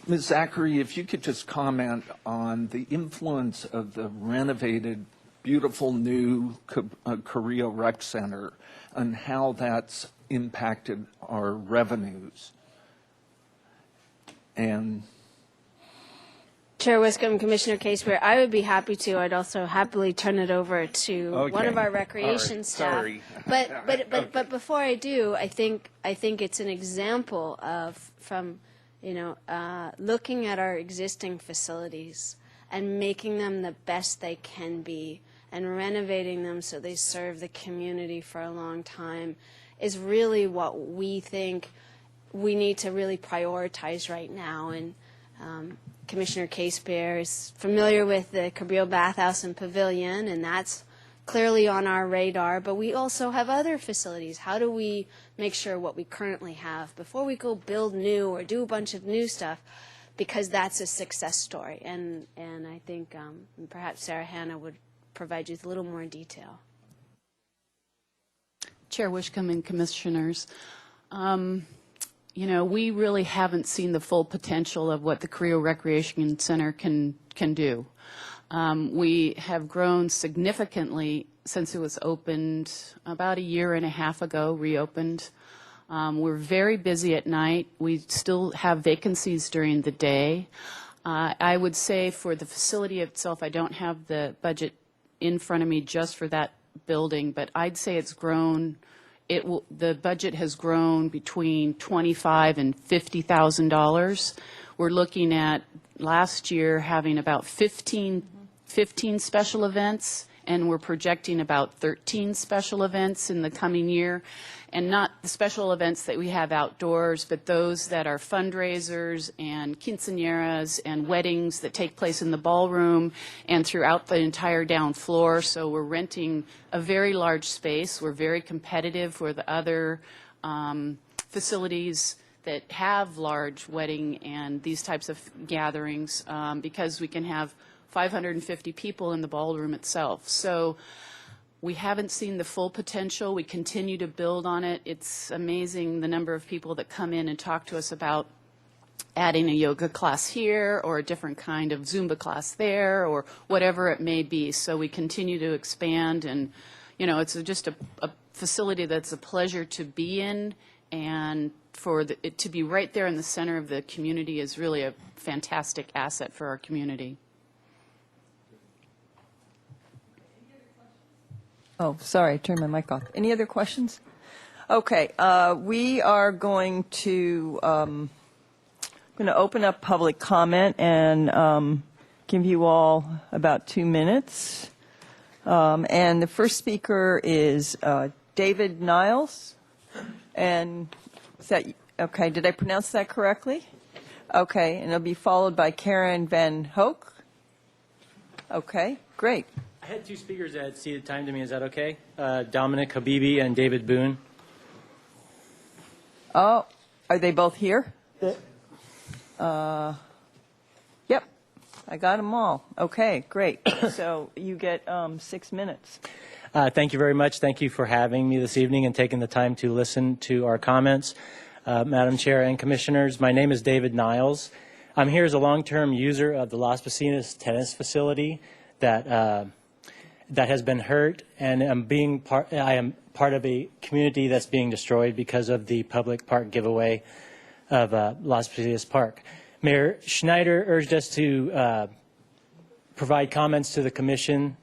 Ms. Zachary, if you could just comment on the influence of the renovated, beautiful new Carrillo Rec Center and how that's impacted our revenues. And Chair Wiscombe, Commissioner Caseberry, I would be happy to. I'd also happily turn it over to one of our recreation staff. Sorry. But before I do, I think it's an example of looking at our existing facilities and making them the best they can be and renovating them so they serve the community for a long time is really what we think we need to really prioritize right now. And Commissioner Caseberry is familiar with the Cabrillo Bathhouse and Pavilion, and that's clearly on our radar. But we also have other facilities. How do we make sure what we currently have before we go build new or do a bunch of new stuff? Because that's a success story. And I think perhaps Sarah Hanna would provide you with a little more detail. Chair Wiscombe and Commissioners, you know, we really haven't seen the full potential of what the Carrillo Recreation Center can do. We have grown significantly since it was opened about a year and a half ago, reopened. We're very busy at night. We still have vacancies during the day. I would say for the facility itself, I don't have the budget in front of me just for that building, but I'd say it's grown. The budget has grown between $25,000 and $50,000. We're looking at last year having about 15 special events, and we're projecting about 13 special events in the coming year. And not the special events that we have outdoors, but those that are fundraisers and quinceañeras and weddings that take place in the ballroom and throughout the entire down floor. So we're renting a very large space. We're very competitive with other facilities that have large wedding and these types of gatherings because we can have 550 people in the ballroom itself. So we haven't seen the full potential. We continue to build on it. It's amazing the number of people that come in and talk to us about adding a yoga class here or a different kind of Zumba class there or whatever it may be. So we continue to expand, and, you know, it's just a facility that's a pleasure to be in, and for it to be right there in the center of the community is really a fantastic asset for our community. Oh, sorry, I turned my mic off. Any other questions? Okay, we are going to open up public comment and give you all about 2 minutes. And the first speaker is David Niles. And is that okay? Did I pronounce that correctly? Okay, and it'll be followed by Karen Van Hoek. Okay, great. I had two speakers that had ceded time to me. Is that okay? Dominic Habibi and David Boone. Oh, are they both here? Yep, I got them all. Okay, great. So you get 6 minutes. Thank you very much. Thank you for having me this evening and taking the time to listen to our comments. Madam Chair and Commissioners, my name is David Niles. I'm here as a long-term user of the Las Positas tennis facility that has been hurt, and I am part of a community that's being destroyed because of the public park giveaway of Las Positas Park. Mayor Schneider urged us to provide comments to the Commission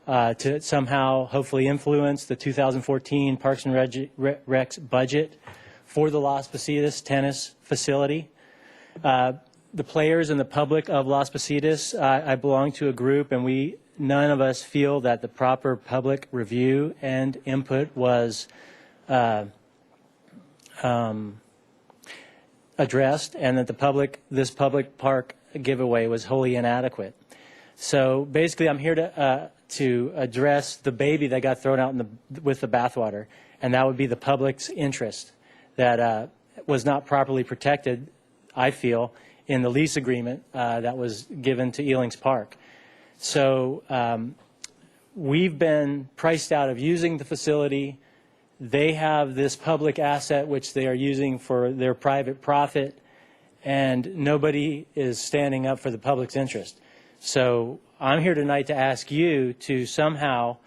to somehow hopefully influence the 2014 Parks and Rec's budget for the Las Positas tennis facility. The players and the public of Las Positas, I belong to a group, and none of us feel that the proper public review and input was addressed, and that this public park giveaway was wholly inadequate. So basically, I'm here to address the baby that got thrown out with the bathwater, and that would be the public's interest that was not properly protected, I feel, in the lease agreement that was given to Ealings Park. So we've been priced out of using the facility. They have this public asset which they are using for their private profit, and nobody is standing up for the public's interest. So I'm here tonight to ask you to somehow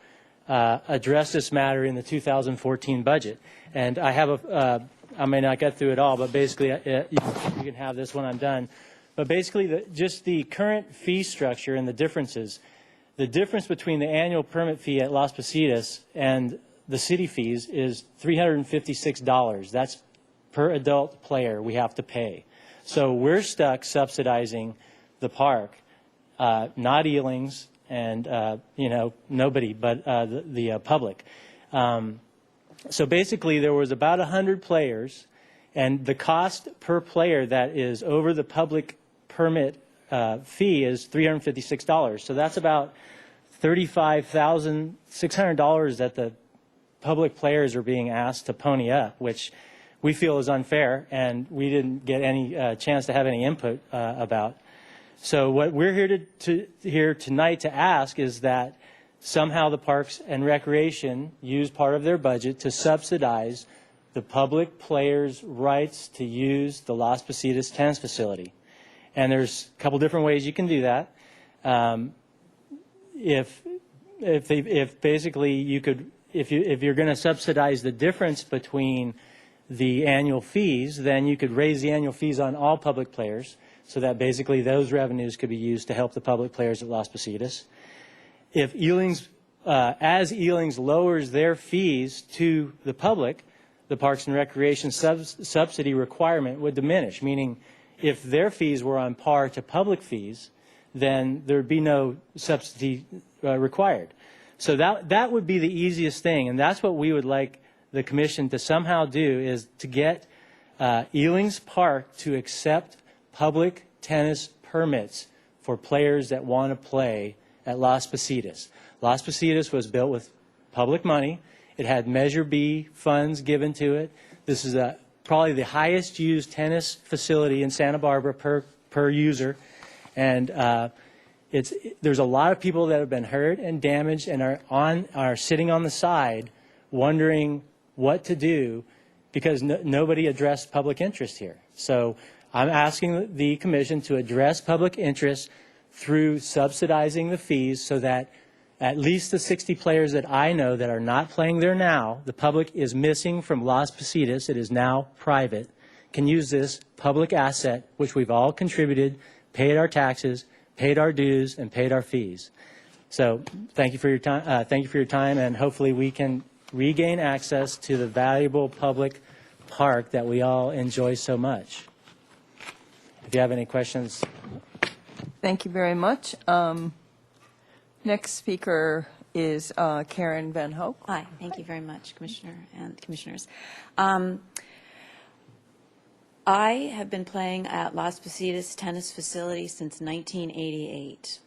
address this matter in the 2014 budget. And I have I may not get through it all, but basically you can have this when I'm done. But basically, just the current fee structure and the differences, the difference between the annual permit fee at Las Positas and the city fees is $356. That's per adult player we have to pay. So we're stuck subsidizing the park, not Ealings and nobody but the public. So basically, there was about 100 players, and the cost per player that is over the public permit fee is $356. So that's about $35,600 that the public players are being asked to pony up, which we feel is unfair, and we didn't get any chance to have any input about. So what we're here tonight to ask is that somehow the Parks and Recreation use part of their budget to subsidize the public players' rights to use the Las Positas tennis facility. And there's a couple different ways you can do that. If basically you could, if you're going to subsidize the difference between the annual fees, then you could raise the annual fees on all public players, so that basically those revenues could be used to help the public players at Las Positas. If Elings, as Elings lowers their fees to the public, the Parks and Recreation subsidy requirement would diminish, meaning if their fees were on par to public fees, then there would be no subsidy required. So that would be the easiest thing, and that's what we would like the commission to somehow do, is to get Elings Park to accept public tennis permits for players that want to play at Las Positas. Las Positas was built with public money. It had Measure B funds given to it. This is probably the highest used tennis facility in Santa Barbara per user. And there's a lot of people that have been hurt and damaged and are sitting on the side wondering what to do because nobody addressed public interest here. So I'm asking the commission to address public interest through subsidizing the fees so that at least the 60 players that I know that are not playing there now, the public is missing from Las Positas, it is now private, can use this public asset, which we've all contributed, paid our taxes, paid our dues, and paid our fees. So thank you for your time, and hopefully we can regain access to the valuable public park that we all enjoy so much. If you have any questions. Thank you very much. Next speaker is Karen Van Hoek. Hi, thank you very much, Commissioner and Commissioners. I have been playing at Las Positas Tennis Facility since 1988.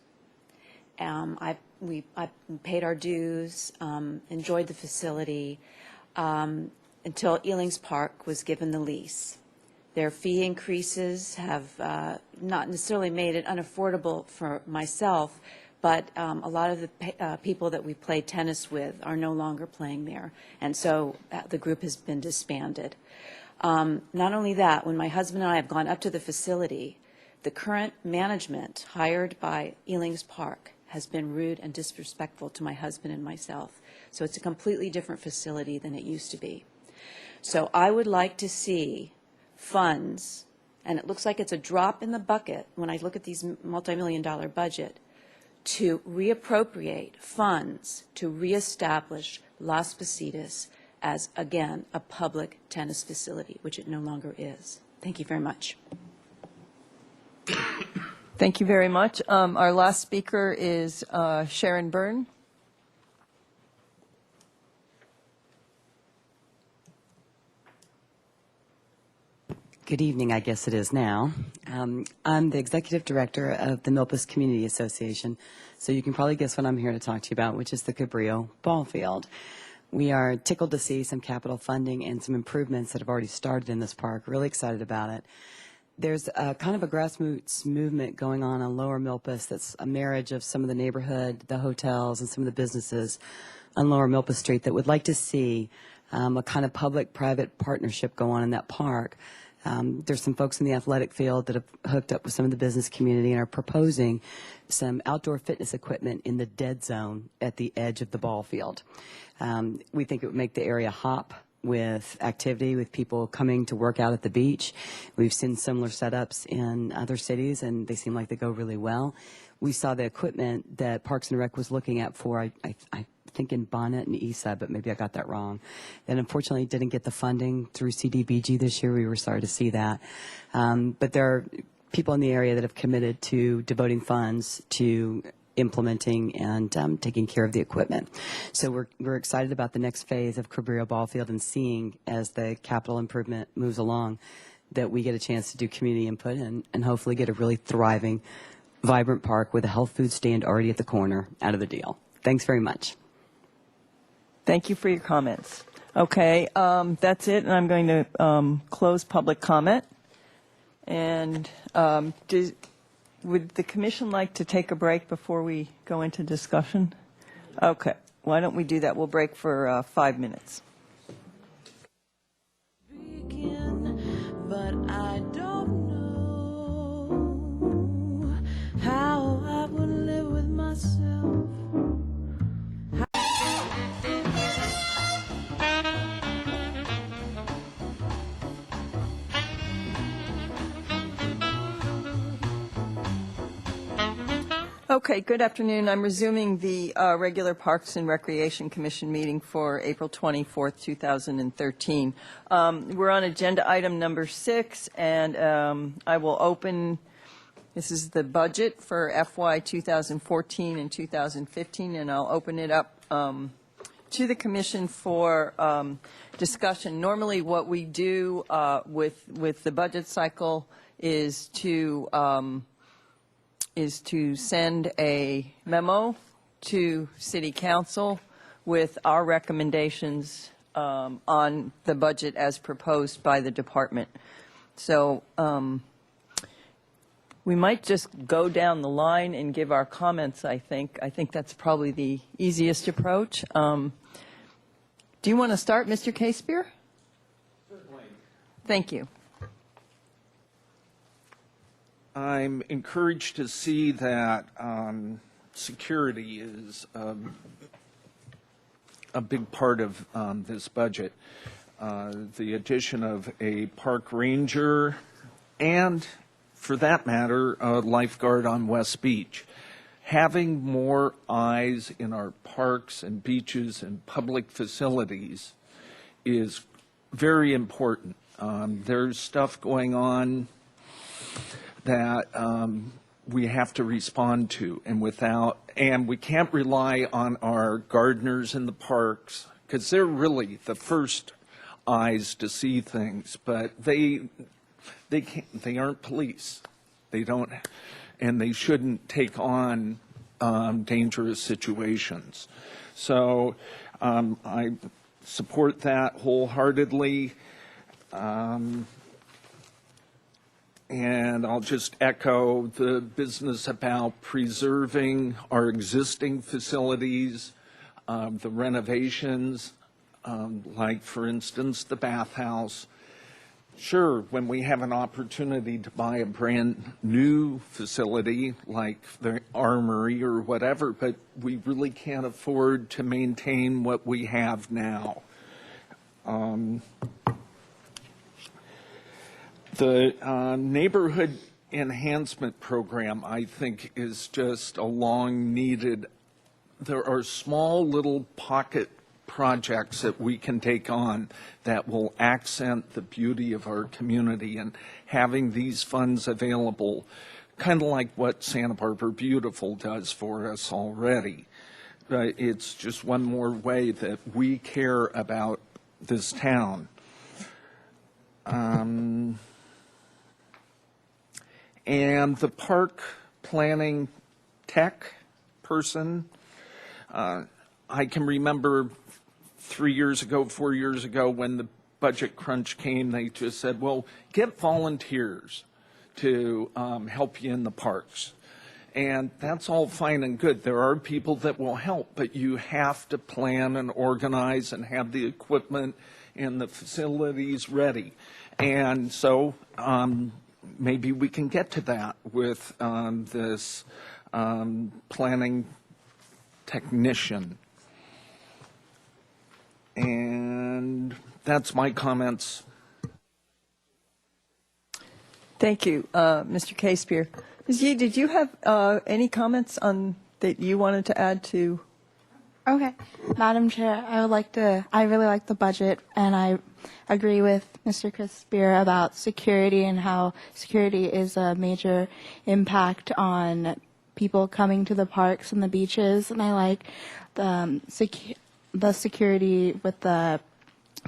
I paid our dues, enjoyed the facility until Elings Park was given the lease. Their fee increases have not necessarily made it unaffordable for myself, but a lot of the people that we played tennis with are no longer playing there, and so the group has been disbanded. Not only that, when my husband and I have gone up to the facility, the current management hired by Elings Park has been rude and disrespectful to my husband and myself. So it's a completely different facility than it used to be. So I would like to see funds, and it looks like it's a drop in the bucket when I look at these multi-million-dollar budget, to reappropriate funds to reestablish Las Positas as, again, a public tennis facility, which it no longer is. Thank you very much. Thank you very much. Our last speaker is Sharon Byrne. Good evening, I guess it is now. I'm the executive director of the Milpas Community Association, so you can probably guess what I'm here to talk to you about, which is the Cabrillo Ball Field. We are tickled to see some capital funding and some improvements that have already started in this park. Really excited about it. There's a kind of a grassroots movement going on Lower Milpas that's a marriage of some of the neighborhood, the hotels, and some of the businesses on Lower Milpas Street that would like to see a kind of public-private partnership go on in that park. There's some folks in the athletic field that have hooked up with some of the business community and are proposing some outdoor fitness equipment in the dead zone at the edge of the ball field. We think it would make the area hop with activity, with people coming to work out at the beach. We've seen similar setups in other cities, and they seem like they go really well. We saw the equipment that Parks and Rec was looking at for, I think in Bonnet and ESA, but maybe I got that wrong. And unfortunately didn't get the funding through CDBG this year. We were sorry to see that. But there are people in the area that have committed to devoting funds to implementing and taking care of the equipment. So we're excited about the next phase of Cabrillo Ball Field and seeing as the capital improvement moves along that we get a chance to do community input and hopefully get a really thriving, vibrant park with a health food stand already at the corner out of the deal. Thanks very much. Thank you for your comments. Okay, that's it, and I'm going to close public comment. And would the commission like to take a break before we go into discussion? Okay, why don't we do that? We'll break for 5 minutes. Okay, good afternoon. I'm resuming the regular Parks and Recreation Commission meeting for April 24th, 2013. We're on agenda item number 6, and I will open, this is the budget for FY 2014 and 2015, and I'll open it up to the Commission for discussion. Normally what we do with the budget cycle is to send a memo to City Council with our recommendations on the budget as proposed by the department. So we might just go down the line and give our comments, I think. I think that's probably the easiest approach. Do you want to start, Mr. Casebeer? Certainly. Thank you. I'm encouraged to see that security is a big part of this budget. The addition of a park ranger and, for that matter, a lifeguard on West Beach. Having more eyes in our parks and beaches and public facilities is very important. There's stuff going on that we have to respond to, and we can't rely on our gardeners in the parks, because they're really the first eyes to see things, but they aren't police. They don't, and they shouldn't take on dangerous situations. So I support that wholeheartedly. And I'll just echo the business about preserving our existing facilities, the renovations, like, for instance, the bathhouse. Sure, when we have an opportunity to buy a brand new facility like the Armory or whatever, but we really can't afford to maintain what we have now. The neighborhood enhancement program, I think, is just a long needed. There are small little pocket projects that we can take on that will accent the beauty of our community, and having these funds available, kind of like what Santa Barbara Beautiful does for us already. It's just one more way that we care about this town. And the park planning tech person, I can remember 3 years ago, 4 years ago, when the budget crunch came, they just said, well, get volunteers to help you in the parks. And that's all fine and good. There are people that will help, but you have to plan and organize and have the equipment and the facilities ready. And so maybe we can get to that with this planning technician. And that's my comments. Thank you, Mr. Casebeer. Ms. Yee, did you have any comments on that you wanted to add to? Okay. Madam Chair, I really like the budget, and I agree with Mr. Casebeer about security and how security is a major impact on people coming to the parks and the beaches. And I like the security with the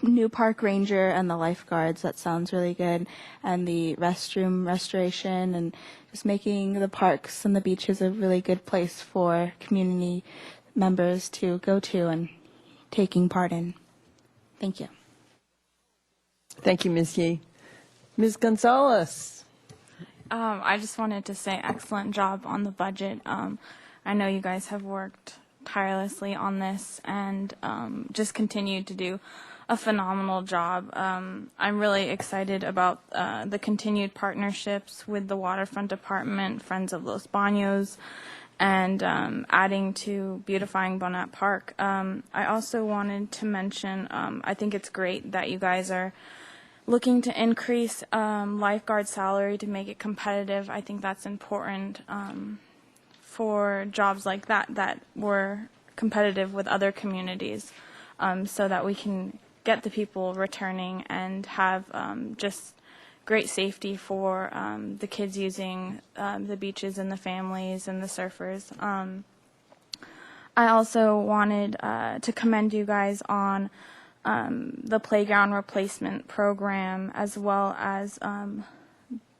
new park ranger and the lifeguards. That sounds really good. And the restroom restoration and just making the parks and the beaches a really good place for community members to go to and taking part in. Thank you. Thank you, Ms. Yee. Ms. Gonzalez. I just wanted to say excellent job on the budget. I know you guys have worked tirelessly on this and just continue to do a phenomenal job. I'm really excited about the continued partnerships with the Waterfront Department, Friends of Los Baños, and adding to beautifying Bonnet Park. I also wanted to mention, I think it's great that you guys are looking to increase lifeguard salary to make it competitive. I think that's important for jobs like that were competitive with other communities, so that we can get the people returning and have just great safety for the kids using the beaches and the families and the surfers. I also wanted to commend you guys on the playground replacement program, as well as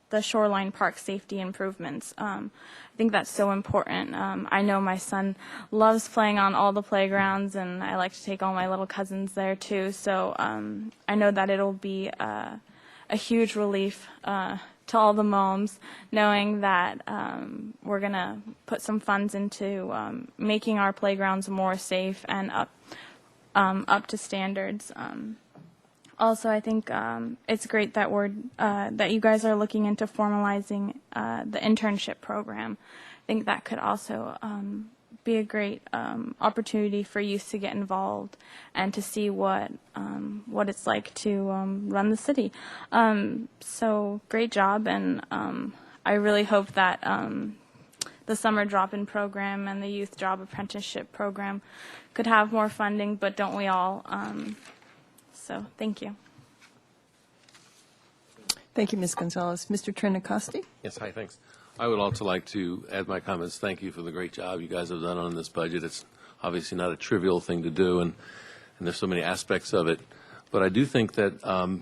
the Shoreline Park safety improvements. I think that's so important. I know my son loves playing on all the playgrounds, and I like to take all my little cousins there too. So I know that it'll be a huge relief to all the moms, knowing that we're going to put some funds into making our playgrounds more safe and up to standards. Also, I think it's great that that you guys are looking into formalizing the internship program. I think that could also be a great opportunity for youth to get involved and to see what it's like to run the city. So great job, and I really hope that the summer drop-in program and the youth job apprenticeship program could have more funding, but don't we all? So thank you. Thank you, Ms. Gonzalez. Mr. Trinacosti? Yes, hi, thanks. I would also like to add my comments. Thank you for the great job you guys have done on this budget. It's obviously not a trivial thing to do, and there's so many aspects of it. But I do think that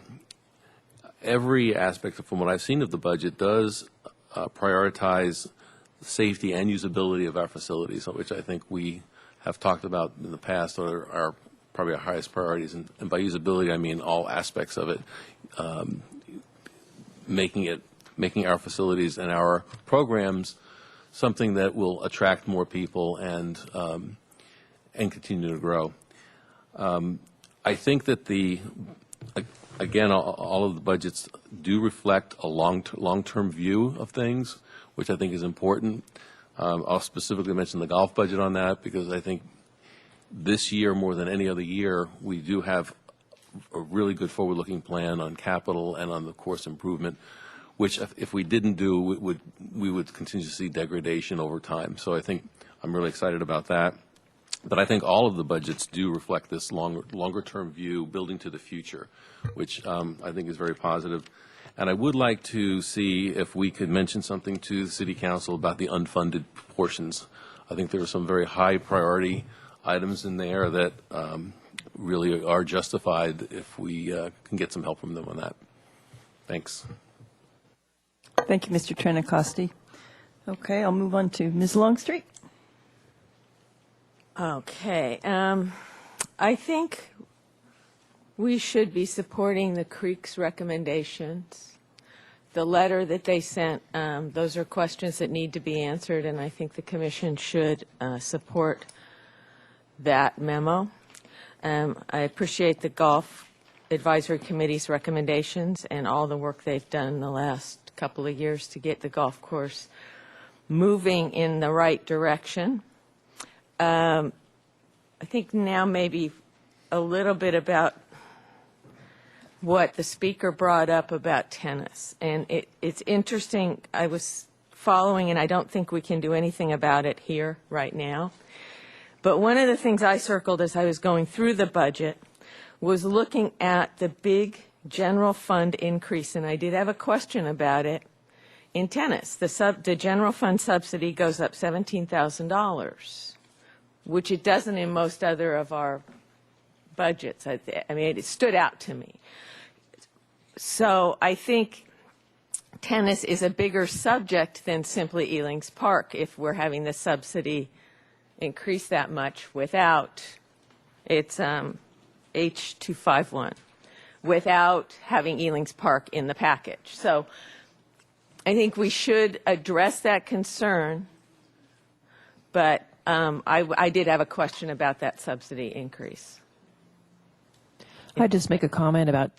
every aspect, from what I've seen of the budget, does prioritize safety and usability of our facilities, which I think we have talked about in the past are probably our highest priorities. And by usability, I mean all aspects of it, making our facilities and our programs something that will attract more people and continue to grow. I think that again, all of the budgets do reflect a long-term view of things, which I think is important. I'll specifically mention the golf budget on that, because I think this year, more than any other year, we do have a really good forward-looking plan on capital and on the course improvement, which if we didn't do, we would continue to see degradation over time. So I think I'm really excited about that. But I think all of the budgets do reflect this longer-term view, building to the future, which I think is very positive. And I would like to see if we could mention something to the City Council about the unfunded portions. I think there are some very high priority items in there that really are justified if we can get some help from them on that. Thanks. Thank you, Mr. Trinacosti. Okay, I'll move on to Ms. Longstreet. Okay. I think we should be supporting the Creek's recommendations. The letter that they sent, those are questions that need to be answered, and I think the Commission should support that memo. I appreciate the Golf Advisory Committee's recommendations and all the work they've done in the last couple of years to get the golf course moving in the right direction. I think now maybe a little bit about what the speaker brought up about tennis. And it's interesting. I was following, and I don't think we can do anything about it here right now. But one of the things I circled as I was going through the budget was looking at the big general fund increase, and I did have a question about it in tennis. The general fund subsidy goes up $17,000, which it doesn't in most other of our budgets. I mean, it stood out to me. So I think tennis is a bigger subject than simply Elings Park if we're having the subsidy increase that much without its H251, without having Elings Park in the package. So I think we should address that concern, but I did have a question about that subsidy increase. I'd just make a comment about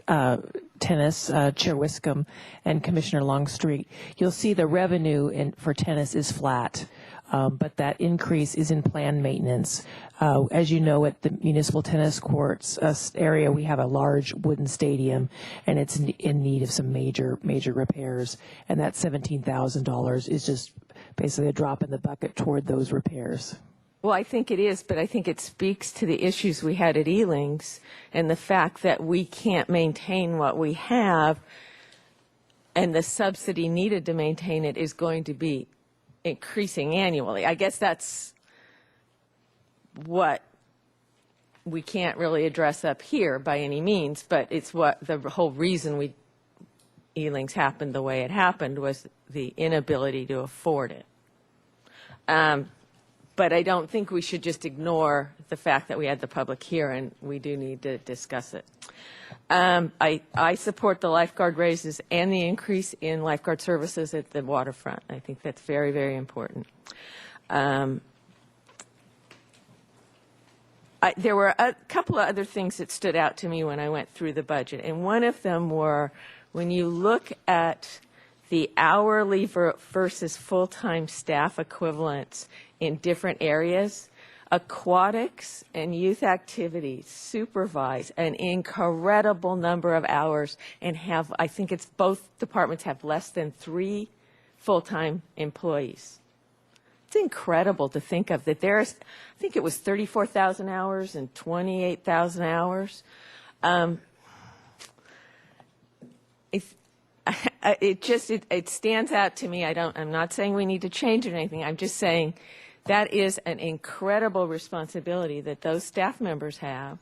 tennis, Chair Wiscombe and Commissioner Longstreet. You'll see the revenue for tennis is flat, but that increase is in planned maintenance. As you know, at the municipal tennis courts area, we have a large wooden stadium, and it's in need of some major repairs. And that $17,000 is just basically a drop in the bucket toward those repairs. Well, I think it is, but I think it speaks to the issues we had at Elings and the fact that we can't maintain what we have, and the subsidy needed to maintain it is going to be increasing annually. I guess that's what we can't really address up here by any means, but it's what the whole reason Elings happened the way it happened was the inability to afford it. But I don't think we should just ignore the fact that we had the public hearing. We do need to discuss it. I support the lifeguard raises and the increase in lifeguard services at the waterfront. I think that's very, very important. There were a couple of other things that stood out to me when I went through the budget, and one of them were when you look at the hourly versus full-time staff equivalents in different areas, aquatics and youth activities supervise an incredible number of hours and have, I think it's both departments have less than 3 full-time employees. It's incredible to think of that there's, I think it was 34,000 hours and 28,000 hours. It stands out to me. I'm not saying we need to change it or anything. I'm just saying that is an incredible responsibility that those staff members have,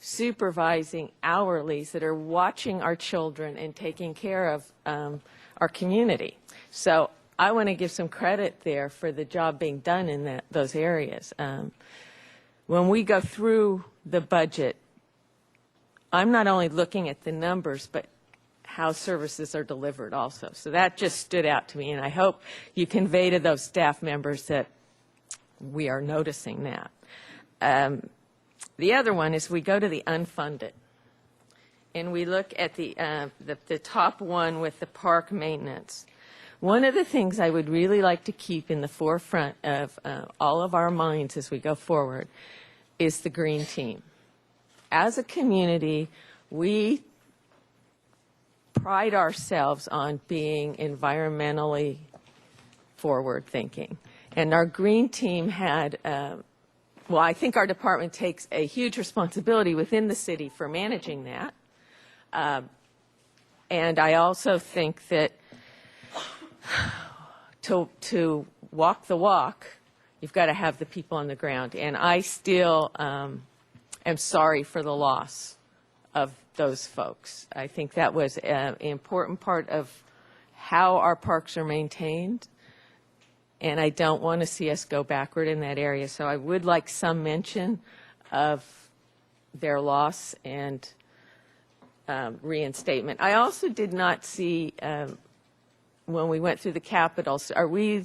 supervising hourlies that are watching our children and taking care of our community. So I want to give some credit there for the job being done in those areas. When we go through the budget, I'm not only looking at the numbers, but how services are delivered also. So that just stood out to me, and I hope you convey to those staff members that we are noticing that. The other one is we go to the unfunded, and we look at the top one with the park maintenance. One of the things I would really like to keep in the forefront of all of our minds as we go forward is the green team. As a community, we pride ourselves on being environmentally forward-thinking. And our green team had, well, I think our department takes a huge responsibility within the city for managing that. And I also think that to walk the walk, you've got to have the people on the ground. And I still am sorry for the loss of those folks. I think that was an important part of how our parks are maintained, and I don't want to see us go backward in that area. So I would like some mention of their loss and reinstatement. I also did not see, when we went through the capitals, are we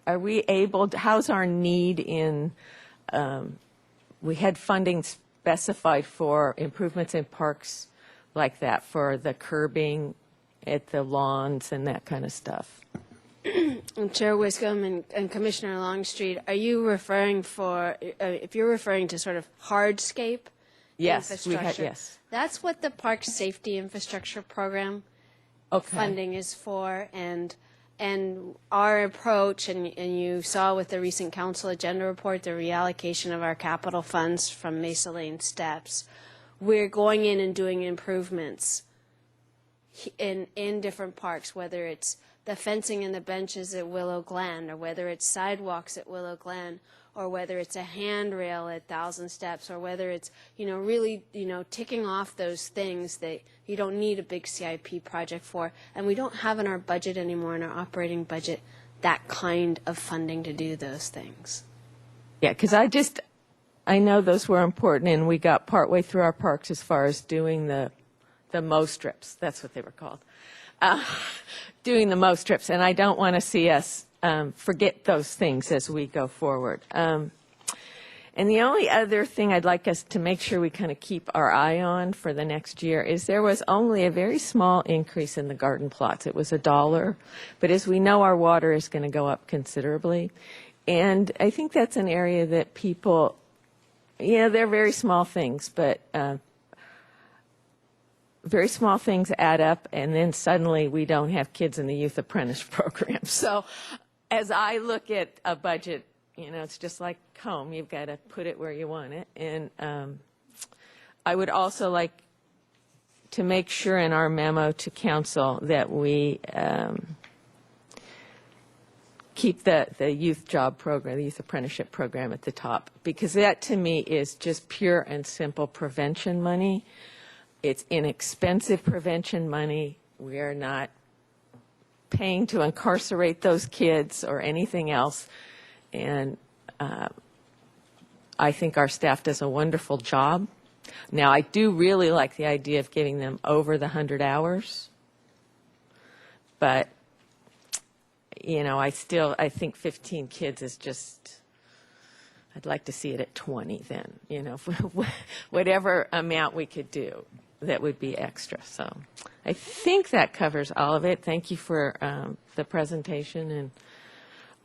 able to, how's our need in, we had funding specified for improvements in parks like that, for the curbing at the lawns and that kind of stuff. Chair Wiscombe and Commissioner Longstreet, are you referring if you're referring to sort of hardscape infrastructure? Yes. That's what the Park Safety Infrastructure Program funding is for, and our approach, and you saw with the recent council agenda report, the reallocation of our capital funds from Mesa Lane steps. We're going in and doing improvements in different parks, whether it's the fencing and the benches at Willow Glen, or whether it's sidewalks at Willow Glen, or whether it's a handrail at Thousand Steps, or whether it's, really, ticking off those things that you don't need a big CIP project for. And we don't have in our budget anymore, in our operating budget, that kind of funding to do those things. Yeah, because I know those were important, and we got partway through our parks as far as doing the mow strips. That's what they were called. Doing the mow strips, and I don't want to see us forget those things as we go forward. And the only other thing I'd like us to make sure we kind of keep our eye on for the next year is there was only a very small increase in the garden plots. It was $1, but as we know, our water is going to go up considerably. And I think that's an area that people, they're very small things, but very small things add up, and then suddenly we don't have kids in the youth apprentice program. So as I look at a budget, it's just like home. You've got to put it where you want it. And I would also like to make sure in our memo to council that we keep the youth job program, the youth apprenticeship program at the top, because that to me is just pure and simple prevention money. It's inexpensive prevention money. We are not paying to incarcerate those kids or anything else. And I think our staff does a wonderful job. Now, I do really like the idea of getting them over the 100 hours. But, I think 15 kids is just, I'd like to see it at 20 then, whatever amount we could do that would be extra. So I think that covers all of it. Thank you for the presentation and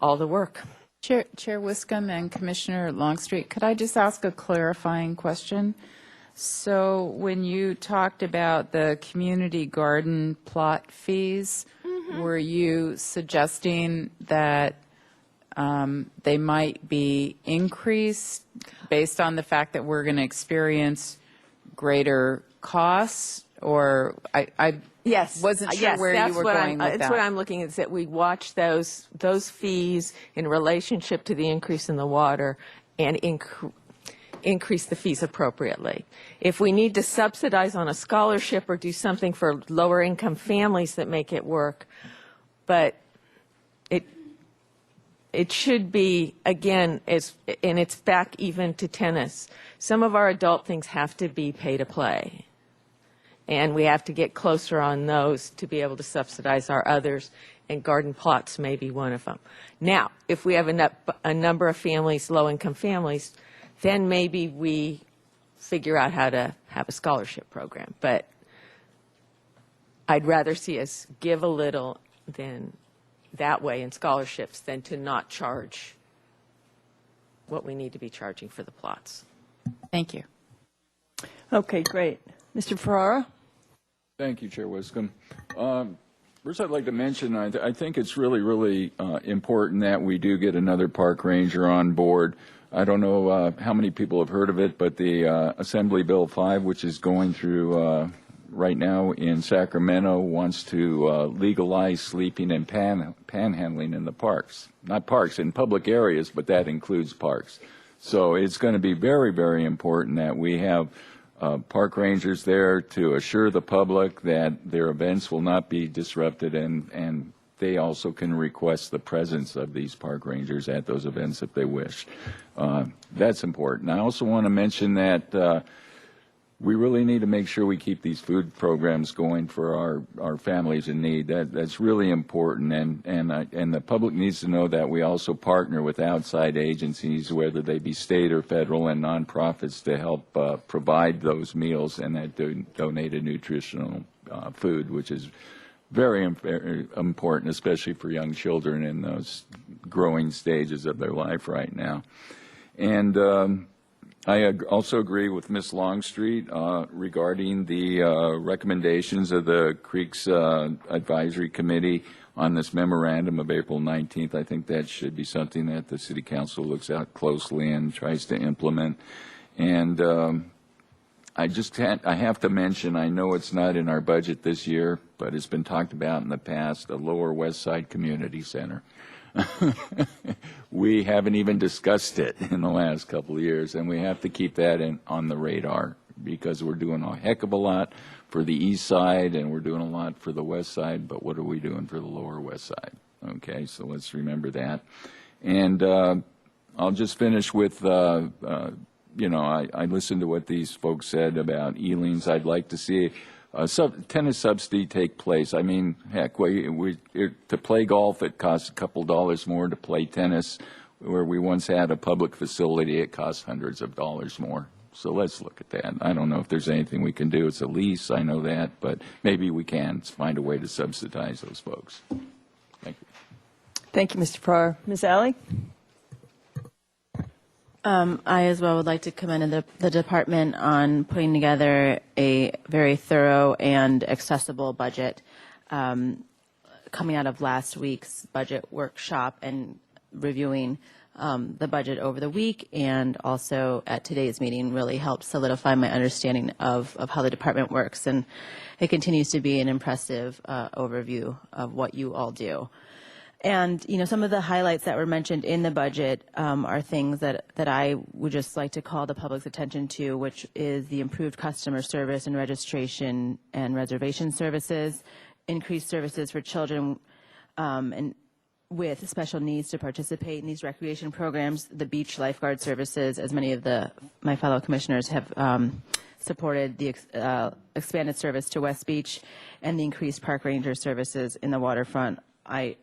all the work. Chair Wiscombe and Commissioner Longstreet, could I just ask a clarifying question? So when you talked about the community garden plot fees, were you suggesting that they might be increased based on the fact that we're going to experience greater costs? Or I wasn't sure where you were going with that. That's what I'm looking at, is that we watch those fees in relationship to the increase in the water and increase the fees appropriately. If we need to subsidize on a scholarship or do something for lower income families that make it work, but it should be, again, and it's back even to tennis. Some of our adult things have to be pay to play. And we have to get closer on those to be able to subsidize our others, and garden plots may be one of them. Now, if we have a number of families, low-income families, then maybe we figure out how to have a scholarship program. But I'd rather see us give a little than that way in scholarships than to not charge what we need to be charging for the plots. Thank you. Okay, great. Mr. Ferrara? Thank you, Chair Wiscombe. First, I'd like to mention, I think it's really, really important that we do get another park ranger on board. I don't know how many people have heard of it, but the Assembly Bill 5, which is going through right now in Sacramento, wants to legalize sleeping and panhandling in the parks. Not parks, in public areas, but that includes parks. So it's going to be very, very important that we have park rangers there to assure the public that their events will not be disrupted, and they also can request the presence of these park rangers at those events if they wish. That's important. I also want to mention that we really need to make sure we keep these food programs going for our families in need. That's really important, and the public needs to know that we also partner with outside agencies, whether they be state or federal, and nonprofits to help provide those meals and that donated nutritional food, which is very important, especially for young children in those growing stages of their life right now. And I also agree with Ms. Longstreet regarding the recommendations of the Creeks Advisory Committee on this memorandum of April 19th. I think that should be something that the City Council looks at closely and tries to implement. And I have to mention, I know it's not in our budget this year, but it's been talked about in the past, the Lower West Side Community Center. We haven't even discussed it in the last couple of years, and we have to keep that on the radar, because we're doing a heck of a lot for the east side and we're doing a lot for the west side, but what are we doing for the Lower West Side? Okay, so let's remember that. And I'll just finish with, I listened to what these folks said about Elings. I'd like to see tennis subsidy take place. I mean, heck, to play golf, it costs a couple dollars more. To play tennis, where we once had a public facility, it costs hundreds of dollars more. So let's look at that. I don't know if there's anything we can do. It's a lease, I know that, but maybe we can find a way to subsidize those folks. Thank you. Thank you, Mr. Farrar. Ms. Alley? I as well would like to commend the department on putting together a very thorough and accessible budget. coming out of last week's budget workshop and reviewing the budget over the week, and also at today's meeting really helped solidify my understanding of how the department works. And it continues to be an impressive overview of what you all do. And, you know, some of the highlights that were mentioned in the budget are things that I would just like to call the public's attention to, which is the improved customer service and registration and reservation services, increased services for children and with special needs to participate in these recreation programs, the beach lifeguard services, as many of my fellow commissioners have supported the expanded service to West Beach, and the increased park ranger services in the waterfront. I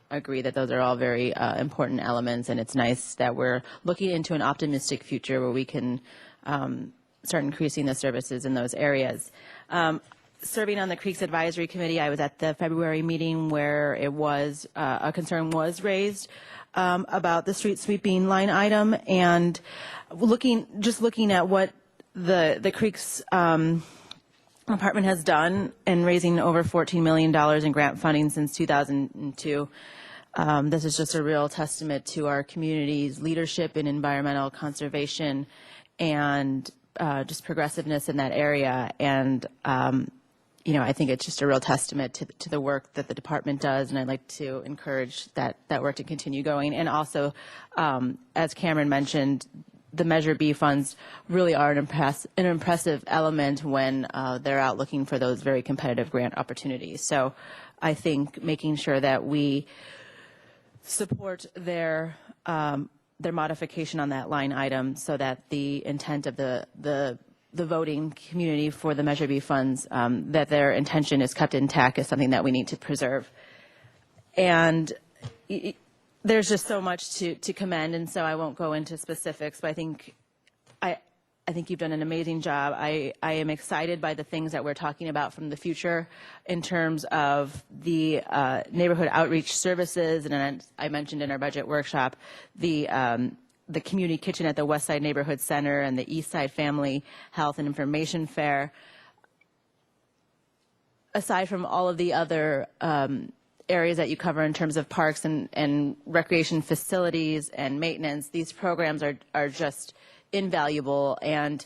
agree that those are all very important elements, and it's nice that we're looking into an optimistic future where we can start increasing the services in those areas. Serving on the Creeks Advisory Committee, I was at the February meeting where it was a concern was raised about the street sweeping line item, and looking at what the Creeks Department has done and raising over $14 million in grant funding since 2002. This is just a real testament to our community's leadership in environmental conservation and just progressiveness in that area. And you know, I think it's just a real testament to the work that the department does, and I'd like to encourage that work to continue going. And also, as Cameron mentioned, the Measure B funds really are an impressive element when they're out looking for those very competitive grant opportunities. So I think making sure that we support their modification on that line item so that the intent of the voting community for the Measure B funds, that their intention is kept intact, is something that we need to preserve. And there's just so much to commend, and so I won't go into specifics, but I think you've done an amazing job. I am excited by the things that we're talking about from the future in terms of the neighborhood outreach services, and I mentioned in our budget workshop the community kitchen at the West Side Neighborhood Center and the East Side Family Health and Information Fair. Aside from all of the other areas that you cover in terms of parks and recreation facilities and maintenance, these programs are just invaluable. And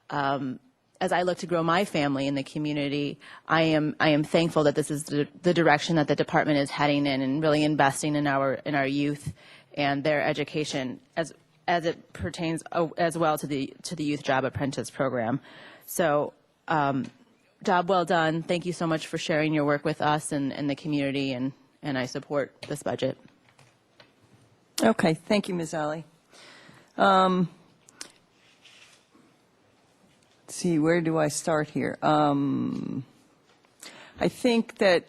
as I look to grow my family in the community, I am thankful that this is the direction that the department is heading in, and really investing in our youth and their education as it pertains as well to the Youth Job Apprentice program. So job well done. Thank you so much for sharing your work with us and the community, and I support this budget. Okay, thank you, Ms. Ali. Let's see, where do I start here? I think that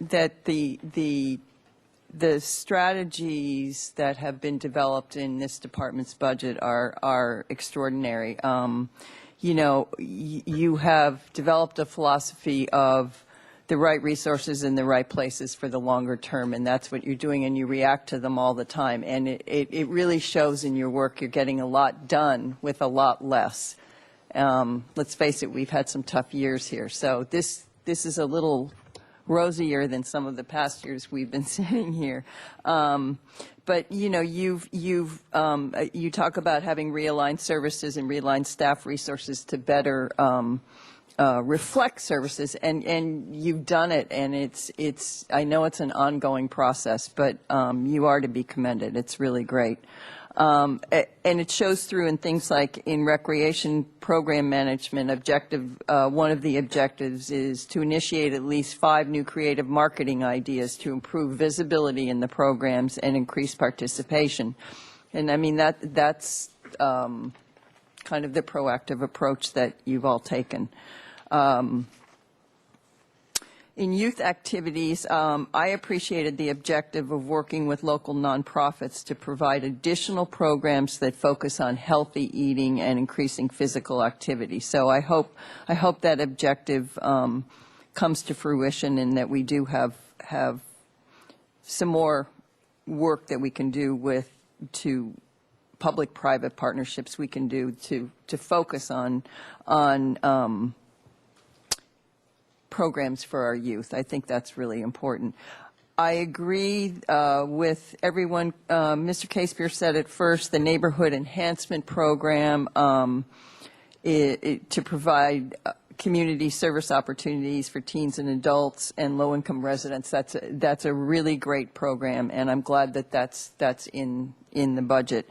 the strategies that have been developed in this department's budget are extraordinary. You know, you have developed a philosophy of the right resources in the right places for the longer term, and that's what you're doing, and you react to them all the time. And it really shows in your work. You're getting a lot done with a lot less. Let's face it, we've had some tough years here. So this is a little rosier than some of the past years we've been sitting here. But you know, you talk about having realigned services and realigned staff resources to better reflect services, and you've done it, and it's I know it's an ongoing process, but you are to be commended. It's really great. And it shows through in things like in recreation program management objective. One of the objectives is to initiate at least 5 new creative marketing ideas to improve visibility in the programs and increase participation. And I mean, that's kind of the proactive approach that you've all taken. In youth activities, I appreciated the objective of working with local nonprofits to provide additional programs that focus on healthy eating and increasing physical activity. So I hope that objective comes to fruition, and that we do have some more work that we can do to public-private partnerships we can do to focus on programs for our youth. I think that's really important. I agree with everyone. Mr. Casepier said it first, the Neighborhood Enhancement Program to provide community service opportunities for teens and adults and low-income residents. That's a really great program, and I'm glad that that's in the budget.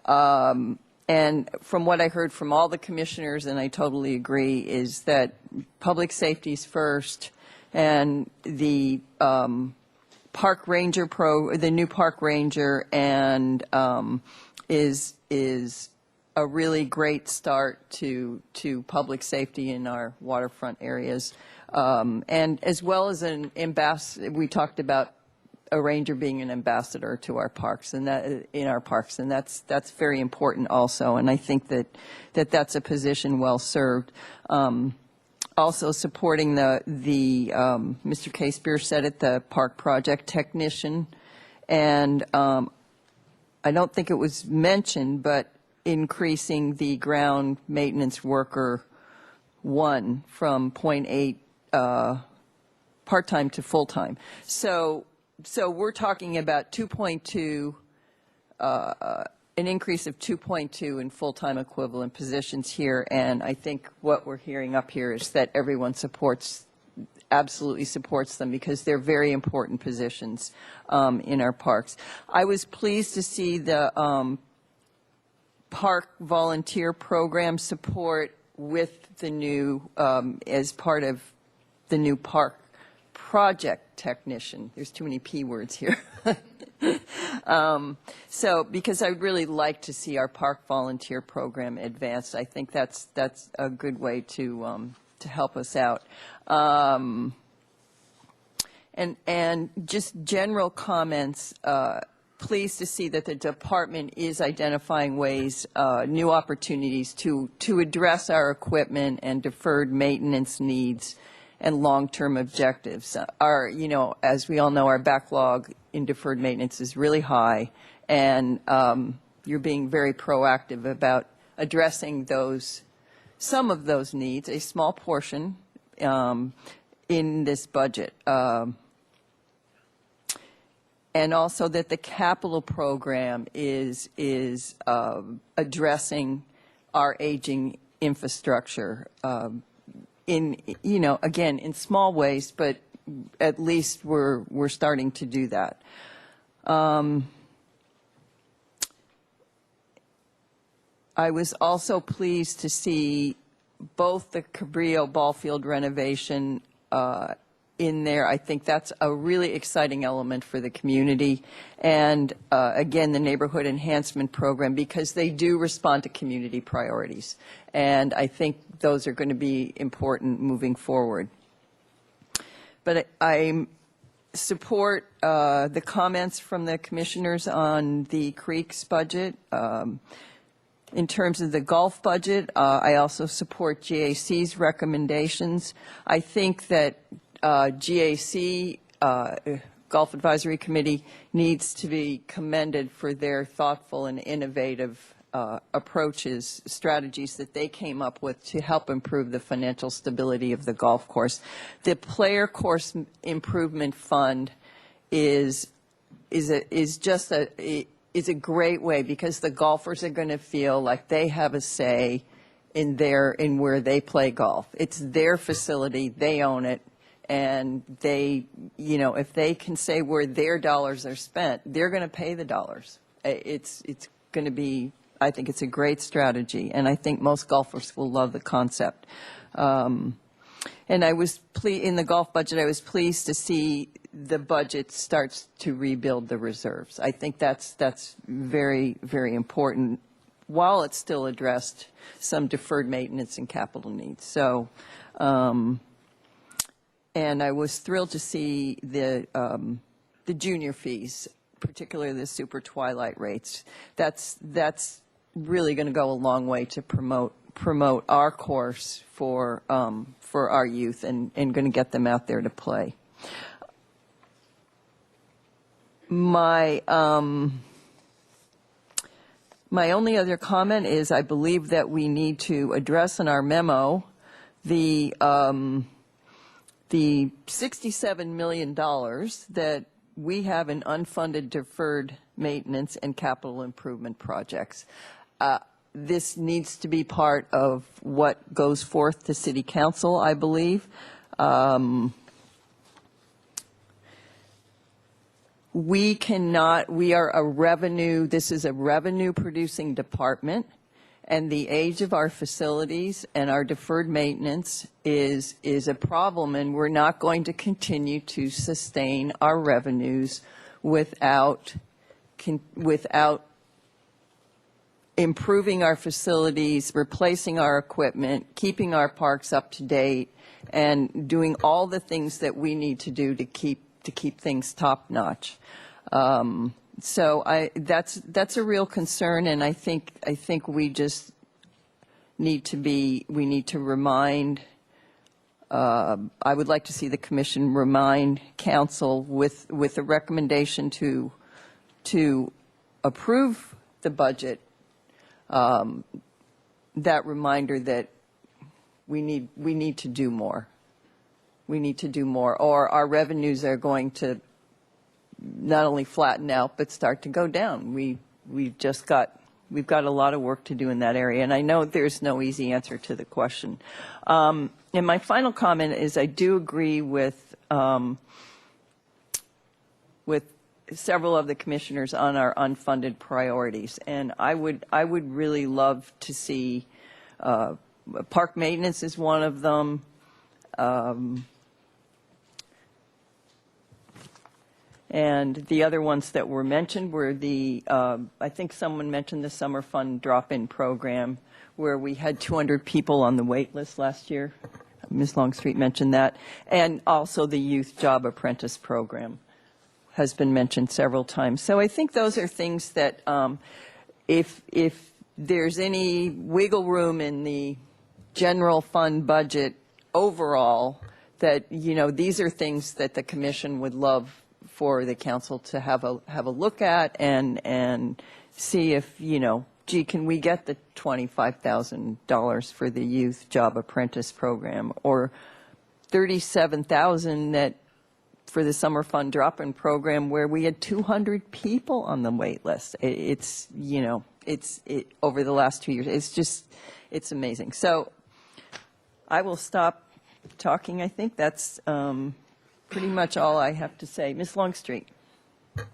And from what I heard from all the commissioners, and I totally agree, is that public safety is first, and the park ranger the new park ranger, and is a really great start to public safety in our waterfront areas, and as well as an ambassador. We talked about a ranger being an ambassador to our parks, and that in our parks, and that's very important also. And I think that's a position well served. Also supporting the Mr. Casepier said it, the park project technician, and I don't think it was mentioned, but increasing the ground maintenance worker 1 from 0.8 part-time to full-time. So we're talking about 2.2, an increase of 2.2 in full-time equivalent positions here, and I think what we're hearing up here is that everyone absolutely supports them, because they're very important positions in our parks. I was pleased to see the park volunteer program support with the new, as part of the new park project technician. There's too many P words here. So, because I'd really like to see our park volunteer program advanced. I think that's a good way to help us out. And just general comments. Pleased to see that the department is identifying ways, new opportunities to address our equipment and deferred maintenance needs and long-term objectives. As we all know, our backlog in deferred maintenance is really high, and you're being very proactive about addressing some of those needs, a small portion, in this budget. And also that the capital program is addressing our aging infrastructure, again, in small ways, but at least we're starting to do that. I was also pleased to see both the Cabrillo ball field renovation in there. I think that's a really exciting element for the community. And again, the Neighborhood Enhancement Program, because they do respond to community priorities. And I think those are going to be important moving forward. But I support the comments from the commissioners on the Creeks budget. In terms of the golf budget, I also support GAC's recommendations. I think that GAC, Golf Advisory Committee, needs to be commended for their thoughtful and innovative approaches, strategies that they came up with to help improve the financial stability of the golf course. The Player Course Improvement Fund is a great way, because the golfers are going to feel like they have a say in where they play golf. It's their facility, they own it, and they, if they can say where their dollars are spent, they're going to pay the dollars. It's going to be, I think it's a great strategy, and I think most golfers will love the concept. And I was in the golf budget, I was pleased to see the budget starts to rebuild the reserves. I think that's very, very important, while it's still addressed some deferred maintenance and capital needs. So, and I was thrilled to see the junior fees, particularly the super twilight rates. That's really going to go a long way to promote our course for our youth, and going to get them out there to play. My only other comment is I believe that we need to address in our memo the $67 million that we have an unfunded deferred maintenance and capital improvement projects. This needs to be part of what goes forth to City Council, I believe. We are a revenue, this is a revenue producing department, and the age of our facilities and our deferred maintenance is a problem, and we're not going to continue to sustain our revenues without improving our facilities, replacing our equipment, keeping our parks up to date, and doing all the things that we need to do to keep things top notch. So that's a real concern, and I think we just need to remind. I would like to see the commission remind council with a recommendation to approve the budget. That reminder that we need to do more. We need to do more, or our revenues are going to not only flatten out but start to go down. We've got a lot of work to do in that area, and I know there's no easy answer to the question. And my final comment is I do agree with several of the commissioners on our unfunded priorities, and I would really love to see park maintenance is one of them. And the other ones that were mentioned were I think someone mentioned the Summer Fund Drop-In Program, where we had 200 people on the wait list last year. Ms. Longstreet mentioned that. And also the Youth Job Apprentice Program has been mentioned several times. So I think those are things that if there's any wiggle room in the general fund budget overall, that, these are things that the commission would love for the council to have a look at and see if, gee, can we get the $25,000 for the Youth Job Apprentice Program, or $37,000 that for the Summer Fund Drop-In Program, where we had 200 people on the wait list. It's over the last 2 years. It's amazing. So I will stop talking. I think that's pretty much all I have to say. Ms. Longstreet.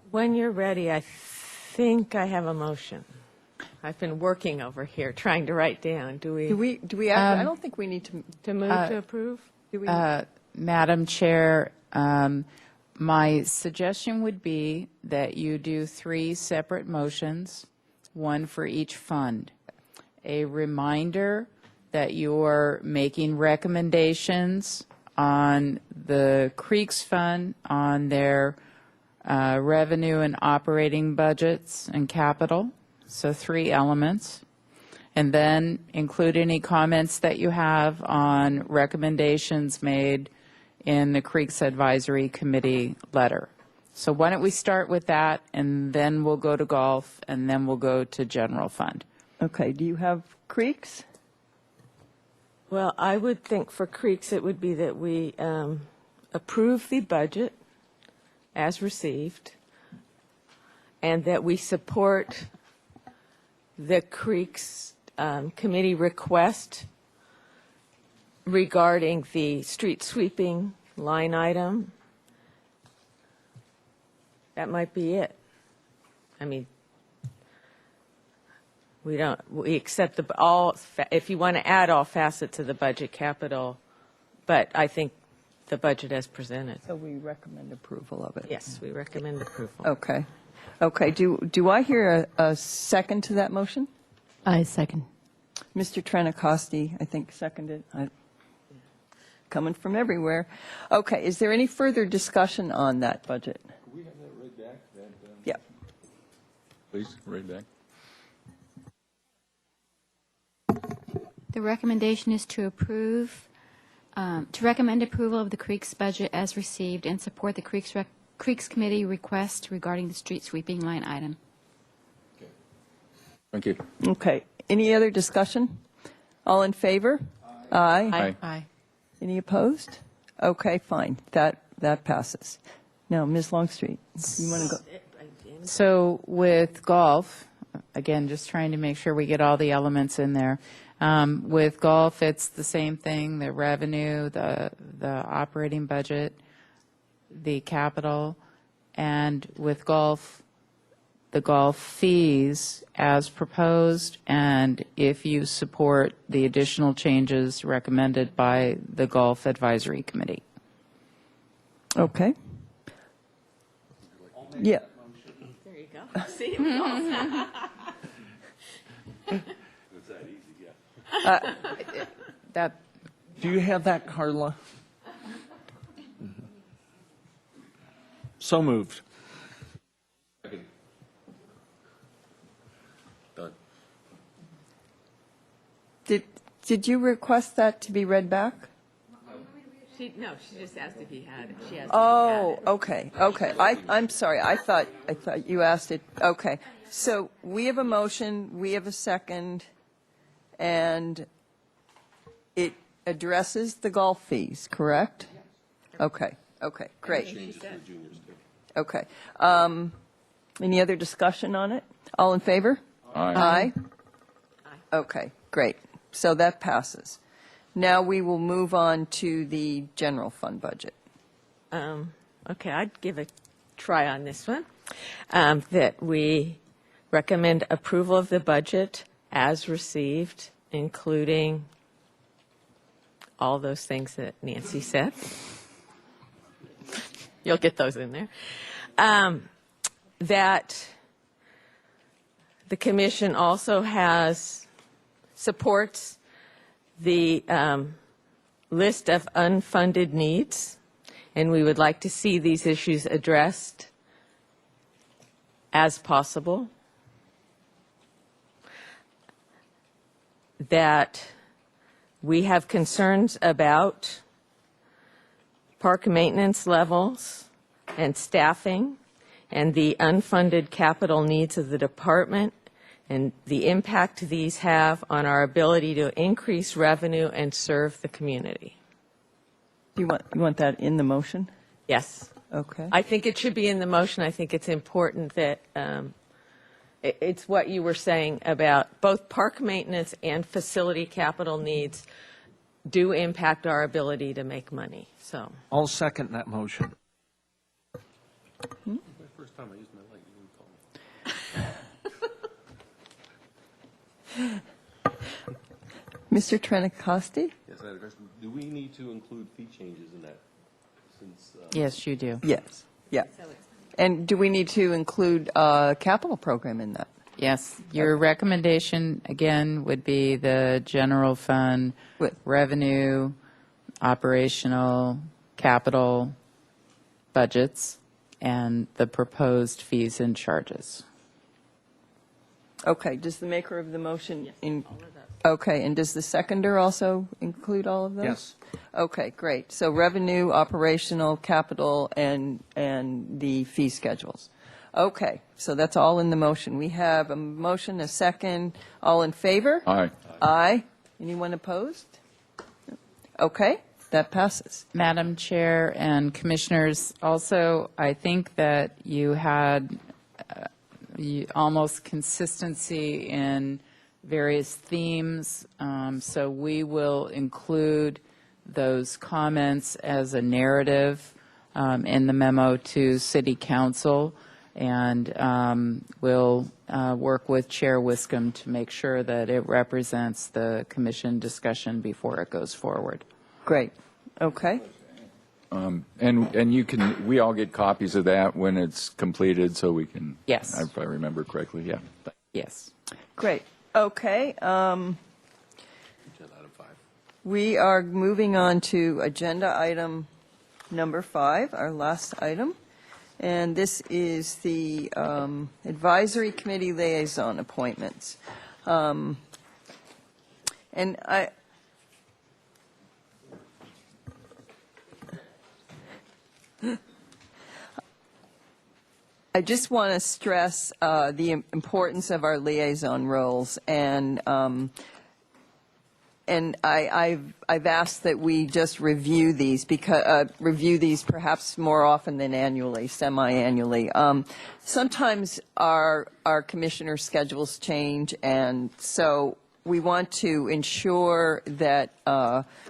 When you're ready, I think I have a motion. I've been working over here trying to write down. Do we I don't think we need to move to approve? Do we? Madam Chair, my suggestion would be that you do 3 separate motions, one for each fund. A reminder that you're making recommendations on the Creeks Fund, on their revenue and operating budgets and capital, so 3 elements. And then include any comments that you have on recommendations made in the Creeks Advisory Committee letter. So why don't we start with that, and then we'll go to golf, and then we'll go to general fund. Okay, do you have Creeks? Well, I would think for Creeks it would be that we approve the budget as received, and that we support the Creeks committee request regarding the street sweeping line item. That might be it. I mean, we accept if you want to add all facets of the budget capital, but I think the budget as presented. So we recommend approval of it. Yes, we recommend approval. Okay. Okay, do I hear a second to that motion? I second. Mr. Trentacosti, I think, seconded. Coming from everywhere. Okay, is there any further discussion on that budget? Can we have that right back? Yeah. Please, right back. The recommendation is to recommend approval of the Creeks budget as received and support the Creeks Committee request regarding the street sweeping line item. Thank you. Okay, any other discussion? All in favor? Aye. Aye. Any opposed? Okay, fine. That passes. No, Ms. Longstreet, you want to go? So with golf, again, just trying to make sure we get all the elements in there. With golf, it's the same thing, the revenue, the operating budget, the capital, and with golf, the golf fees as proposed, and if you support the additional changes recommended by the Golf Advisory Committee. Okay. Yeah. There you go. See? That. Do you have that, Carla? So moved. Done. Did you request that to be read back? She just asked if he had it. She asked Oh, okay. I'm sorry. I thought you asked it. Okay. So we have a motion, we have a second, and it addresses the golf fees, correct? Okay. Great. Okay. Any other discussion on it? All in favor? Aye. Okay, great. So that passes. Now we will move on to the general fund budget. Okay, I'd give a try on this one. That we recommend approval of the budget as received, including all those things that Nancy said. You'll get those in there. That the commission also supports the list of unfunded needs, and we would like to see these issues addressed as possible. That we have concerns about park maintenance levels and staffing and the unfunded capital needs of the department and the impact these have on our ability to increase revenue and serve the community. You want that in the motion? Yes. Okay. I think it should be in the motion. I think it's important that it's what you were saying about both park maintenance and facility capital needs do impact our ability to make money. So I'll second that motion. First time I used my light, you didn't call me. Mr. Trentacosti? Yes, I had a question. Do we need to include fee changes in that? Since Yes, you do. Yes. Yeah. And do we need to include a capital program in that? Yes, your recommendation, again, would be the general fund, revenue, operational, capital budgets, and the proposed fees and charges. Okay, does the maker of the motion? Okay, and does the seconder also include all of those? Yes. Okay, great. So revenue, operational, capital, and the fee schedules. Okay, so that's all in the motion. We have a motion, a second. All in favor? Aye. Aye. Anyone opposed? Okay, that passes. Madam Chair and Commissioners, also, I think that you had almost consistency in various themes, so we will include those comments as a narrative in the memo to City Council, and we'll work with Chair Wiscombe to make sure that it represents the Commission discussion before it goes forward. Great. Okay. And you can, we all get copies of that when it's completed, so we can. Yes. If I remember correctly, yeah. Yes. Great. Okay. We are moving on to agenda item number 5, our last item. And this is the Advisory Committee Liaison Appointments. And I just want to stress the importance of our liaison roles, and I've asked that we just review these perhaps more often than annually, semi-annually. Sometimes our commissioner schedules change, and so we want to ensure that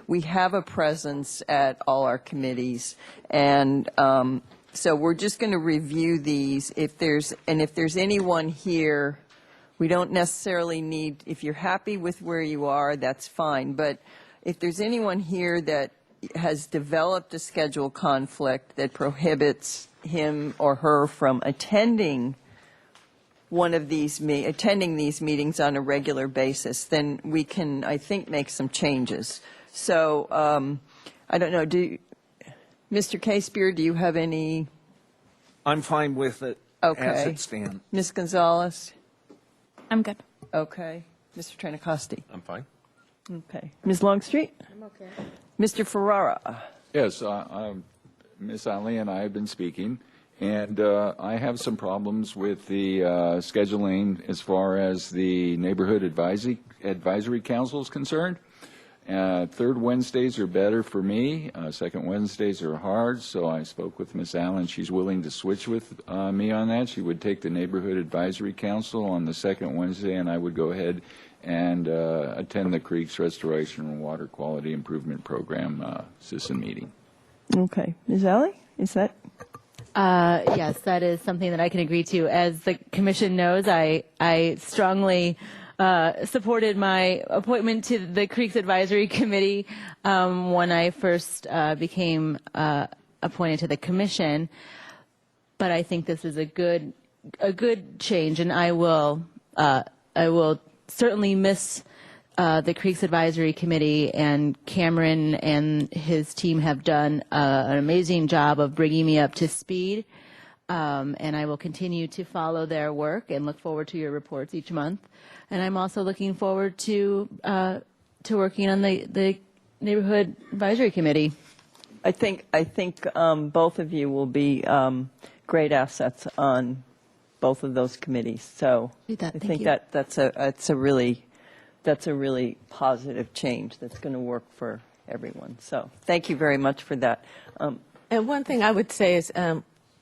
we have a presence at all our committees, and so we're just going to review these. If there's anyone here, we don't necessarily need, if you're happy with where you are, that's fine. But if there's anyone here that has developed a schedule conflict that prohibits him or her from attending these meetings on a regular basis, then we can, I think, make some changes. So I don't know. Mr. Casebeer, do you have any? I'm fine with it as it stands. Ms. Gonzalez? I'm good. Okay. Mr. Trinacosti? I'm fine. Okay. Ms. Longstreet? I'm okay. Mr. Ferrara? Yes, Ms. Ali and I have been speaking, and I have some problems with the scheduling as far as the Neighborhood Advisory Council is concerned. Third Wednesdays are better for me. Second Wednesdays are hard, so I spoke with Ms. Allen. She's willing to switch with me on that. She would take the Neighborhood Advisory Council on the second Wednesday, and I would go ahead and attend the Creeks Restoration and Water Quality Improvement Program CISN meeting. Okay. Ms. Alley, is that? Yes, that is something that I can agree to. As the commission knows, I strongly supported my appointment to the Creeks Advisory Committee when I first became appointed to the commission. But I think this is a good change, and I will certainly miss the Creeks Advisory Committee, and Cameron and his team have done an amazing job of bringing me up to speed. And I will continue to follow their work and look forward to your reports each month. And I'm also looking forward to working on the Neighborhood Advisory Committee. I think both of you will be great assets on both of those committees. So I think that's a really positive change that's going to work for everyone. So thank you very much for that. And one thing I would say is,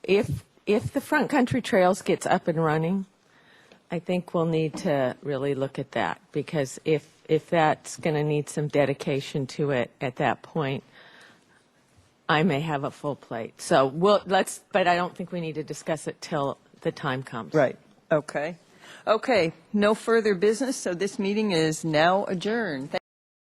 if the Front Country Trails gets up and running, I think we'll need to really look at that, because if that's going to need some dedication to it at that point, I may have a full plate. So but I don't think we need to discuss it till the time comes. Right. Okay. Okay. No further business. So this meeting is now adjourned.